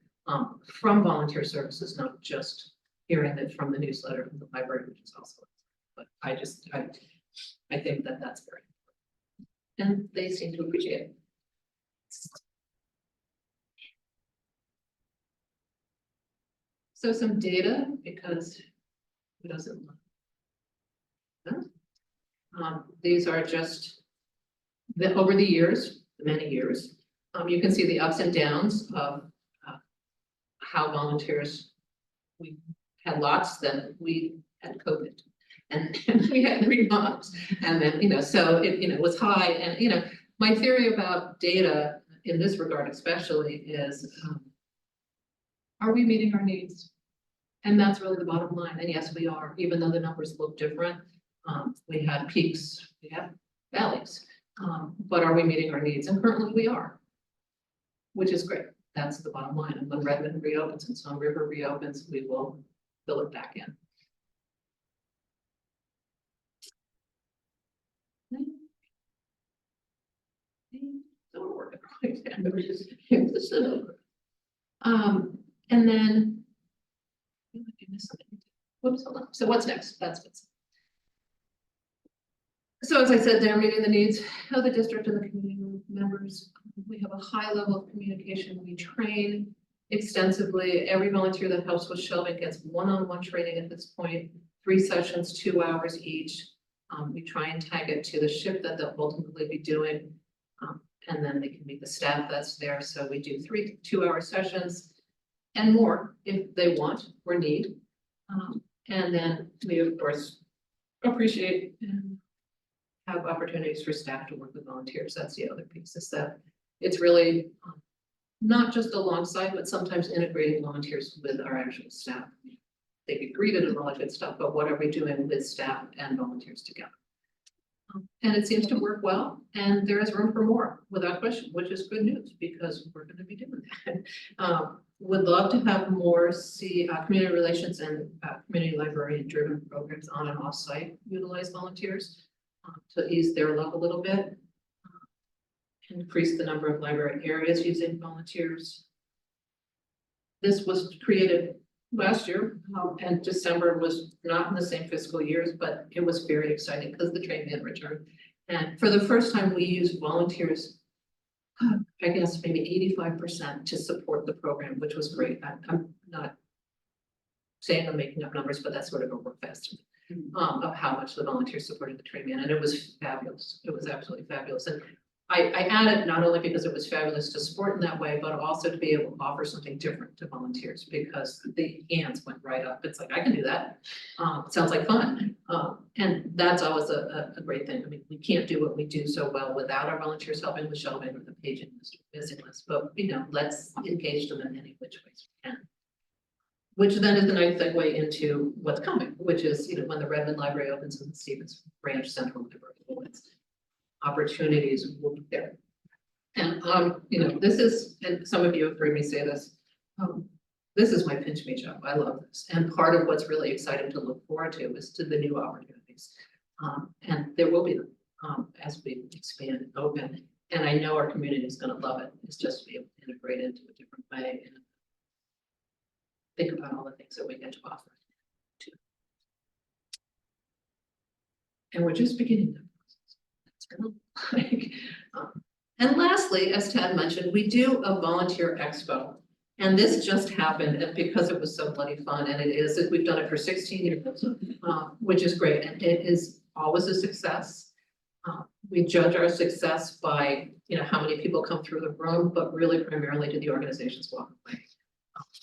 from volunteer services, not just hearing it from the newsletter from the library, which is also, but I think that that's very important. And they seem to appreciate it. So some data, because who doesn't love it? These are just over the years, many years. You can see the ups and downs of how volunteers, we had lots, then we had COVID. And we had 3 months, and then, you know, so it, you know, was high. And, you know, my theory about data in this regard especially is, are we meeting our needs? And that's really the bottom line. And yes, we are, even though the numbers look different. We had peaks, we had valleys, but are we meeting our needs? And currently we are, which is great. That's the bottom line. And when Redmond reopens and Stone River reopens, we will fill it back in. So we're working on it. And then, whoops, hold on. So what's next? That's what's. So as I said, they're meeting the needs of the district and the community members. We have a high level of communication. We train extensively. Every volunteer that helps with shelving gets one-on-one training at this point, 3 sessions, 2 hours each. We try and tag it to the shift that they'll ultimately be doing. And then they can meet the staff that's there. So we do 3 2-hour sessions and more if they want or need. And then we, of course, appreciate and have opportunities for staff to work with volunteers. That's the other piece, is that it's really not just alongside, but sometimes integrating volunteers with our actual staff. They get greeted and all that good stuff, but what are we doing with staff and volunteers together? And it seems to work well, and there is room for more, without question, which is good news, because we're going to be doing that. Would love to have more community relations and community librarian driven programs on and off site utilize volunteers to ease their load a little bit, increase the number of library areas using volunteers. This was created last year, and December was not in the same fiscal years, but it was very exciting because the train man returned. And for the first time, we used volunteers, I guess maybe 85% to support the program, which was great. I'm not saying I'm making up numbers, but that's sort of a rough estimate of how much the volunteers supported the train man, and it was fabulous. It was absolutely fabulous. And I added not only because it was fabulous to support in that way, but also to be able to offer something different to volunteers, because the hands went right up. It's like, I can do that. It sounds like fun. And that's always a great thing. I mean, we can't do what we do so well without our volunteers helping with shelving or the paging list or visiting list, but you know, let's engage them in any which ways we can. which then is a nice segue into what's coming, which is, when the Redmond Library opens and the Stevens Branch Central Library opens. Opportunities will be there. And, this is, and some of you have heard me say this, this is my pinch me job. I love this. And part of what's really exciting to look forward to is to the new opportunities. And there will be them, as we expand and open. And I know our community is gonna love it. It's just to be able to integrate into a different way and think about all the things that we get to offer. Too. And we're just beginning that process. It's gonna look like, and lastly, as Tad mentioned, we do a volunteer expo. And this just happened, and because it was so bloody fun, and it is, we've done it for 16 years, which is great, and it is always a success. We judge our success by, how many people come through the room, but really primarily do the organizations walk away.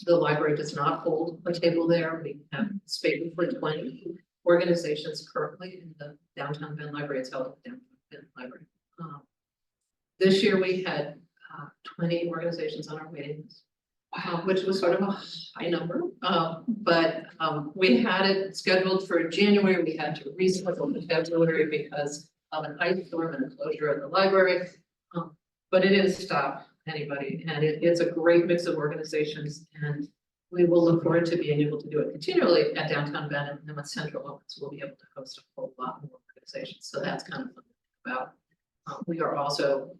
The library does not hold a table there. We have space for 20 organizations currently in the downtown Van Library. It's held at the downtown Van Library. This year we had 20 organizations on our waiting list. Which was sort of a high number, but we had it scheduled for January. We had to reschedule to February because of an ice storm and the closure of the library. But it didn't stop anybody, and it's a great mix of organizations, and we will look forward to being able to do it continually at downtown Bend, and then when Central opens, we'll be able to host a whole lot more organizations. So that's kind of fun to think about. We are also,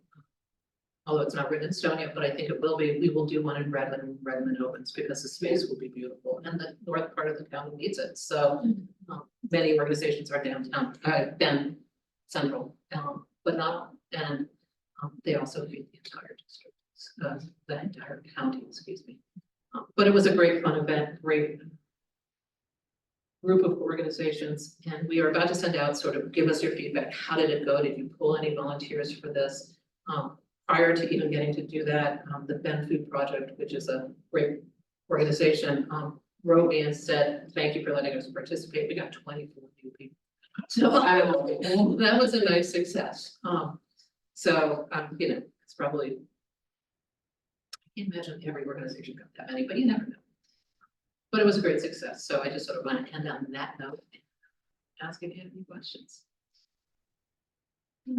although it's not written in stone yet, but I think it will be, we will do one in Redmond when Redmond opens because the space will be beautiful and the north part of the county needs it. So many organizations are downtown, Bend Central, but not, and they also feed the entire district, the entire county, excuse me. But it was a great fun event, great group of organizations, and we are about to send out sort of give us your feedback. How did it go? Did you pull any volunteers for this? Prior to even getting to do that, the Ben Food Project, which is a great organization, wrote me and said, thank you for letting us participate. We got 24 new people. So that was a nice success. It's probably, I can't imagine every organization got that many, but you never know. But it was a great success. So I just sort of want to end on that note and ask if you have any questions.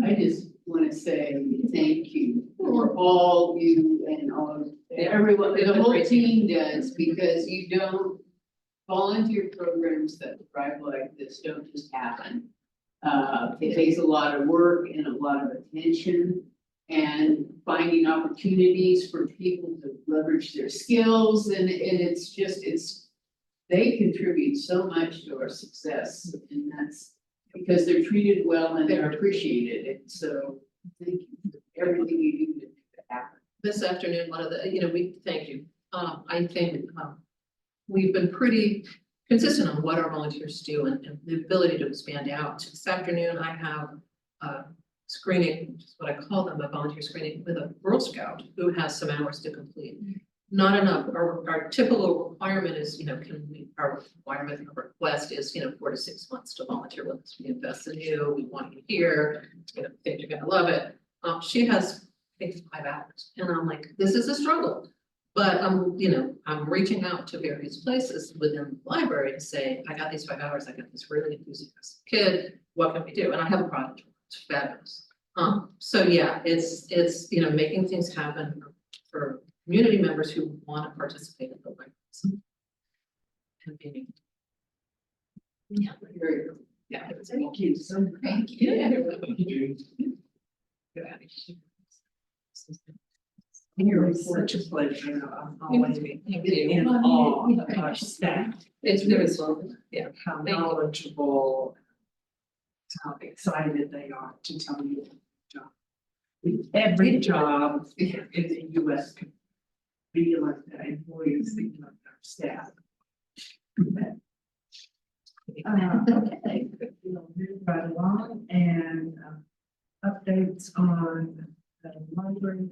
I just want to say thank you for all you and all everyone, the whole team does, because you don't, volunteer programs that thrive like this don't just happen. It takes a lot of work and a lot of attention and finding opportunities for people to leverage their skills, and it's just, they contribute so much to our success, and that's because they're treated well and they're appreciated. And so thank you for everything you do to make that happen.
This afternoon, one of the, we thank you. I think we've been pretty consistent on what our volunteers do and the ability to expand out. This afternoon, I have a screening, which is what I call them, a volunteer screening with a Girl Scout who has some hours to complete. Not enough. Our typical requirement is, our requirement or request is, 4 to 6 months to volunteer with us. We invest in you. We want you here. I think you're gonna love it. She has, I think, 5 hours, and I'm like, this is a struggle. But I'm reaching out to various places within the library to say, I got these 5 hours. I got this really enthusiastic kid. What can we do? And I have a project. It's fabulous. So yeah, it's making things happen for community members who want to participate in the library. Yeah, very good. Yeah, thank you so much. Thank you.
You're such a pleasure. Always in awe of our staff.
It's really slow. Yeah.
How knowledgeable, how excited they are to tell you their job. Every job in the US can be like that, employees think like our staff. Okay, we'll move right along and updates on the library.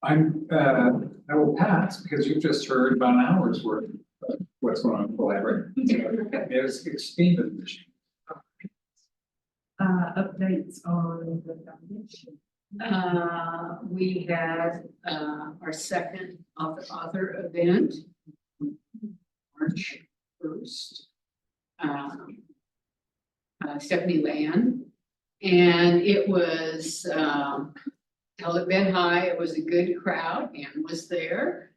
I will pass because you've just heard about an hour's worth of what's going on with the library. It was extremely efficient.
Updates on the foundation.
We had our second author event March 1st. Stephanie Land. And it was, held at Ben High. It was a good crowd. Ann was there.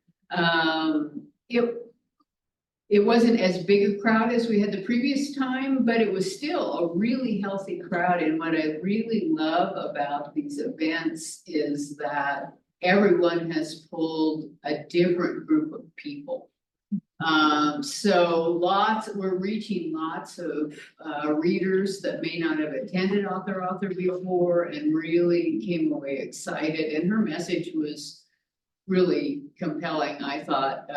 It wasn't as big a crowd as we had the previous time, but it was still a really healthy crowd. And what I really love about these events is that everyone has pulled a different group of people. So we're reaching lots of readers that may not have attended Author before and really came away excited. And her message was really compelling, I thought,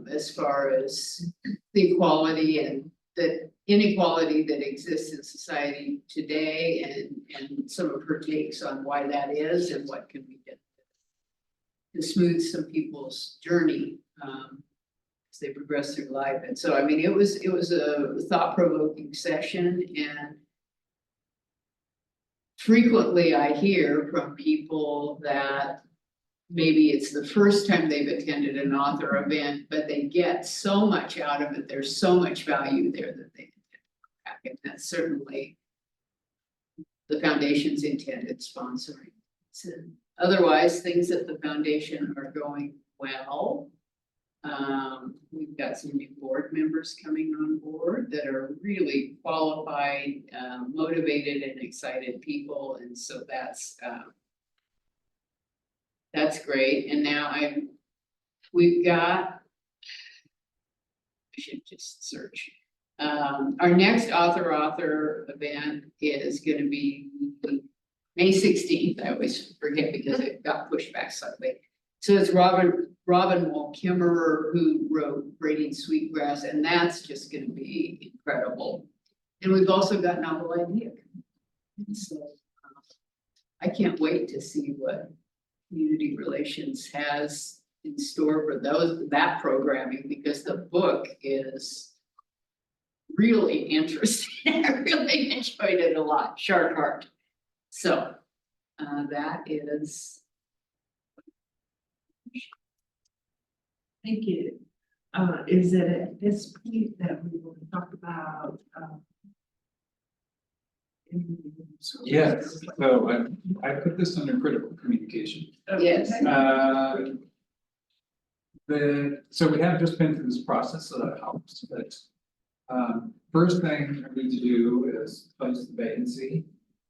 as far as the equality and the inequality that exists in society today, and some of her takes on why that is and what can be done to smooth some people's journey as they progress through life. And so, I mean, it was a thought-provoking session, and frequently I hear from people that maybe it's the first time they've attended an author event, but they get so much out of it. There's so much value there that they intend to come back. And that's certainly the foundation's intended sponsoring. So otherwise, things at the foundation are going well. We've got some new board members coming on board that are really qualified, motivated and excited people. And so that's great. And now we've got, I should just search. Our next author event is going to be May 16th. I always forget because it got pushed back slightly. So it's Robin Kimmerer who wrote Braiding Sweetgrass, and that's just going to be incredible. And we've also got Novel Idea. And so I can't wait to see what Community Relations has in store for that programming, because the book is really interesting. I really enjoyed it a lot. Sharp heart. So that is.
Thank you. Is it at this point that we will talk about?
Yes, so I put this under critical communication.
Yes.
So we have just been through this process, so that helps, but first thing I need to do is place the vacancy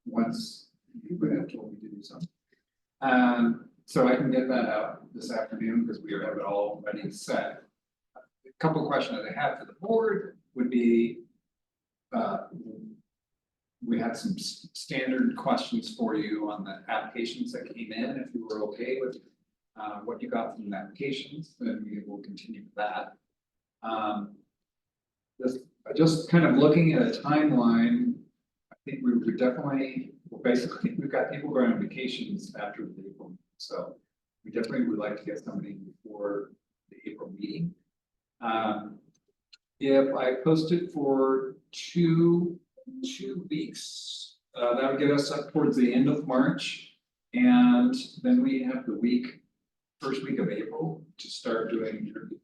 once you have told me to do something. So I can get that out this afternoon because we have it all ready to set. A couple of questions that I have for the board would be, we had some standard questions for you on the applications that came in. If you were okay with what you got from the applications, then we will continue with that. Just kind of looking at a timeline, I think we would definitely, well, basically, we've got people going on vacations after the April, so we definitely would like to get somebody before the April meeting. If I post it for two weeks, that would get us up towards the end of March, and then we have the first week of April to start doing interviews.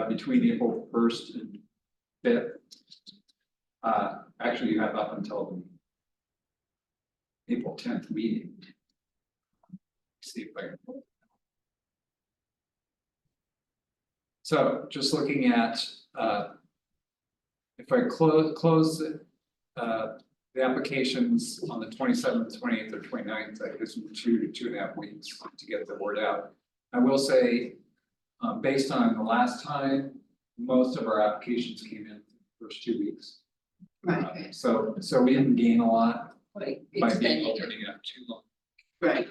Between April 1st and 5th. Actually, you have up until the April 10th meeting. See if I can. So just looking at, if I close the applications on the 27th, 28th, or 29th, that gives me 2 to 2.5 weeks to get the word out. I will say, based on the last time, most of our applications came in the first 2 weeks.
Right.
So we didn't gain a lot
Right.
by being opening it up too long.
Right.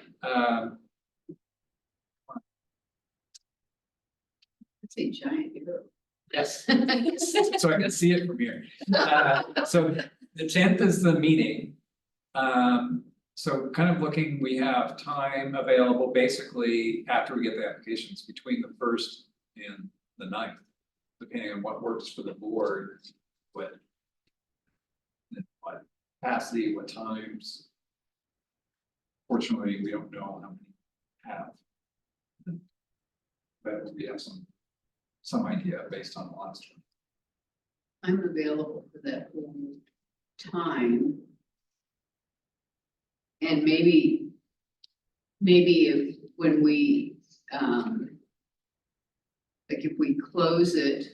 It's a giant hero.
Yes. So I can see it from here. So the 10th is the meeting. So kind of looking, we have time available basically after we get the applications between the 1st and the 9th, depending on what works for the board, what capacity, what times. Fortunately, we don't know how many have. But we have some some idea based on the last one.
I'm available for that whole time. And maybe if, when we, like if we close it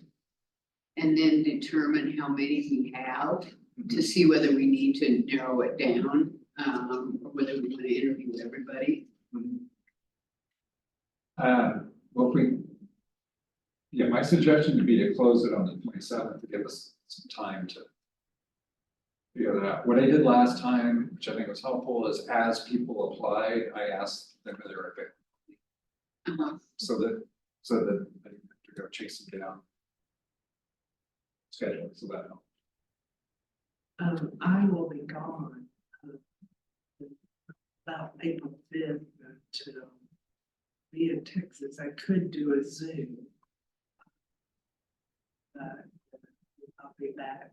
and then determine how many we have to see whether we need to narrow it down, or whether we want to interview everybody.
Well, if we. Yeah, my suggestion would be to close it on the 27th to give us some time to. Figure that out. What I did last time, which I think was helpful, is as people applied, I asked them if they were available. So that I didn't have to go chase them down. Schedule, so that helped.
I will be gone. About April 5th to be in Texas. I could do a Zoom. I'll be back.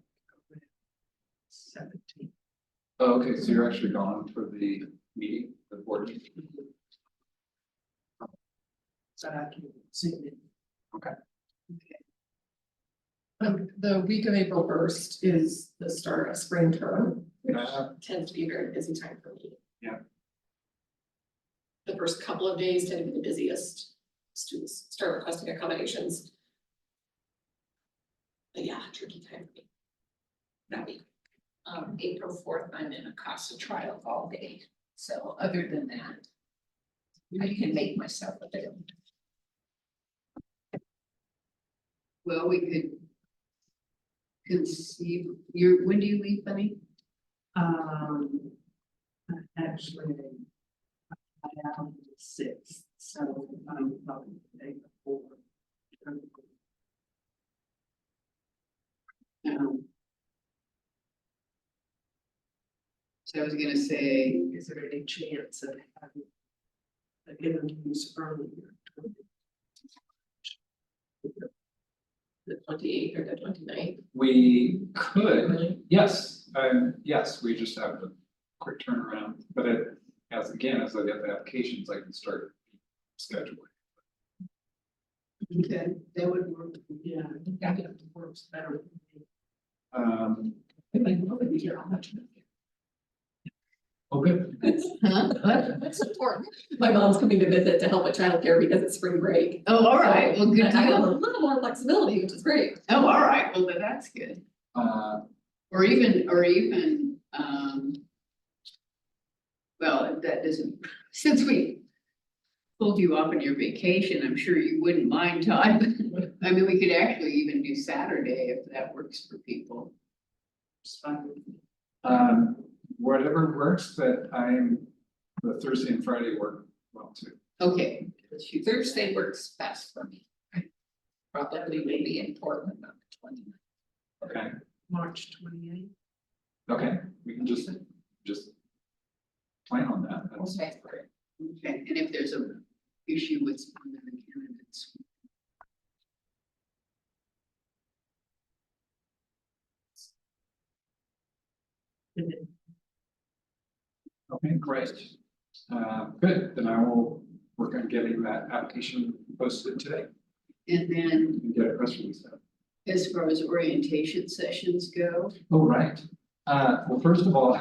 17th.
Oh, okay, so you're actually gone for the meeting, the board meeting?
So I can Zoom in.
Okay.
The week of April 1st is the start of spring term, which
Uh-huh.
tends to be a very busy time for me.
Yeah.
The first couple of days tend to be the busiest. Students start requesting accommodations. But yeah, tricky time for me. That week.
April 4th, I'm in a CASA trial all day, so other than that, I can make myself available.
Well, we could conceive, when do you leave, Bunny?
Actually, I have on the 6th, so I'm probably the day before.
So I was gonna say,
Is there any chance of having interviews earlier?
The 28th or the 29th.
We could,
Really?
yes, yes, we just have a quick turnaround, but as I get the applications, I can start scheduling.
okay, that would work.
Yeah, I think that works better for me.
If I know that you're on much.
Oh, good.
That's important. My mom's coming to visit to help with childcare because it's spring break.
Oh, all right, well, good
I have a
deal.
little more flexibility, which is great.
Oh, all right, well, then that's good. Or even, well, if that doesn't, since we pulled you off on your vacation, I'm sure you wouldn't mind, Todd. I mean, we could actually even do Saturday if that works for people. It's fine with me.
Whatever works, but the Thursday and Friday work well too.
Okay.
Thursday works best for me. I probably will be in Portland on the 29th.
Okay,
March 28th.
okay, we can just plan on that. That's-
Okay, great.
Okay, and if there's a issue with one of the candidates.
Okay, great. Good, then I will work on getting that application posted today
And then
and get a press release out.
as far as orientation sessions go,
Oh, right. Well, first of all,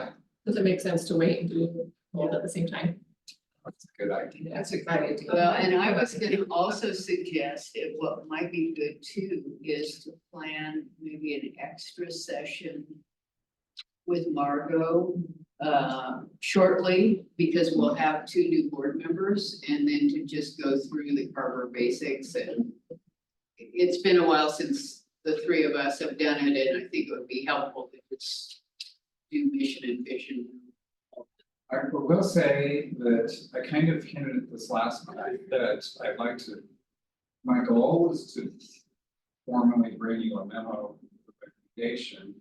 Does it make sense to wait and do both at the same time?
that's a good idea.
That's a great idea.
well, and I was gonna also suggest that what might be good too is to plan maybe an extra session with Margot shortly, because we'll have 2 new board members, and then to just go through the Carver basics. And it's been a while since the 3 of us have done it, and I think it would be helpful to just do mission and vision.
I will say that I kind of hinted at this last night, that I'd like to, my goal is to formally bring you a memo of recommendation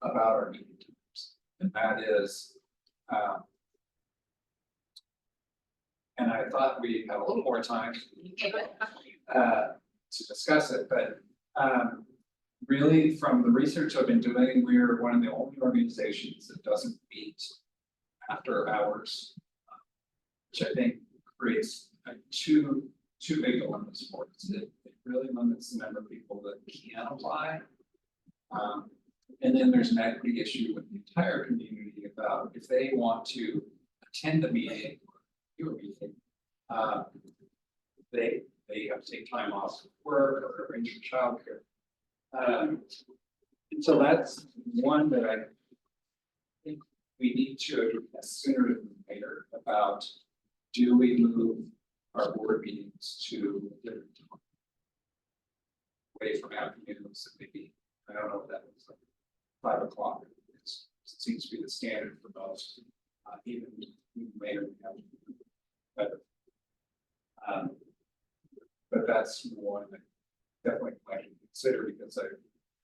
about our meeting times. And that is, and I thought we had a little more time to discuss it, but really from the research I've been doing, we're one of the only organizations that doesn't meet after hours, which I think creates two big dilemmas for us. It really limits the number of people that can apply. And then there's an equity issue with the entire community about if they want to attend the meeting, do a meeting, they have to take time off work or arrange for childcare. And so that's one that I think we need to address sooner than later about, do we move our board meetings to a different time? Away from afternoons, maybe, I don't know if that was like 5 o'clock. It seems to be the standard for most, even later in the afternoon. But that's one that definitely I can consider, because I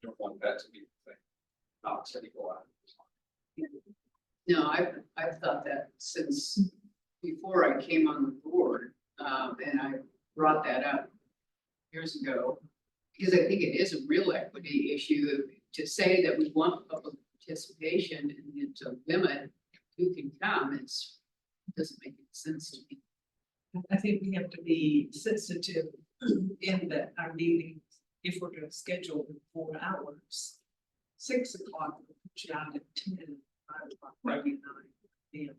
don't want that to be the thing, not to go out.
No, I've thought that since before I came on the board, and I brought that up years ago, because I think it is a real equity issue to say that we want public participation and then to limit who can come. It doesn't make any sense to me.
I think we have to be sensitive in that our meetings, if we're gonna schedule them 4 hours. 6 o'clock, we'll put you out at 10, 5 o'clock,
Right.
maybe 9 p.m.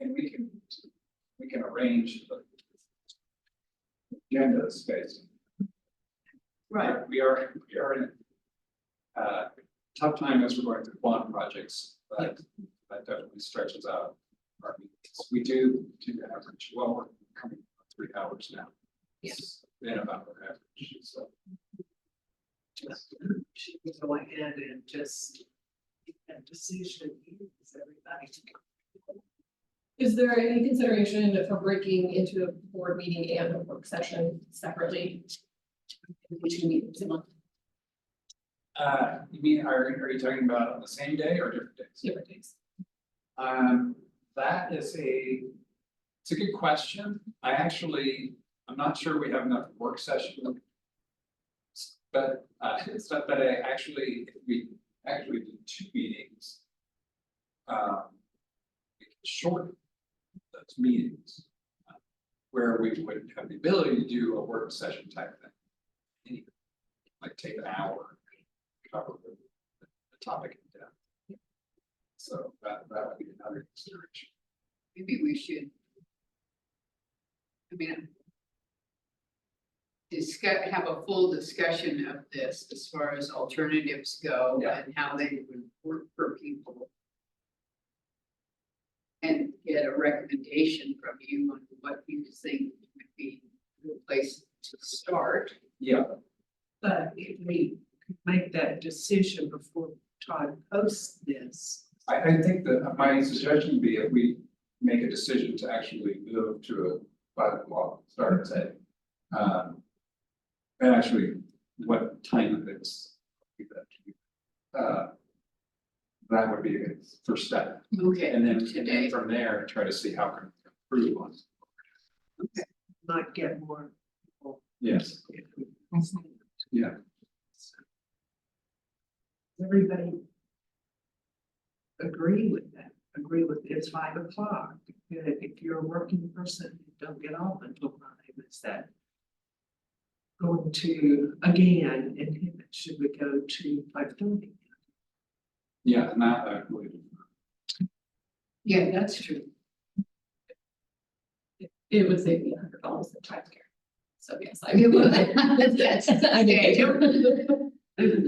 And we can arrange the agenda space.
Right.
We are in a tough time as we're going through bond projects, but that definitely stretches out our meetings. We do average, well, we're coming 3 hours now.
Yes.
Then about our average, so.
She can go ahead and just make that decision, use everybody.
Is there any consideration for breaking into a board meeting and a work session separately? Which meetings a month?
You mean, are you talking about on the same day or different days?
Different days.
That is it's a good question. I'm not sure we have enough work session. But it's not that if we actually do 2 meetings. We can shorten those meetings. Where we would have the ability to do a work session type thing. Anyway, like take an hour, cover the topic in depth. So that would be another consideration.
Maybe we should. I mean, have a full discussion of this as far as alternatives go,
Yeah.
and how they would work for people. And get a recommendation from you on what you think would be a good place to start.
Yeah,
But if we could make that decision before Todd posts this.
I think that my suggestion would be if we make a decision to actually move to a 5 o'clock start day. And actually, what time of it's. That would be a good first step.
Okay.
And then
today,
from there, try to see how can we improve on.
Might get more people.
Yes, yeah.
Everybody agree with that, agree with it's 5 o'clock. If you're a working person, you don't get off until 5, is that going to, again, and should we go to 5:30?
Yeah, and that I believe.
yeah, that's true.
It would save me $100 in childcare. So yes, I
It
would.
would. That's-
I did.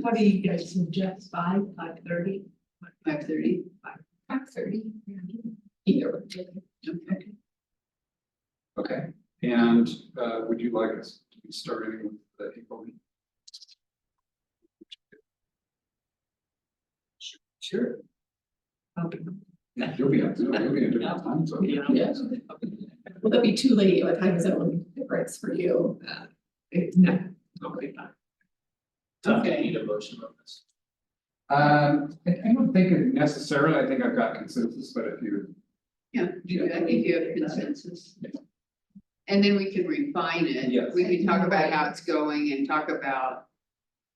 What do you guys suggest, 5:30?
5:30.
5:30. Either.
Okay.
Okay, and would you like us to be starting with the April meeting?
Sure.
Okay.
Yeah, you'll be in different time zone.
Yeah.
Yeah. Will that be too late? What time zone difference for you?
No, okay, fine.
Okay.
Need a motion on this.
I don't think it necessarily, I think I've got consensus, but if you.
Yeah, I think you have consensus. And then we can refine it.
Yes.
We can talk about how it's going and talk about,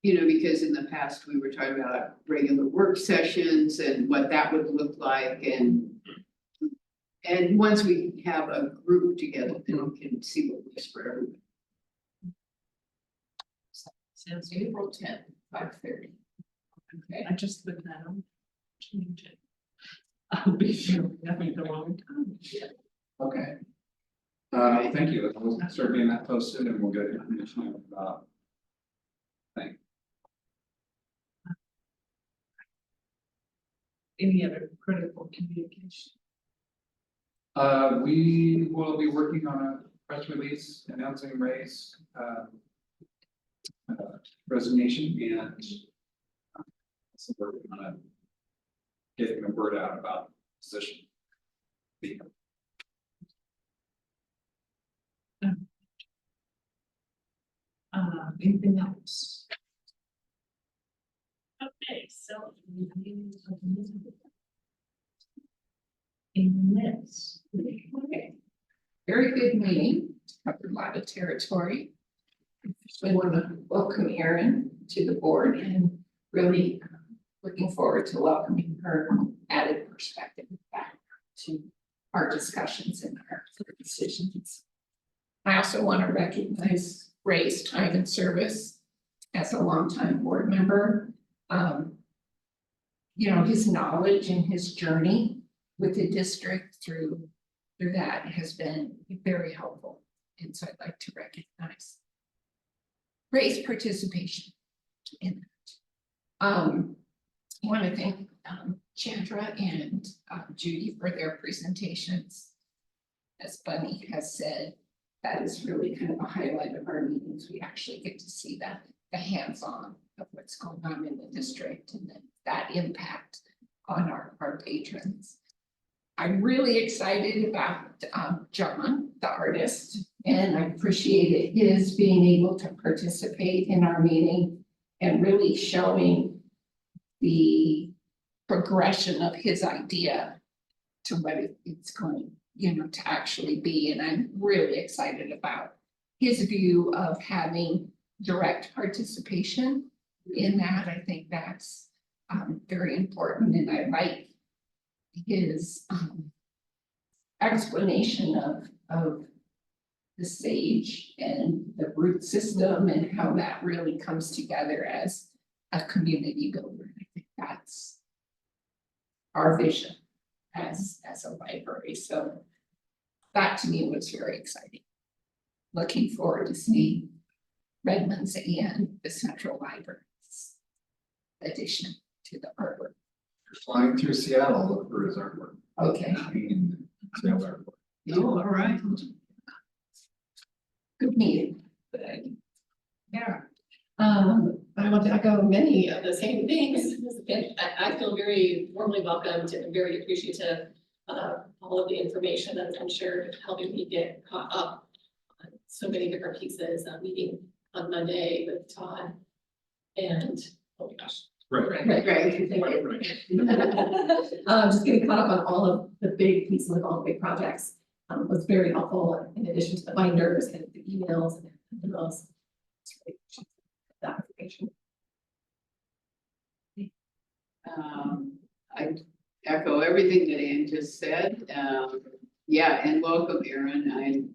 because in the past we were talking about regular work sessions and what that would look like, and once we have a group together, then we can see what works for everybody.
Sounds good.
April 10th, 5:30. Okay.
I just put that on. Change it. I'll be sure, definitely the wrong time.
Okay. Thank you. We'll start getting that posted and we'll get information out about. Thank
Any other critical communication?
We will be working on a press release announcing Ray's resignation and also working on getting the word out about the position.
Anything else? Okay, so. In this.
Okay. Very good meeting, covered a lot of territory. I want to welcome Erin to the board and really looking forward to welcoming her added perspective back to our discussions and our decisions. I also want to recognize Ray's time and service as a longtime board member. You know, his knowledge and his journey with the district through that has been very helpful. And so I'd like to recognize Ray's participation in that. I want to thank Chandra and Judy for their presentations. As Bunny has said, that is really kind of a highlight of our meetings. We actually get to see that, the hands-on of what's going on in the district and that impact on our patrons. I'm really excited about John, the artist, and I appreciated his being able to participate in our meeting and really showing the progression of his idea to what it's going, you know, to actually be. And I'm really excited about his view of having direct participation in that. I think that's very important, and I like his explanation of the SAGE and the root system and how that really comes together as a community builder. I think that's our vision as a library. So that to me was very exciting. Looking forward to seeing Redmond's and the Central Library's addition to the artwork.
Flying through Seattle, look for his artwork.
Okay.
Seattle artwork.
Oh, all right.
Good meeting.
Yeah. I want to echo many of the same things. I feel very warmly welcomed and very appreciative of all of the information that has been shared, helping me get caught up on so many different pieces. Meeting on Monday with Todd and, oh my gosh.
Right.
Just getting caught up on all of the big pieces of all the big projects was very helpful, in addition to the binders and the emails and those. That information.
I echo everything that Ann just said. Yeah, and welcome, Erin.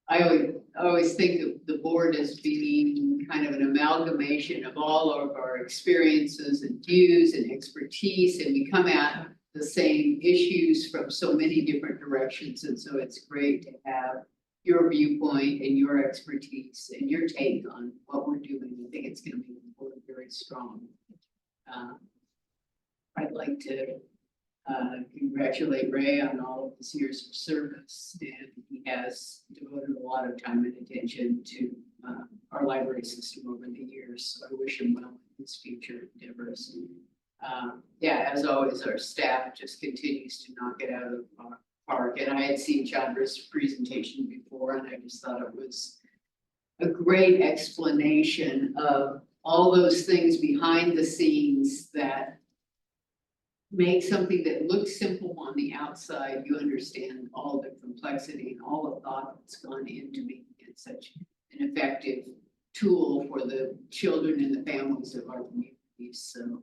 I always think of the board as being kind of an amalgamation of all of our experiences and views and expertise, and we come at the same issues from so many different directions. And so it's great to have your viewpoint and your expertise and your take on what we're doing. I think it's going to make the board very strong. I'd like to congratulate Ray on all of his years of service, and he has devoted a lot of time and attention to our library system over the years. So I wish him well in his future endeavors. Yeah, as always, our staff just continues to knock it out of the park. And I had seen Chandra's presentation before, and I just thought it was a great explanation of all those things behind the scenes that make something that looks simple on the outside. You understand all the complexity and all the thought that's gone into making it such an effective tool for the children and the families of our communities. So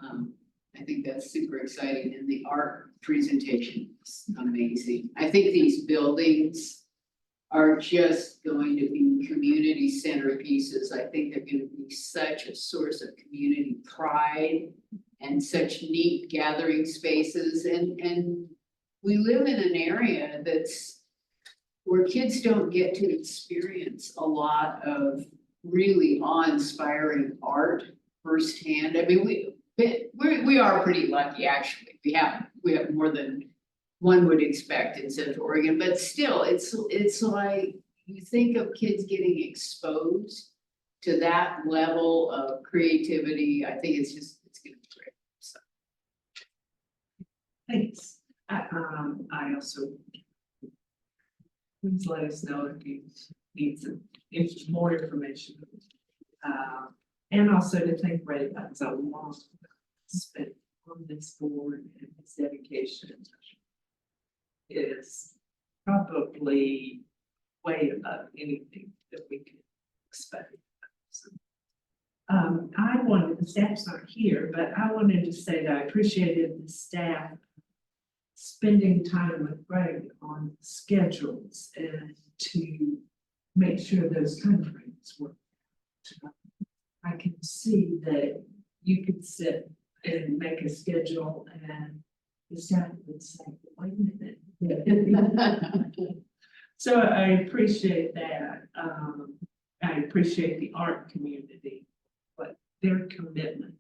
I think that's super exciting, and the art presentation is amazing. I think these buildings are just going to be community centerpieces. I think they're gonna be such a source of community pride and such neat gathering spaces, and we live in an area that's where kids don't get to experience a lot of really awe-inspiring art firsthand. I mean, we are pretty lucky, actually. We have more than one would expect in Central Oregon, but still, it's like you think of kids getting exposed to that level of creativity. I think it's gonna be great. So.
Thanks. I also. Please let us know if you need some, if more information. And also to thank Ray, that's a long spent on this board, and his dedication is probably way above anything that we could expect. So, the staff's not here, but I wanted to say that I appreciated the staff spending time with Greg on schedules and to make sure those timeframes work. I can see that you could sit and make a schedule and the staff would say, wait a minute. So I appreciate that. I appreciate the art community, but their commitment,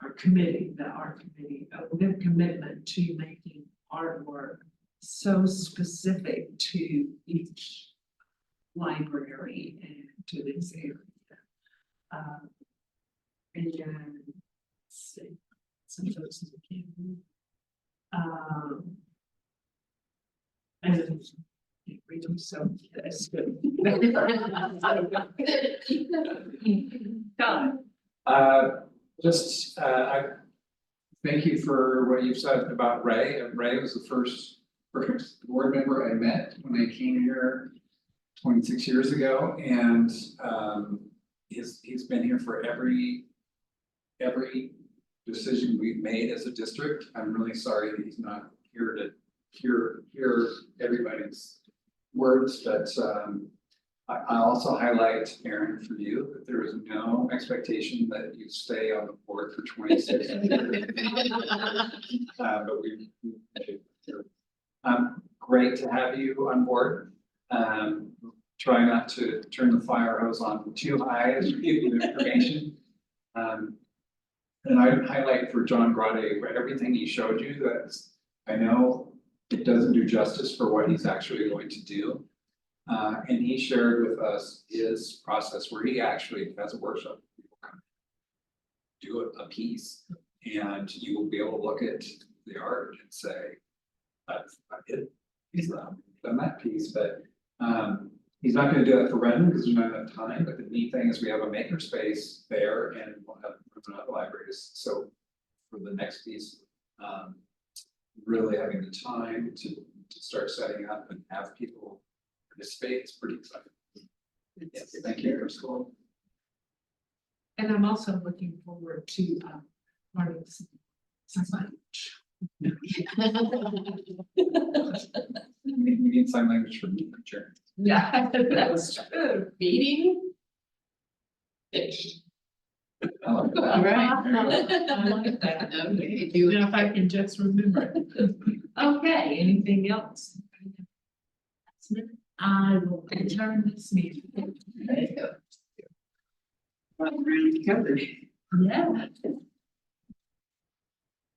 our committee, the art committee, their commitment to making artwork so specific to each library and to this area. And then, let's see, some folks in the camera. And reading, so that's good. Don.
I thank you for what you've said about Ray. Ray was the first board member I met when I came here 26 years ago, and he's been here for every decision we've made as a district. I'm really sorry that he's not here to hear everybody's words, but I also highlight, Aaron, for you, that there is no expectation that you stay on the board for 26 years. But we great to have you on board. Try not to turn the fire hose on too high as we give you the information. And I highlight for John Grade, everything he showed you, that's, I know it doesn't do justice for what he's actually going to do. And he shared with us his process where he actually has a workshop. People come do a piece, and you will be able to look at the art and say, he's done that piece, but he's not going to do it for Redmond because there's not enough time. But the neat thing is we have a makerspace there, and we'll have other libraries. So for the next piece, really having the time to start setting up and have people participate, it's pretty exciting. Yes, thank you for school.
And I'm also looking forward to learning some language.
We need sign language for the teacher.
Yeah, that's true. Meeting. Finished.
I like that.
All right.
I like that.
Okay,
Now if I can just remember it. Okay, anything else? I will adjourn this meeting.
Covered.
Yeah.